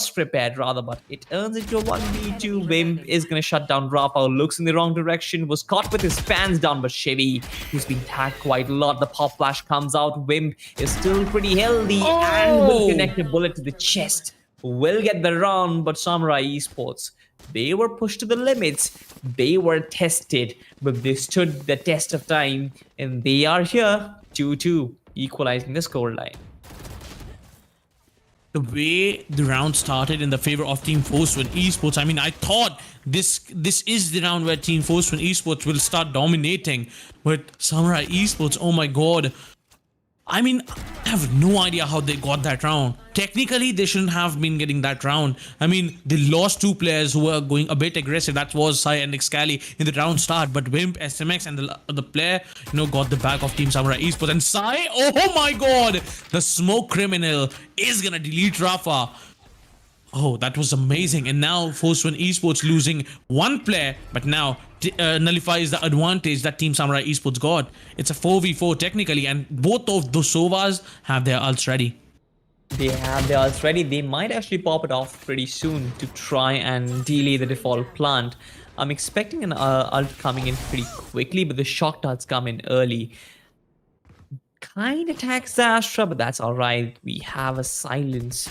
prepared rather, but it turns into a 1v2. Wimp is gonna shut down Rafa, looks in the wrong direction, was caught with his fans down, but Chevy, who's been tagged quite a lot, the pop flash comes out. Wimp is still pretty healthy and will connect a bullet to the chest. Will get the round, but Samurai Esports, they were pushed to the limits. They were tested, but they stood the test of time, and they are here 2-2, equalizing the scoreline. The way the round started in the favor of Team Force1 Esports, I mean, I thought this is the round where Team Force1 Esports will start dominating, but Samurai Esports, oh my god. I mean, I have no idea how they got that round. Technically, they shouldn't have been getting that round. I mean, they lost two players who were going a bit aggressive. That was Sai and Excali in the round start. But Wimp, SMX, and the player, got the back of Team Samurai Esports. And Sai, oh my god! The smoke criminal is gonna delete Rafa. Oh, that was amazing. And now Force1 Esports losing one player, but now nullifies the advantage that Team Samurai Esports got. It's a 4v4 technically, and both of those Sovas have their ults ready. They have their ults ready. They might actually pop it off pretty soon to try and delay the default plant. I'm expecting an ult coming in pretty quickly, but the shock darts come in early. Kind of attacks Astra, but that's alright. We have a silence.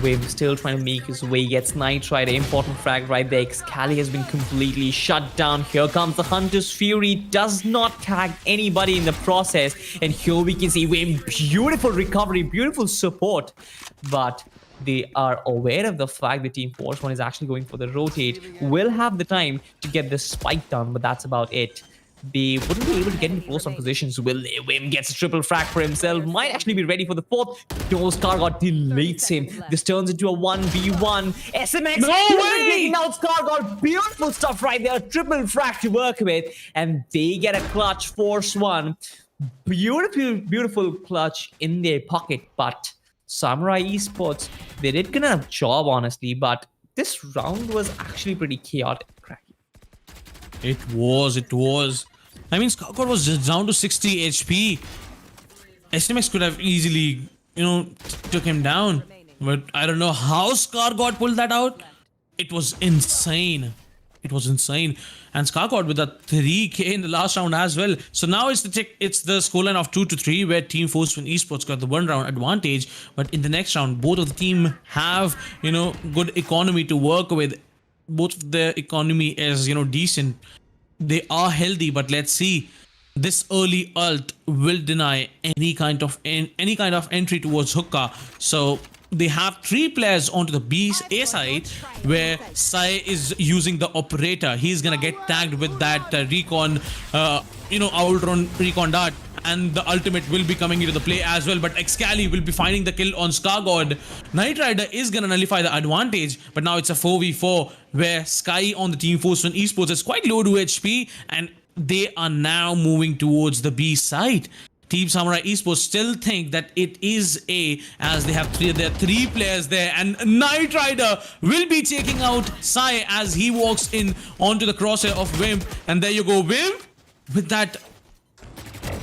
Wim still trying to make his way, gets Knight Rider, important frag right there. Excali has been completely shut down. Here comes the Hunter's Fury, does not tag anybody in the process. And here we can see Wim, beautiful recovery, beautiful support. But they are aware of the fact that Team Force1 is actually going for the rotate. Will have the time to get the spike down, but that's about it. They wouldn't be able to get into post on positions. Will they? Wim gets a triple frag for himself. Might actually be ready for the fourth. Joe's Scargott deletes him. This turns into a 1v1. SMX taking out Scargott. Beautiful stuff right there. Triple frag to work with. And they get a clutch. Force1. Beautiful clutch in their pocket. But Samurai Esports, they did good enough job, honestly. But this round was actually pretty chaotic. It was. I mean, Scargott was just down to 60 HP. SMX could have easily, took him down. But I don't know how Scargott pulled that out. It was insane. And Scargott with a 3k in the last round as well. So now it's the scoreline of 2-3, where Team Force1 Esports got the one round advantage. But in the next round, both of the team have, good economy to work with. Both of their economy is, decent. They are healthy, but let's see. This early ult will deny any kind of entry towards hookah. So they have 3 players onto the A side, where Sai is using the operator. He's gonna get tagged with that recon, Ultron recon dart. And the ultimate will be coming into the play as well. But Excali will be finding the kill on Scargott. Knight Rider is going to nullify the advantage. But now it's a 4v4 where Sky on the Team Force1 Esports is quite low to HP. And they are now moving towards the B side. Team Samurai Esports still think that it is A, as they have 3 players there. And Knight Rider will be taking out Sai as he walks in onto the crosshair of Wimp. And there you go, Wimp with that.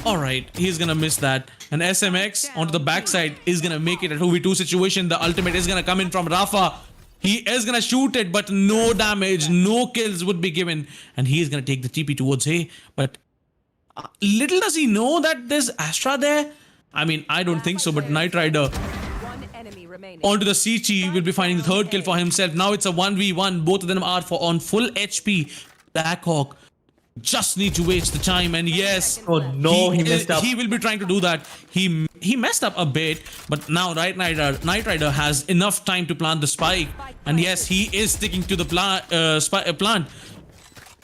Alright, he's gonna miss that. And SMX onto the backside is gonna make it a 2v2 situation. The ultimate is gonna come in from Rafa. He is gonna shoot it, but no damage, no kills would be given. And he is gonna take the TP towards A. But little does he know that there's Astra there. I mean, I don't think so, but Knight Rider onto the CT will be finding the 3rd kill for himself. Now it's a 1v1. Both of them are on full HP. Blackhawk just need to waste the time, and yes, oh no, he messed up. He will be trying to do that. He messed up a bit, but now Knight Rider has enough time to plant the spike, and yes, he is sticking to the plant.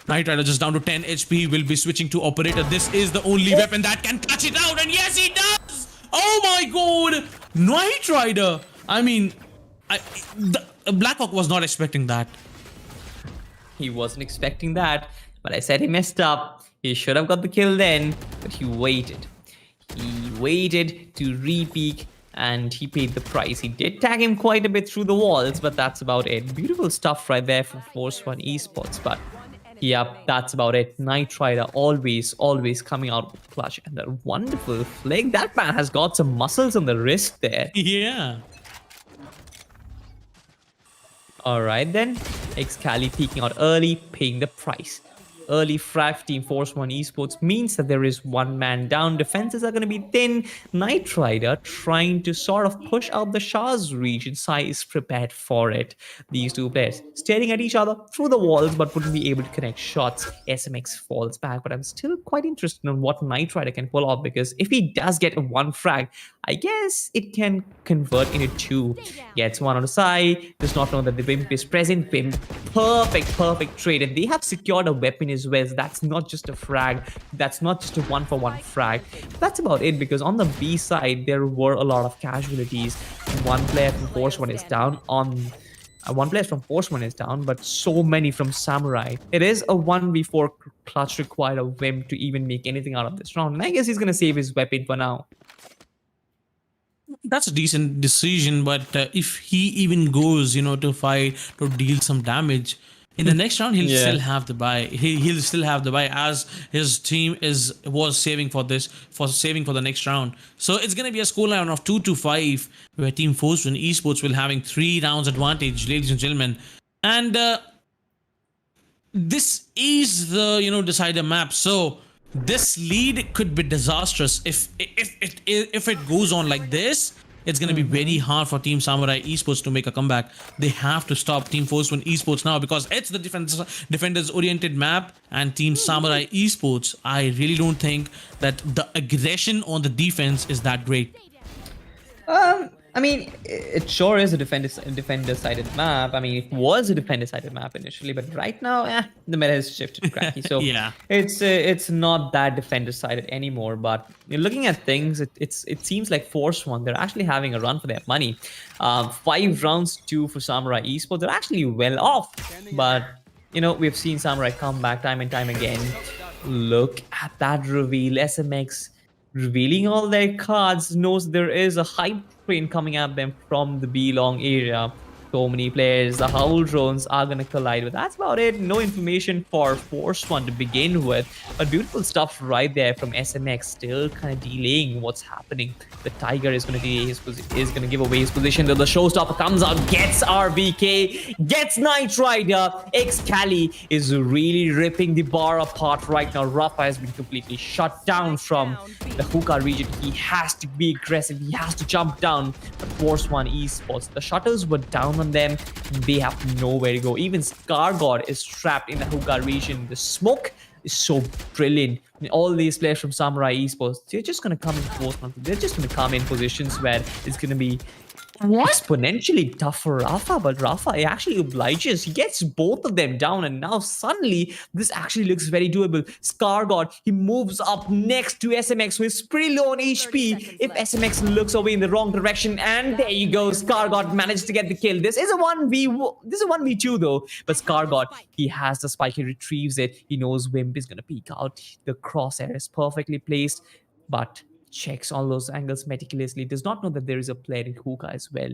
Knight Rider just down to 10 HP, will be switching to Operator. This is the only weapon that can clutch it out, and yes, he does! Oh my god! Knight Rider! I mean, Blackhawk was not expecting that. He wasn't expecting that, but I said he messed up. He should have got the kill then, but he waited. He waited to re-peek, and he paid the price. He did tag him quite a bit through the walls, but that's about it. Beautiful stuff right there from Force One Esports, but yeah, that's about it. Knight Rider always coming out with clutch, and that wonderful flick. That man has got some muscles on the wrist there. Yeah. Alright then, Excali peeking out early, paying the price. Early frag for Team Force One Esports means that there is one man down. Defenses are going to be thin. Knight Rider trying to sort of push out the Shah's region. Sai is prepared for it. These two players staring at each other through the walls, but wouldn't be able to connect shots. SMX falls back, but I'm still quite interested in what Knight Rider can pull off, because if he does get a one frag, I guess it can convert into two. Gets one on the side, does not know that the Wimp is present. Wimp, perfect trade, and they have secured a weapon as well. So that's not just a frag, that's not just a one-for-one frag. That's about it, because on the B side there were a lot of casualties. One player from Force One is down one player from Force One is down, but so many from Samurai. It is a 1v4 clutch required of Wimp to even make anything out of this round, and I guess he's gonna save his weapon for now. That's a decent decision, but if he even goes, to fight, to deal some damage, in the next round he'll still have the buy. He'll still have the buy, as his team was saving for the next round. So it's gonna be a scoreline of 2-5, where Team Force One Esports will having 3 rounds advantage, ladies and gentlemen. And this is the decider map. So this lead could be disastrous if it goes on like this. It's going to be very hard for Team Samurai Esports to make a comeback. They have to stop Team Force One Esports now, because it's the defenders oriented map, and Team Samurai Esports, I really don't think that the aggression on the defense is that great. I mean, it sure is a defender-sided map. I mean, it was a defender-sided map initially, but right now, the meta has shifted to cracky. So yeah, it's not that defender-sided anymore. But looking at things, it seems like Force One, they're actually having a run for their money. 5 rounds, 2 for Samurai Esports. They're actually well off, but we've seen Samurai come back time and time again. Look at that reveal. SMX revealing all their cards, knows there is a hype train coming at them from the B-long area. So many players, the Howl drones are going to collide, but that's about it. No information for Force One to begin with, but beautiful stuff right there from SMX, still kind of delaying what's happening. The Tiger is going to give away his position. The showstopper comes out, gets RVK, gets Knight Rider. Excali is really ripping the bar apart right now. Rafa has been completely shut down from the hookah region. He has to be aggressive, he has to jump down. But Force One Esports, the shuttles were down on them. They have nowhere to go. Even ScarGod is trapped in the hookah region. The smoke is so brilliant. I mean, all these players from Samurai Esports, they're just going to come in Force One. They're just going to come in positions where it's going to be exponentially tough for Rafa, but Rafa actually obliges. He gets both of them down, and now suddenly this actually looks very doable. ScarGod, he moves up next to SMX, who is pretty low on HP. If SMX looks away in the wrong direction, and there you go, ScarGod managed to get the kill. This is a 1v2 though, but ScarGod, he has the spike, he retrieves it. He knows Wimp is gonna peek out. The crosshair is perfectly placed, but checks all those angles meticulously. Does not know that there is a player in hookah as well.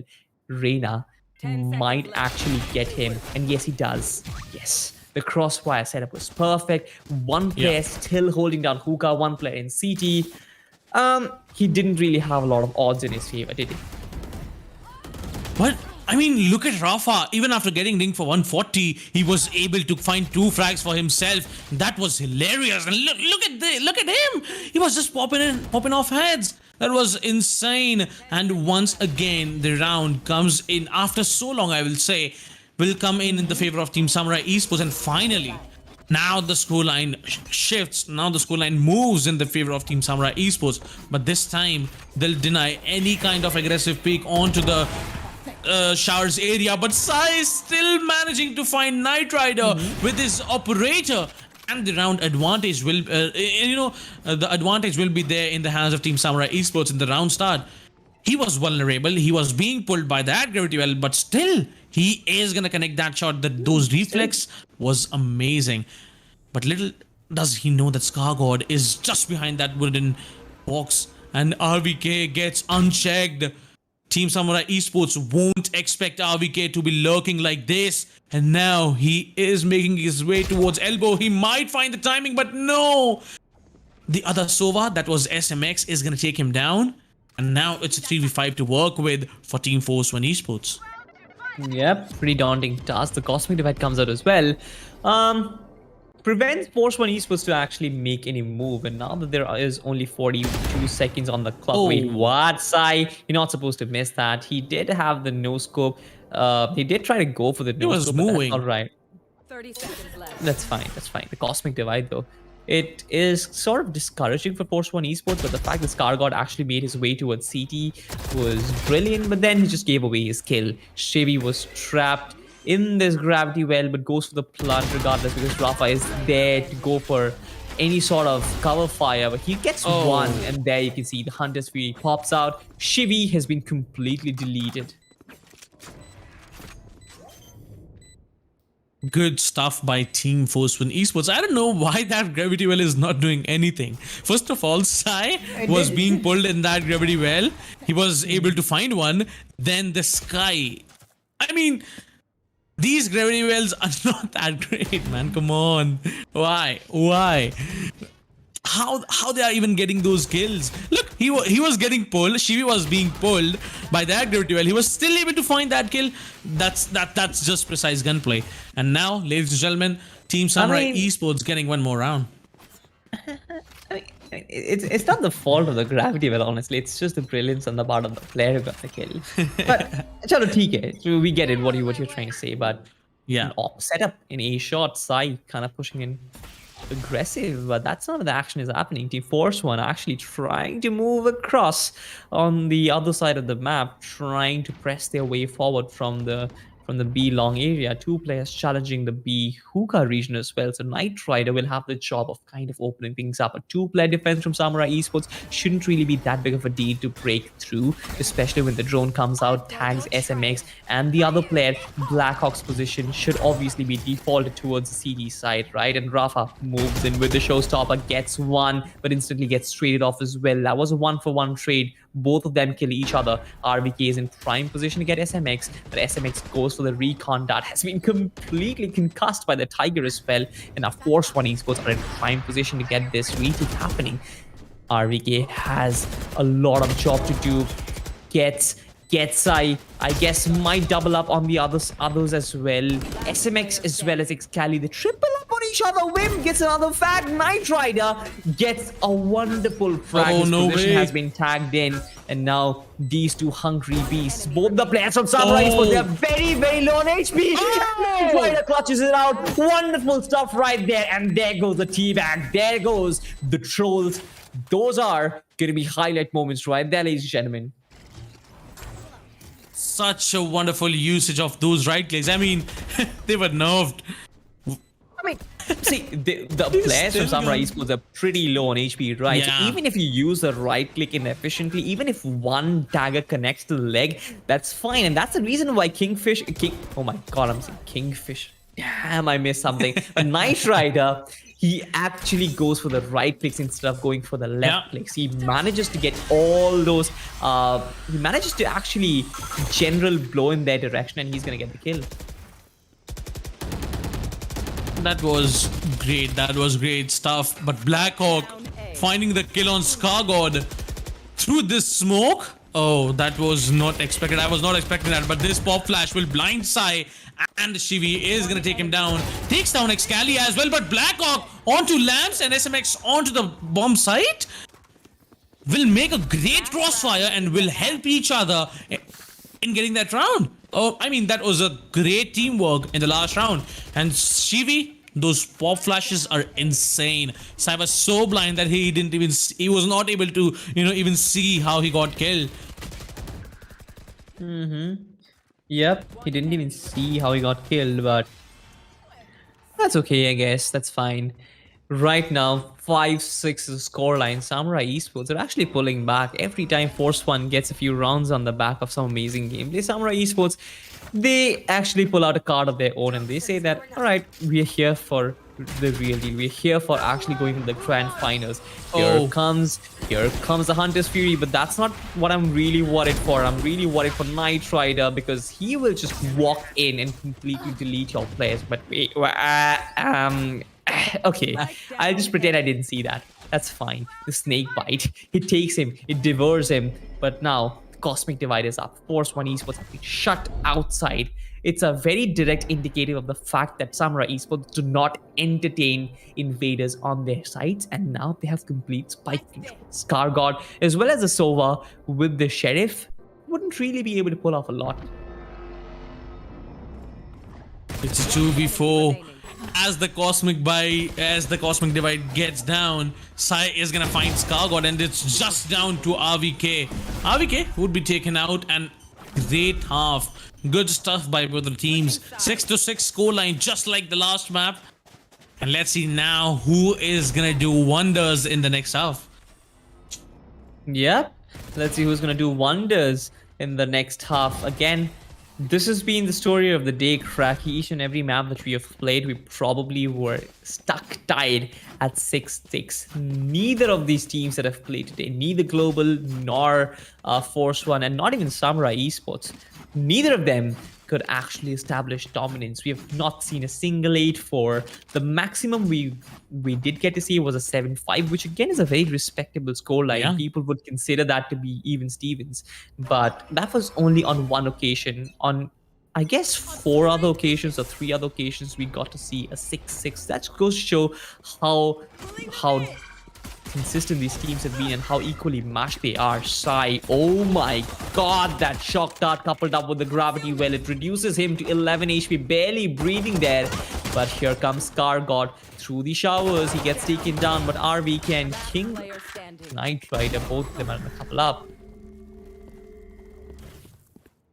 Reina might actually get him, and yes, he does. Yes, the crossfire setup was perfect. One player still holding down hookah, one player in CT. He didn't really have a lot of odds in his favor, did he? What? I mean, look at Rafa. Even after getting linked for 140, he was able to find 2 frags for himself. That was hilarious. And look at him. He was just popping off heads. That was insane. And once again, the round comes in after so long, I will say, will come in the favor of Team Samurai Esports. And finally, now the scoreline shifts. Now the scoreline moves in the favor of Team Samurai Esports. But this time, they'll deny any kind of aggressive peek onto the Showers area, but Sai is still managing to find Knight Rider with his operator, and the round advantage will, the advantage will be there in the hands of Team Samurai Esports in the round start. He was vulnerable. He was being pulled by that gravity well, but still, he is gonna connect that shot. Those reflex was amazing. But little does he know that Scar God is just behind that wooden box, and RVK gets unchecked. Team Samurai Esports won't expect RVK to be lurking like this. And now he is making his way towards elbow. He might find the timing, but no! The other Sova, that was SMX, is going to take him down. And now it's a 3v5 to work with for Team Force One Esports. Yep, pretty daunting task. The Cosmic Divide comes out as well. Prevents Force One Esports to actually make any move, and now that there is only 42 seconds on the clock. Oh. Wait, what? Sai, you're not supposed to miss that. He did have the no scope. He did try to go for the no was scope. But moving. that's all right. 30 seconds left. That's fine. That's fine. The Cosmic Divide, though, it is sort of discouraging for Force One Esports, but the fact that Scar God actually made his way towards CT was brilliant, but then he just gave away his kill. Chevy was trapped in this gravity well, but goes for the plunge regardless because Rafa is there to go for any sort of cover fire, but he gets one, and there you can see the Hunter's Fury pops out. Chevy has been completely deleted. Good stuff by Team Force One Esports. I don't know why that gravity well is not doing anything. First of all, Sai was being pulled in that gravity well. He was able to find one. Then the Sky. I mean, these gravity wells are not that great, man. Come on. Why? Why? How they are even getting those kills? Look, he was getting pulled. Shivi was being pulled by that gravity well. He was still able to find that kill. That's just precise gunplay. And now, ladies and gentlemen, Team Samurai Esports getting one more round. It's not the fault of the gravity well, honestly. It's just the brilliance on the part of the player who got the kill. But chalo, theek hai. We get it. What you're trying to say, but Yeah. Setup in a shot, Sai kind of pushing in aggressive, but that's not where the action is happening. Team Force One actually trying to move across on the other side of the map, trying to press their way forward from the B long area. Two players challenging the B hookah region as well. So Knight Rider will have the job of kind of opening things up. A two-player defense from Samurai Esports shouldn't really be that big of a deal to break through, especially when the drone comes out, tags SMX, and the other player, Blackhawk's position, should obviously be defaulted towards the CD side, right? And Rafa moves in with the showstopper, gets one, but instantly gets traded off as well. That was a 1-for-1 trade. Both of them kill each other. RVK is in prime position to get SMX, but SMX goes for the recon that has been completely concussed by the Tiger as well. And now Force One Esports are in prime position to get this retake happening. RVK has a lot of job to do. Gets I guess might double up on the others as well. SMX as well as Excali, the triple up on each other. Wim gets another fat. Knight Rider gets a wonderful frag. His position has been tagged in, and now these two hungry beasts, both the players from Samurai Esports, they are very, very low on HP. Knight Rider clutches it out. Wonderful stuff right there, and there goes the teabag. There goes the trolls. Those are going to be highlight moments right there, ladies and gentlemen. Such a wonderful usage of those right clicks. I mean, they were nerfed. I mean, see, the players from Samurai Esports are pretty low on HP, right? Yeah. So even if you use the right click inefficiently, even if one dagger connects to the leg, that's fine. And that's the reason why oh my god, I'm saying Kingfish. Damn, I missed something. A Knight Rider, he actually goes for the right clicks instead of going for the left clicks. He manages to get all those, he manages to actually general blow in their direction, and he's gonna get the kill. That was great. That was great stuff. But Blackhawk finding the kill on Scargod through this smoke. Oh, that was not expected. I was not expecting that. But this pop flash will blind Sai, and Shivi is going to take him down. Takes down Excali as well. But Blackhawk onto Lamps and SMX onto the bomb site will make a great crossfire and will help each other in getting that round. Oh, I mean, that was a great teamwork in the last round. And Shivi, those pop flashes are insane. Sai was so blind that he was not able to, even see how he got killed. Yep, he didn't even see how he got killed, but That's okay, I guess. That's fine. Right now, 5-6 is the scoreline. Samurai Esports are actually pulling back. Every time Force One gets a few rounds on the back of some amazing gameplay, Samurai Esports, they actually pull out a card of their own and they say that, all right, we're here for the real deal. We're here for actually going to the grand finals. Oh. Here comes the Hunter's Fury, but that's not what I'm really worried for. I'm really worried for Knight Rider because he will just walk in and completely delete your players. But wait, okay, I'll just pretend I didn't see that. That's fine. The snake bite, it takes him, it devours him. But now, Cosmic Divide is up. Force One Esports have been shut outside. It's a very direct indicator of the fact that Samurai Esports do not entertain invaders on their sites, and now they have complete spike control. Scar God, as well as the Sova with the Sheriff, wouldn't really be able to pull off a lot. It's a 2v4. As the cosmic divide gets down, Sai is gonna find Scargod, and it's just down to RVK. RVK would be taken out, and great half. Good stuff by both the teams. 6-6 scoreline, just like the last map. And let's see now who is gonna do wonders in the next half. Yep. Let's see who's going to do wonders in the next half. Again, this has been the story of the day, Crack. Each and every map that we have played, we probably were stuck tied at 6-6. Neither of these teams that have played today, neither Global nor Force One, and not even Samurai Esports, neither of them could actually establish dominance. We have not seen a single 8-4. The maximum we did get to see was a 7-5, which again is a very respectable scoreline. Yeah. People would consider that to be even Stevens, but that was only on one occasion. On, I guess, 4 other occasions or 3 other occasions, we got to see a 6-6. That goes to show how consistent these teams have been and how equally matched they are. Sai, oh my god, that shock dart coupled up with the gravity well, it reduces him to 11 HP, barely breathing there. But here comes Scar God through the showers. He gets taken down, but RVK and King Knight Rider, both of them are gonna couple up.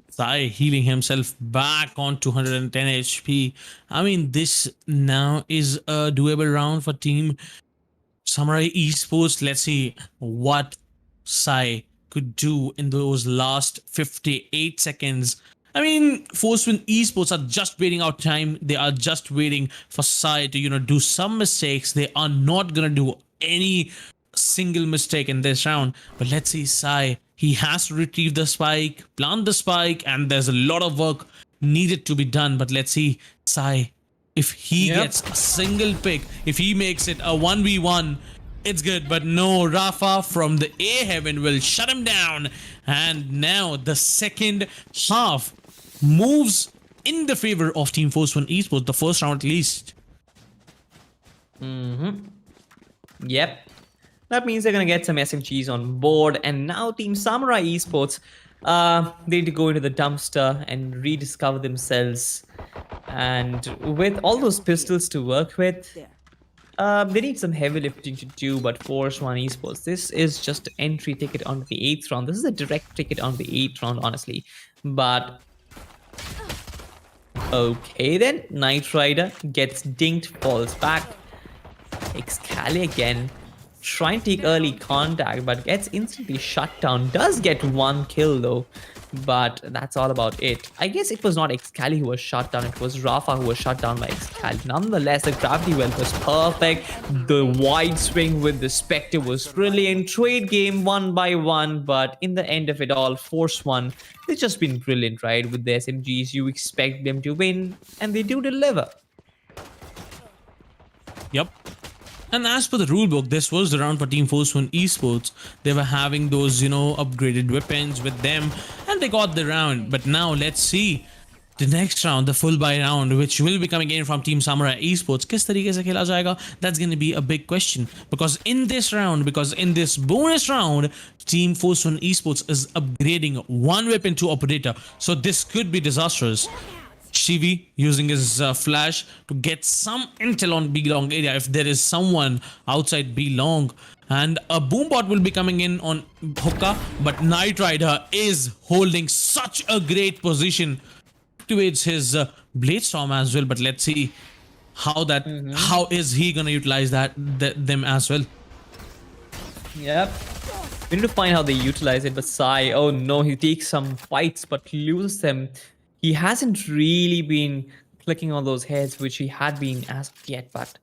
Sai healing himself back on 210 HP. I mean, this now is a doable round for Team Samurai Esports. Let's see what Sai could do in those last 58 seconds. I mean, Force One Esports are just waiting out time. They are just waiting for Sai to, do some mistakes. They are not gonna do any single mistake in this round. But let's see Sai. He has to retrieve the spike, plant the spike, and there's a lot of work needed to be done. But let's see Sai. If he gets a single pick, if he makes it a 1v1, it's good. But no, Rafa from the A Heaven will shut him down. And now the second half moves in the favor of Team Force One Esports, the first round at least. Yep. That means they're going to get some SMGs on board. And now Team Samurai Esports, they need to go into the dumpster and rediscover themselves. And with all those pistols to work with, they need some heavy lifting to do. But Force One Esports, this is just an entry ticket on the 8th round. This is a direct ticket on the 8th round, honestly. But okay then, Knight Rider gets dinked, falls back. Excali again, trying to take early contact, but gets instantly shut down. Does get 1 kill though, but that's all about it. I guess it was not Excali who was shut down, it was Rafa who was shut down by Excali. Nonetheless, the gravity well was perfect. The wide swing with the Spectre was brilliant. Trade game 1 by 1, but in the end of it all, Force One, they've just been brilliant, right? With the SMGs, you expect them to win, and they do deliver. Yep. And as per the rulebook, this was the round for Team Force One Esports. They were having those, upgraded weapons with them, and they got the round. But now let's see the next round, the full buy round, which will be coming in from Team Samurai Esports. Kis tarike se khela jayega? That's going to be a big question. Because in this bonus round, Team Force One Esports is upgrading 1 weapon to operator. So this could be disastrous. Shivi using his flash to get some intel on B long area if there is someone outside B long, and a boombot will be coming in on hookah, but Knight Rider is holding such a great position, activates his blade storm as well. But let's see, how is he gonna utilize them as well. Yep. We need to find how they utilize it, but Sai, oh no, he takes some fights but loses them. He hasn't really been clicking on those heads, which he had been as of yet, but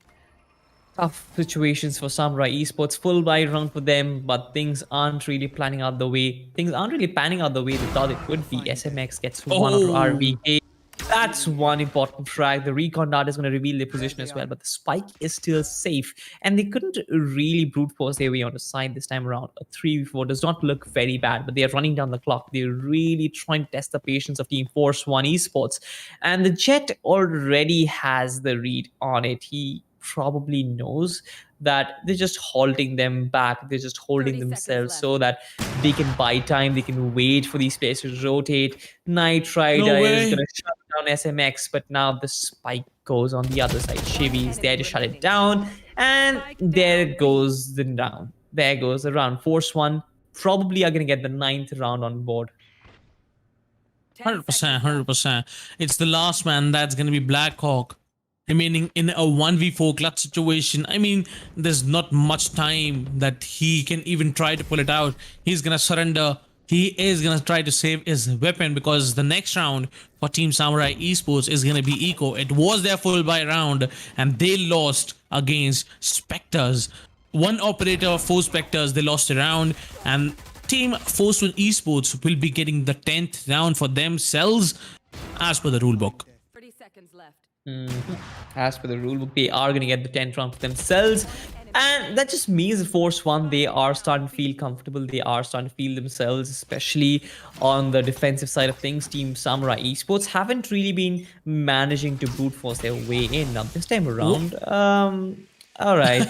tough situations for Samurai Esports. Full buy round for them, but things aren't really panning out the way they thought it would be. SMX gets one out of RVK. That's one important frag. The recon dart is going to reveal their position as well, but the spike is still safe. And they couldn't really brute force their way on the side this time around. A 3v4 does not look very bad, but they are running down the clock. They're really trying to test the patience of Team Force 1 Esports. And the Jet already has the read on it. He probably knows that they're just holding them back. They're just holding themselves so that they can buy time. They can wait for these players to rotate. Knight Rider is going to shut down SMX, but now the spike goes on the other side. Shivy is there to shut it down, and there goes the round. There goes the round. Force 1 probably are going to get the 9th round on board. 100%, 100%. It's the last man that's gonna be Blackhawk. Remaining in a 1v4 clutch situation. I mean, there's not much time that he can even try to pull it out. He's gonna surrender. He is gonna try to save his weapon, because the next round for Team Samurai Esports is gonna be Eco. It was their full buy round, and they lost against Spectres. One operator, 4 Spectres, they lost a round, and Team Force 1 Esports will be getting the 10th round for themselves as per the rulebook. 30 seconds left. As per the rulebook, they are going to get the 10th round for themselves. And that just means Force 1, they are starting to feel comfortable. They are starting to feel themselves, especially on the defensive side of things. Team Samurai Esports haven't really been managing to brute force their way in. Now, this time around, all right.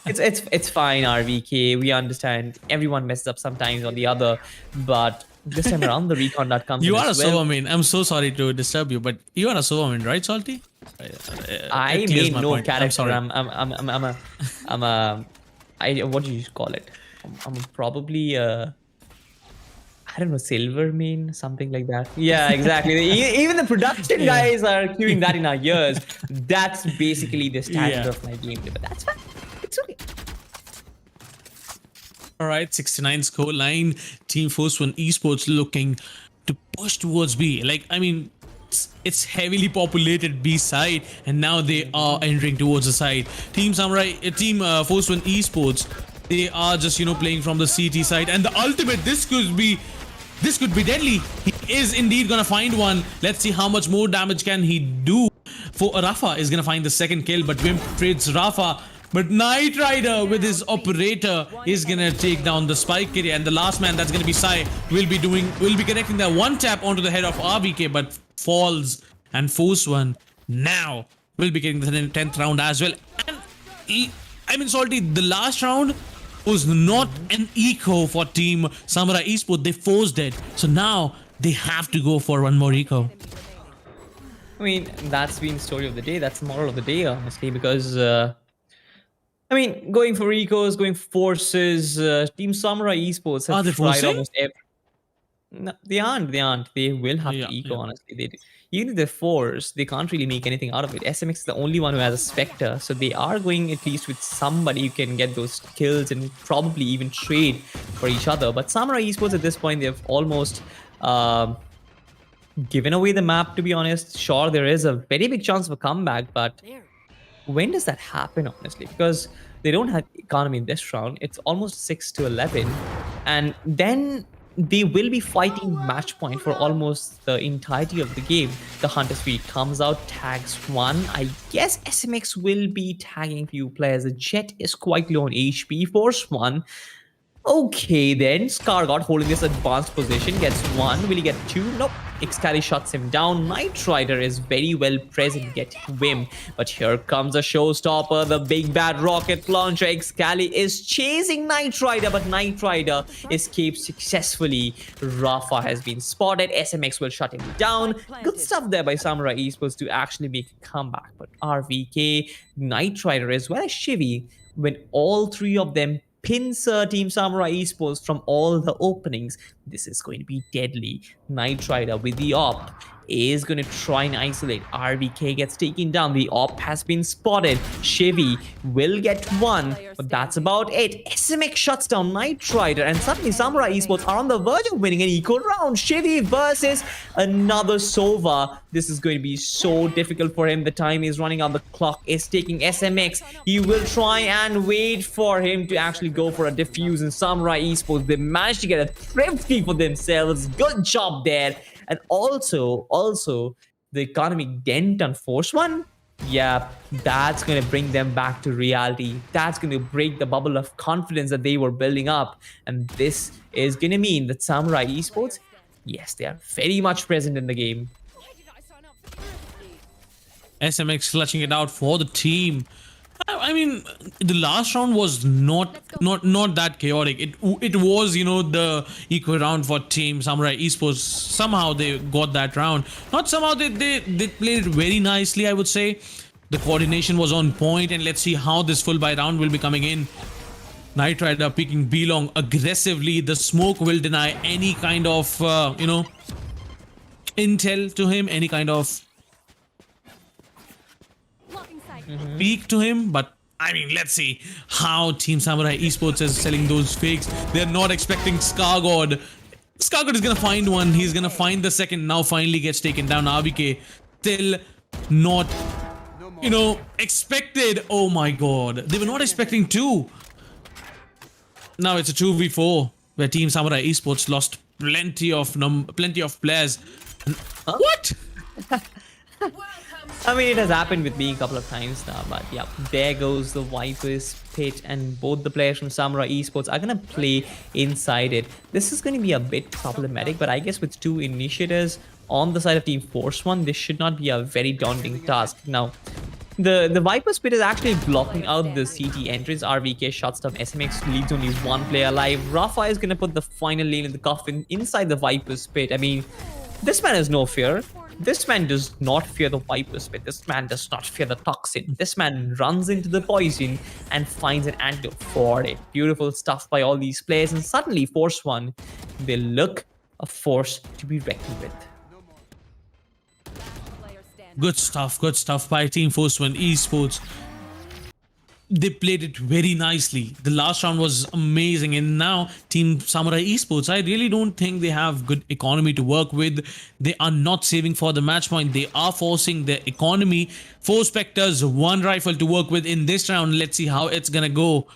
It's fine, RVK. We understand. Everyone messes up sometimes or the other. But this time around, the recon that comes You in are a as well. Silverman. I'm so sorry to disturb you, but you are a Silverman, right, Salty? I It clears made my no point. character. I'm sorry. What do you call it? I'm probably I don't know, silver mean something like that. Yeah, exactly. Even the production guys are queuing that in our ears. That's basically the standard of my gameplay. But that's fine. It's okay. All right, 69 score line. Team Force 1 Esports looking to push towards B. Like, I mean, it's heavily populated B side, and now they are entering towards the side. Team Force 1 Esports, they are just, you know, playing from the CT side, and the ultimate, this could be deadly. He is indeed gonna find one. Let's see how much more damage can he do. For Rafa is gonna find the second kill, but Wimp trades Rafa. But Knight Rider with his operator is gonna take down the spike carrier, and the last man, that's gonna be Sai, will be connecting that one tap onto the head of RVK, but falls. And Force 1 now will be getting the 10th round as well. And I mean, Salty, the last round was not an eco for Team Samurai Esports. They forced it, so now they have to go for one more eco. I mean, that's been the story of the day. That's the moral of the day, honestly, because I mean, going for ecos, going for forces, Team Samurai Esports have Are they tried forcing? almost every. No, they aren't. They will have to eco, honestly. They do. Even if they're forced, they can't really make anything out of it. SMX is the only one who has a Spectre, so they are going at least with somebody who can get those kills and probably even trade for each other. But Samurai Esports at this point, they've almost given away the map, to be honest. Sure, there is a very big chance of a comeback, but when does that happen, honestly? Because they don't have economy in this round. It's almost 6-11, and then they will be fighting match point for almost the entirety of the game. The Hunter Speed comes out, tags one. I guess SMX will be tagging few players. The Jet is quite low on HP. Force 1. Okay, then Scargot holding this advanced position gets one. Will he get two? Nope. Excali shuts him down. Knight Rider is very well present, getting Wim. But here comes a showstopper, the big bad rocket launcher. Excali is chasing Knight Rider, but Knight Rider escapes successfully. Rafa has been spotted. SMX will shut him down. Good stuff there by Samurai Esports to actually make a comeback. But RVK, Knight Rider as well as Shivy, when all three of them pincer Team Samurai Esports from all the openings, this is going to be deadly. Knight Rider with the op is going to try and isolate. RVK gets taken down. The op has been spotted. Chevy will get one, but that's about it. SMX shuts down Knight Rider, and suddenly Samurai Esports are on the verge of winning an equal round. Chevy versus another Sova. This is going to be so difficult for him. The time is running out. The clock is taking SMX. He will try and wait for him to actually go for a defuse, and Samurai Esports, they managed to get a thrifty for themselves. Good job there. And also the economic dent on Force One. Yeah, that's going to bring them back to reality. That's going to break the bubble of confidence that they were building up. And this is going to mean that Samurai Esports, yes, they are very much present in the game. SMX clutching it out for the team. I mean, the last round was not that chaotic. It was, you know, the equal round for Team Samurai Esports. Somehow they got that round. Not somehow, they played it very nicely, I would say. The coordination was on point, and let's see how this full buy round will be coming in. Knight Rider picking B-Long aggressively. The smoke will deny any kind of, you know, intel to him, any kind of peek to him. But I mean, let's see how Team Samurai Esports is selling those fakes. They're not expecting Scargod. Scargod is gonna find one. He's gonna find the second. Now finally gets taken down. RBK still not, you know, expected. Oh my god, they were not expecting two. Now it's a 2v4 where Team Samurai Esports lost plenty of players. What? I mean, it has happened with me a couple of times now, but yeah, there goes the Vipers pit, and both the players from Samurai Esports are going to play inside it. This is going to be a bit problematic, but I guess with two initiators on the side of Team Force One, this should not be a very daunting task. Now, the Vipers pit is actually blocking out the CT entrance. RVK shuts down SMX, leaves only one player alive. Rafa is going to put the final nail in the coffin inside the Vipers pit. I mean, this man has no fear. This man does not fear the Viper's pit. This man does not fear the toxin. This man runs into the poison and finds an antidote for it. Beautiful stuff by all these players. And suddenly, Force One, they look a force to be reckoned with. Good stuff by Team Force One Esports. They played it very nicely. The last round was amazing, and now Team Samurai Esports, I really don't think they have good economy to work with. They are not saving for the match point. They are forcing their economy. 4 Spectres, 1 rifle to work with in this round. Let's see how it's gonna go.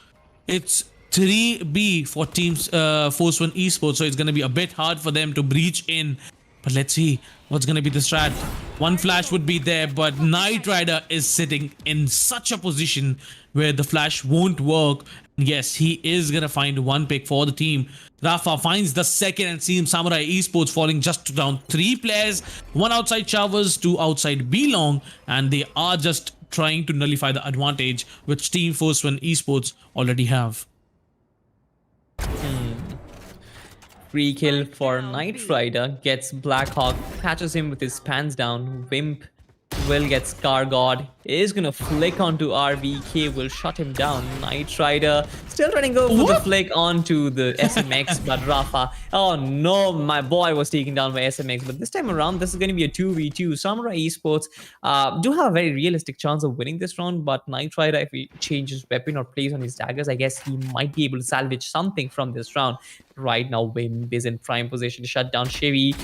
It's 3B for Teams Force One Esports, so it's gonna be a bit hard for them to breach in. But let's see what's going to be the strat. One flash would be there, but Knight Rider is sitting in such a position where the flash won't work. Yes, he is going to find one pick for the team. Rafa finds the second, and seems Samurai Esports falling just down 3 players. 1 outside Showers, 2 outside B-Long, and they are just trying to nullify the advantage which Team Force One Esports already have. Free kill for Knight Rider, gets Blackhawk, catches him with his pants down. Wimp will get Scar God, is gonna flick onto RVK, will shut him down. Knight Rider still trying to go for the flick onto the SMX, but Rafa, oh no, my boy was taken down by SMX. But this time around, this is going to be a 2v2. Samurai Esports do have a very realistic chance of winning this round, but Knight Rider, if he changes weapon or plays on his daggers, I guess he might be able to salvage something from this round. Right now, Wim is in prime position to shut down Chevy.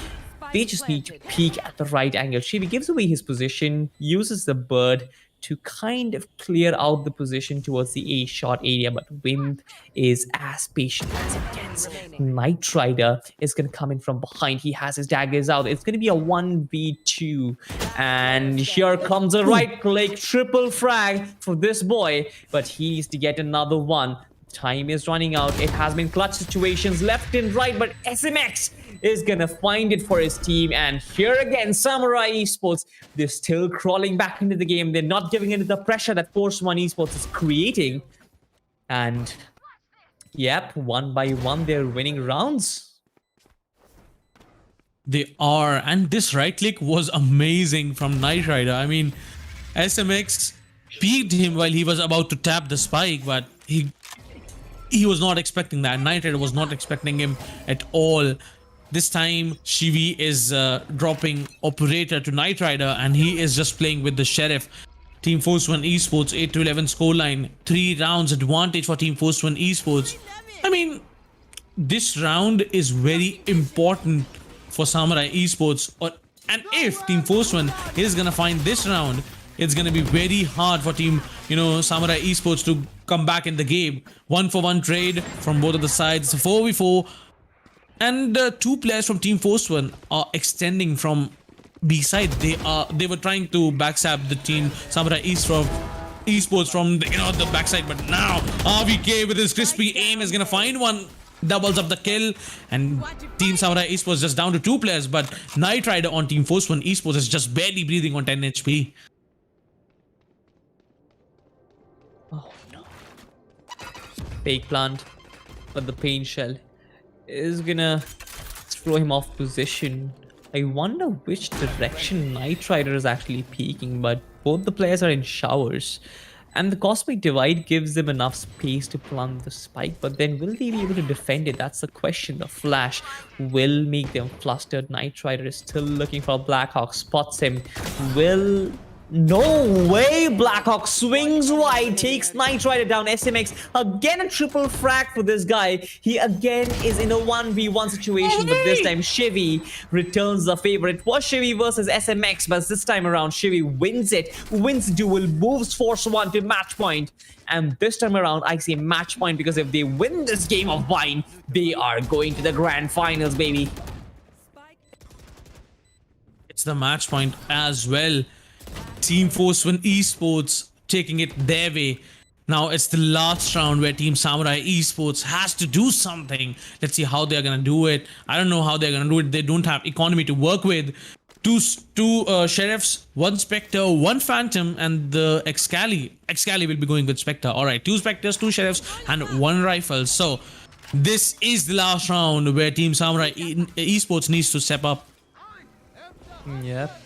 They just need to peek at the right angle. Chevy gives away his position, uses the bird to kind of clear out the position towards the A shot area, but Wimp is as patient as it gets. Knight Rider is going to come in from behind. He has his daggers out. It's going to be a 1v2, and here comes a right click, triple frag for this boy, but he needs to get another one. Time is running out. It has been clutch situations left and right, but SMX is gonna find it for his team. And here again, Samurai Esports, they're still crawling back into the game. They're not giving into the pressure that Force One Esports is creating. And yep, 1 by 1, they're winning rounds. They are, and this right click was amazing from Knight Rider. I mean, SMX peeked him while he was about to tap the spike, but he was not expecting that. Knight Rider was not expecting him at all. This time, Shivi is dropping Operator to Knight Rider, and he is just playing with the Sheriff. Team Force 1 Esports 8-11 scoreline, 3 rounds advantage for Team Force 1 Esports. I mean, this round is very important for Samurai Esports, and if Team Force 1 is gonna find this round, it's gonna be very hard for Team, Samurai Esports to come back in the game. 1-for-1 trade from both of the sides, 4v4, and 2 players from Team Force 1 are extending from B side. They were trying to backstab the Team Samurai Esports from the backside, but now RVK with his crispy aim is gonna find one, doubles up the kill, and Team Samurai Esports just down to 2 players, but Knight Rider on Team Force 1 Esports is just barely breathing on 10 HP. Oh no. Fake plant, but the pain shell is gonna throw him off position. I wonder which direction Knight Rider is actually peeking, but both the players are in showers. And the Cosmic Divide gives them enough space to plant the spike, but then will they be able to defend it? That's the question. The flash will make them flustered. Knight Rider is still looking for Blackhawk, spots him. No way! Blackhawk swings wide, takes Knight Rider down. SMX again a triple frag for this guy. He again is in a 1v1 situation, but this time Shivy returns the favor. It was Shivy versus SMX, but this time around Shivy wins it, wins the duel, moves Force 1 to match point. And this time around, I say match point because if they win this game of wine, they are going to the grand finals, baby. It's the match point as well. Team Force 1 Esports taking it their way. Now it's the last round where Team Samurai Esports has to do something. Let's see how they're gonna do it. I don't know how they're gonna do it. They don't have economy to work with. Two Sheriffs, 1 Spectre, 1 Phantom, and the Excali. Excali will be going with Spectre. Alright, 2 Spectres, 2 Sheriffs, and 1 Rifle. So this is the last round where Team Samurai Esports needs to step up. Yep.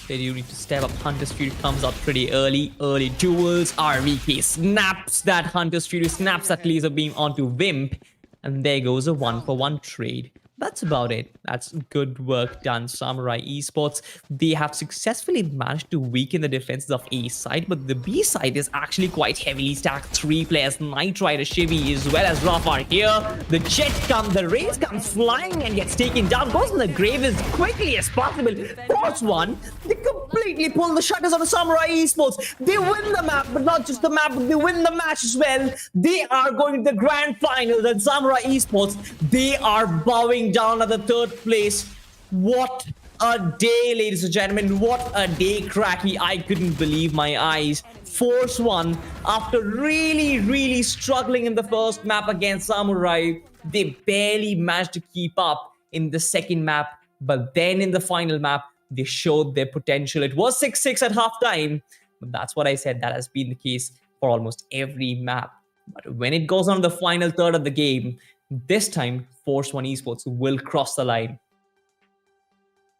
They do need to step up. Hunter Studio comes out pretty early. Early duels. RVK snaps that Hunter Studio, snaps that laser beam onto Wimp. And there goes a 1-for-1 trade. That's about it. That's good work done, Samurai Esports. They have successfully managed to weaken the defenses of A side, but the B side is actually quite heavily stacked. 3 players, Knight Rider, Shivy, as well as Ruff are here. The jet comes, the race comes flying and gets taken down. Goes in the grave as quickly as possible. Force 1, they completely pull the shutters on the Samurai Esports. They win the map, but not just the map, but they win the match as well. They are going to the grand finals, and Samurai Esports, they are bowing down at the 3rd place. What a day, ladies and gentlemen. What a day, Cracky. I couldn't believe my eyes. Force 1, after really struggling in the first map against Samurai, they barely managed to keep up in the 2nd map. But then in the final map, they showed their potential. It was 6-6 at halftime. But that's what I said. That has been the case for almost every map. But when it goes on the final third of the game, this time, Force 1 Esports will cross the line.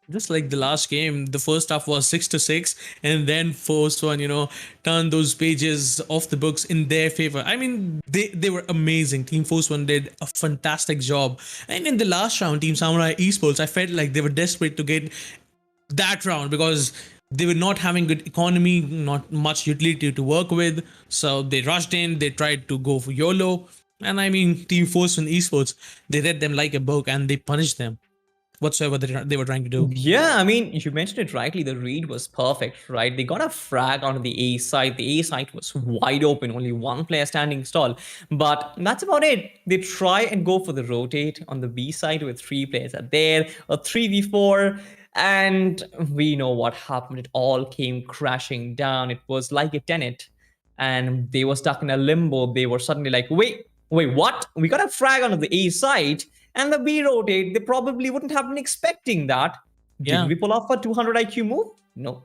Just like the last game, the first half was 6-6, and then Force 1, turned those pages off the books in their favor. I mean, they were amazing. Team Force 1 did a fantastic job. And in the last round, Team Samurai Esports, I felt like they were desperate to get that round because they were not having good economy, not much utility to work with. So they rushed in, they tried to go for YOLO. And I mean, Team Force 1 Esports, they read them like a book and they punished them whatsoever they were trying to do. Yeah, I mean, you mentioned it rightly. The read was perfect, right? They got a frag onto the A side. The A side was wide open, only 1 player standing tall. But that's about it. They try and go for the rotate on the B side with 3 players are there, a 3v4. And we know what happened. It all came crashing down. It was like a tenet. And they were stuck in a limbo. They were suddenly like, wait, what? We got a frag onto the A side and the B rotate. They probably wouldn't have been expecting that. Yeah. Did we pull off a 200 IQ move? No.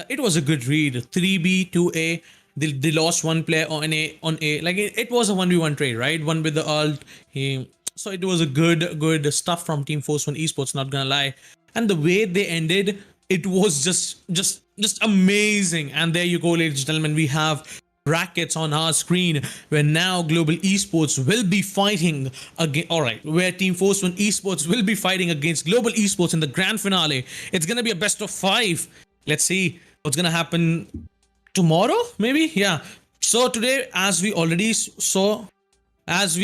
It was a good read. 3B, 2A. They lost 1 player on A. Like it was a 1v1 trade, right? One with the ult. So it was a good stuff from Team Force 1 Esports, not gonna lie. And the way they ended, it was just amazing. And there you go, ladies and gentlemen. We have brackets on our screen, where now Global Esports will be fighting again. All right, where Team Force One Esports will be fighting against Global Esports in the grand finale. It's gonna be a best of 5. Let's see what's gonna happen tomorrow, maybe. Yeah. So today, as we already saw, best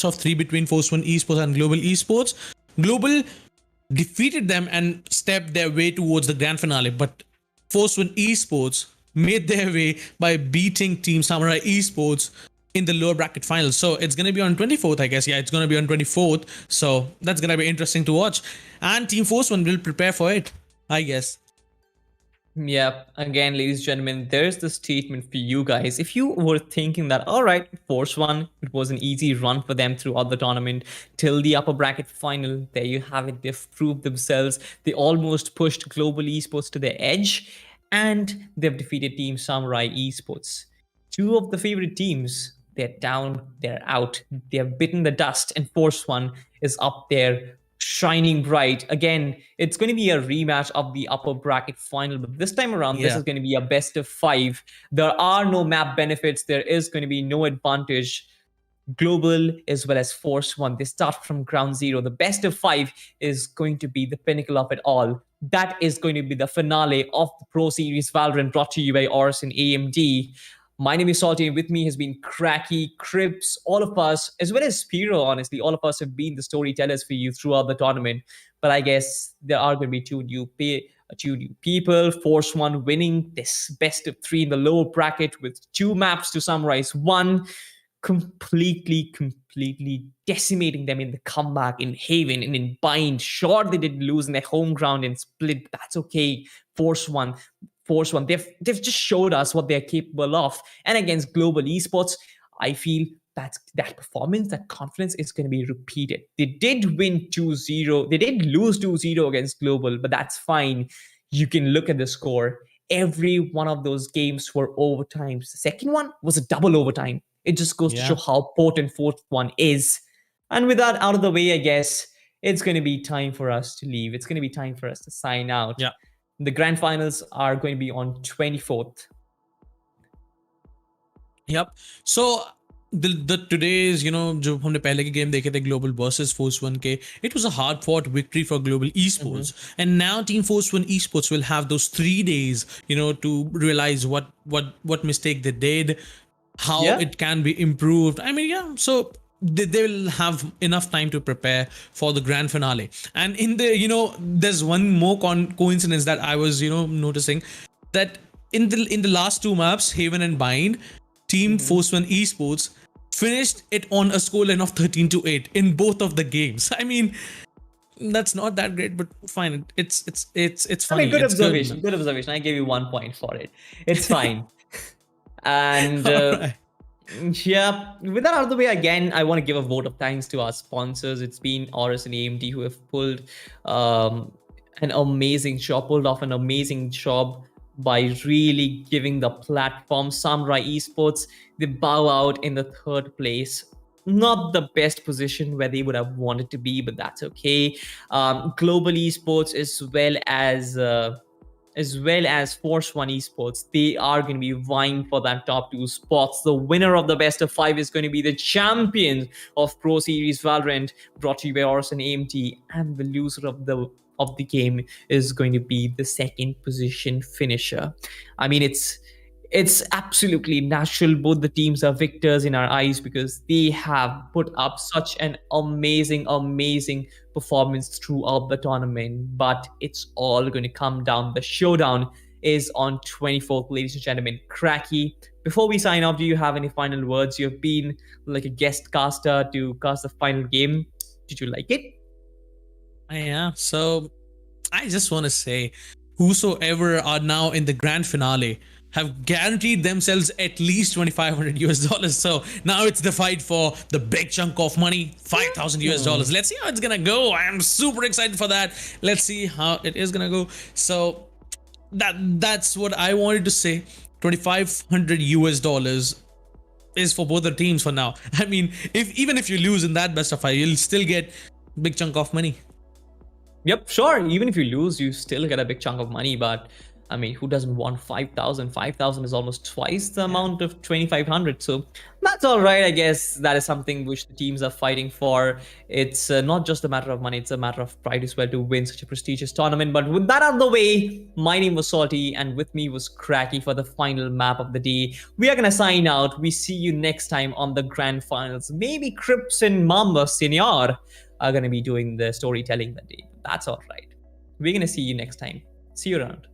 of 3 between Force One Esports and Global Esports. Global defeated them and stepped their way towards the grand finale, but Force One Esports made their way by beating Team Samurai Esports in the lower bracket finals. So it's gonna be on 24th, I guess. Yeah, it's gonna be on 24th. So that's gonna be interesting to watch, and Team Force One will prepare for it, I guess. Yeah, again, ladies and gentlemen, there's the statement for you guys. If you were thinking that, all right, Force One, it was an easy run for them throughout the tournament till the upper bracket final, there you have it. They've proved themselves. They almost pushed Global Esports to their edge, and they've defeated Team Samurai Esports. 2 of the favorite teams, they're down, they're out, they're bitten the dust, and Force One is up there shining bright. Again, it's going to be a rematch of the upper bracket final, but this time around, this is going to be a best of 5. There are no map benefits. There is going to be no advantage. Global as well as Force One, they start from ground zero. The best of 5 is going to be the pinnacle of it all. That is going to be the finale of the Pro Series Valorant, brought to you by AORUS and AMD. My name is Salty, and with me has been Cracky, Cribs, all of us, as well as Spiro, honestly. All of us have been the storytellers for you throughout the tournament. But I guess there are going to be two new people. Force One winning this best of 3 in the lower bracket with 2 maps to summarize. 1, completely decimating them in the comeback in Haven and in Bind. Sure, they did lose in their home ground and Split, but that's okay. Force One, they've just showed us what they're capable of. And against Global Esports, I feel that performance, that confidence is going to be repeated. They did win 2-0. They did lose 2-0 against Global, but that's fine. You can look at the score. Every one of those games were overtimes. The second one was a double overtime. It just goes to show how potent Force One is. And with that out of the way, I guess it's going to be time for us to leave. It's going to be time for us to sign out. Yeah. The grand finals are going to be on 24th. Yep. So the today's, जो हमने पहले के game देखे थे Global versus Force One के, it was a hard fought victory for Global Esports. And now Team Force One Esports will have those 3 days, to realize what mistake they did, how it can be improved. I mean, yeah. So they will have enough time to prepare for the grand finale. And in the, there's one more coincidence that I was, noticing, that in the last 2 maps, Haven and Bind, Team Force One Esports finished it on a scoreline of 13-8 in both of the games. I mean, that's not that great, but fine. It's funny. I mean, good observation. Good observation. I gave you 1 point for it. It's fine. And yeah, with that out of the way, again, I want to give a vote of thanks to our sponsors. It's been AORUS and AMD who have pulled off an amazing job by really giving the platform. Samurai Esports, they bow out in the 3rd place. Not the best position where they would have wanted to be, but that's okay. Global Esports, as well as Force One Esports, they are going to be vying for that top 2 spots. The winner of the best of 5 is going to be the champion of Pro Series Valorant, brought to you by AORUS and AMD, and the loser of the game is going to be the 2nd position finisher. I mean, it's absolutely natural. Both the teams are victors in our eyes because they have put up such an amazing performance throughout the tournament. But it's all going to come down. The showdown is on 24th, ladies and gentlemen. Cracky, before we sign off, do you have any final words? You've been like a guest caster to cast the final game. Did you like it? Yeah. So I just want to say, whosoever are now in the grand finale have guaranteed themselves at least $2,500. So now it's the fight for the big chunk of money, $5,000. Let's see how it's gonna go. I am super excited for that. Let's see how it is gonna go. So that's what I wanted to say. $2,500 is for both the teams for now. I mean, even if you lose in that best of 5, you'll still get big chunk of money. Yep, sure. Even if you lose, you still get a big chunk of money. But I mean, who doesn't want 5,000? 5,000 is almost twice the amount of 2,500. So that's all right, I guess. That is something which the teams are fighting for. It's not just a matter of money, it's a matter of pride as well to win such a prestigious tournament. But with that out of the way, my name was Salty, and with me was Cracky for the final map of the day. We are going to sign out. We see you next time on the grand finals. Maybe Crips and Mamba Senior are going to be doing the storytelling that day. That's all right. We're going to see you next time. See you around.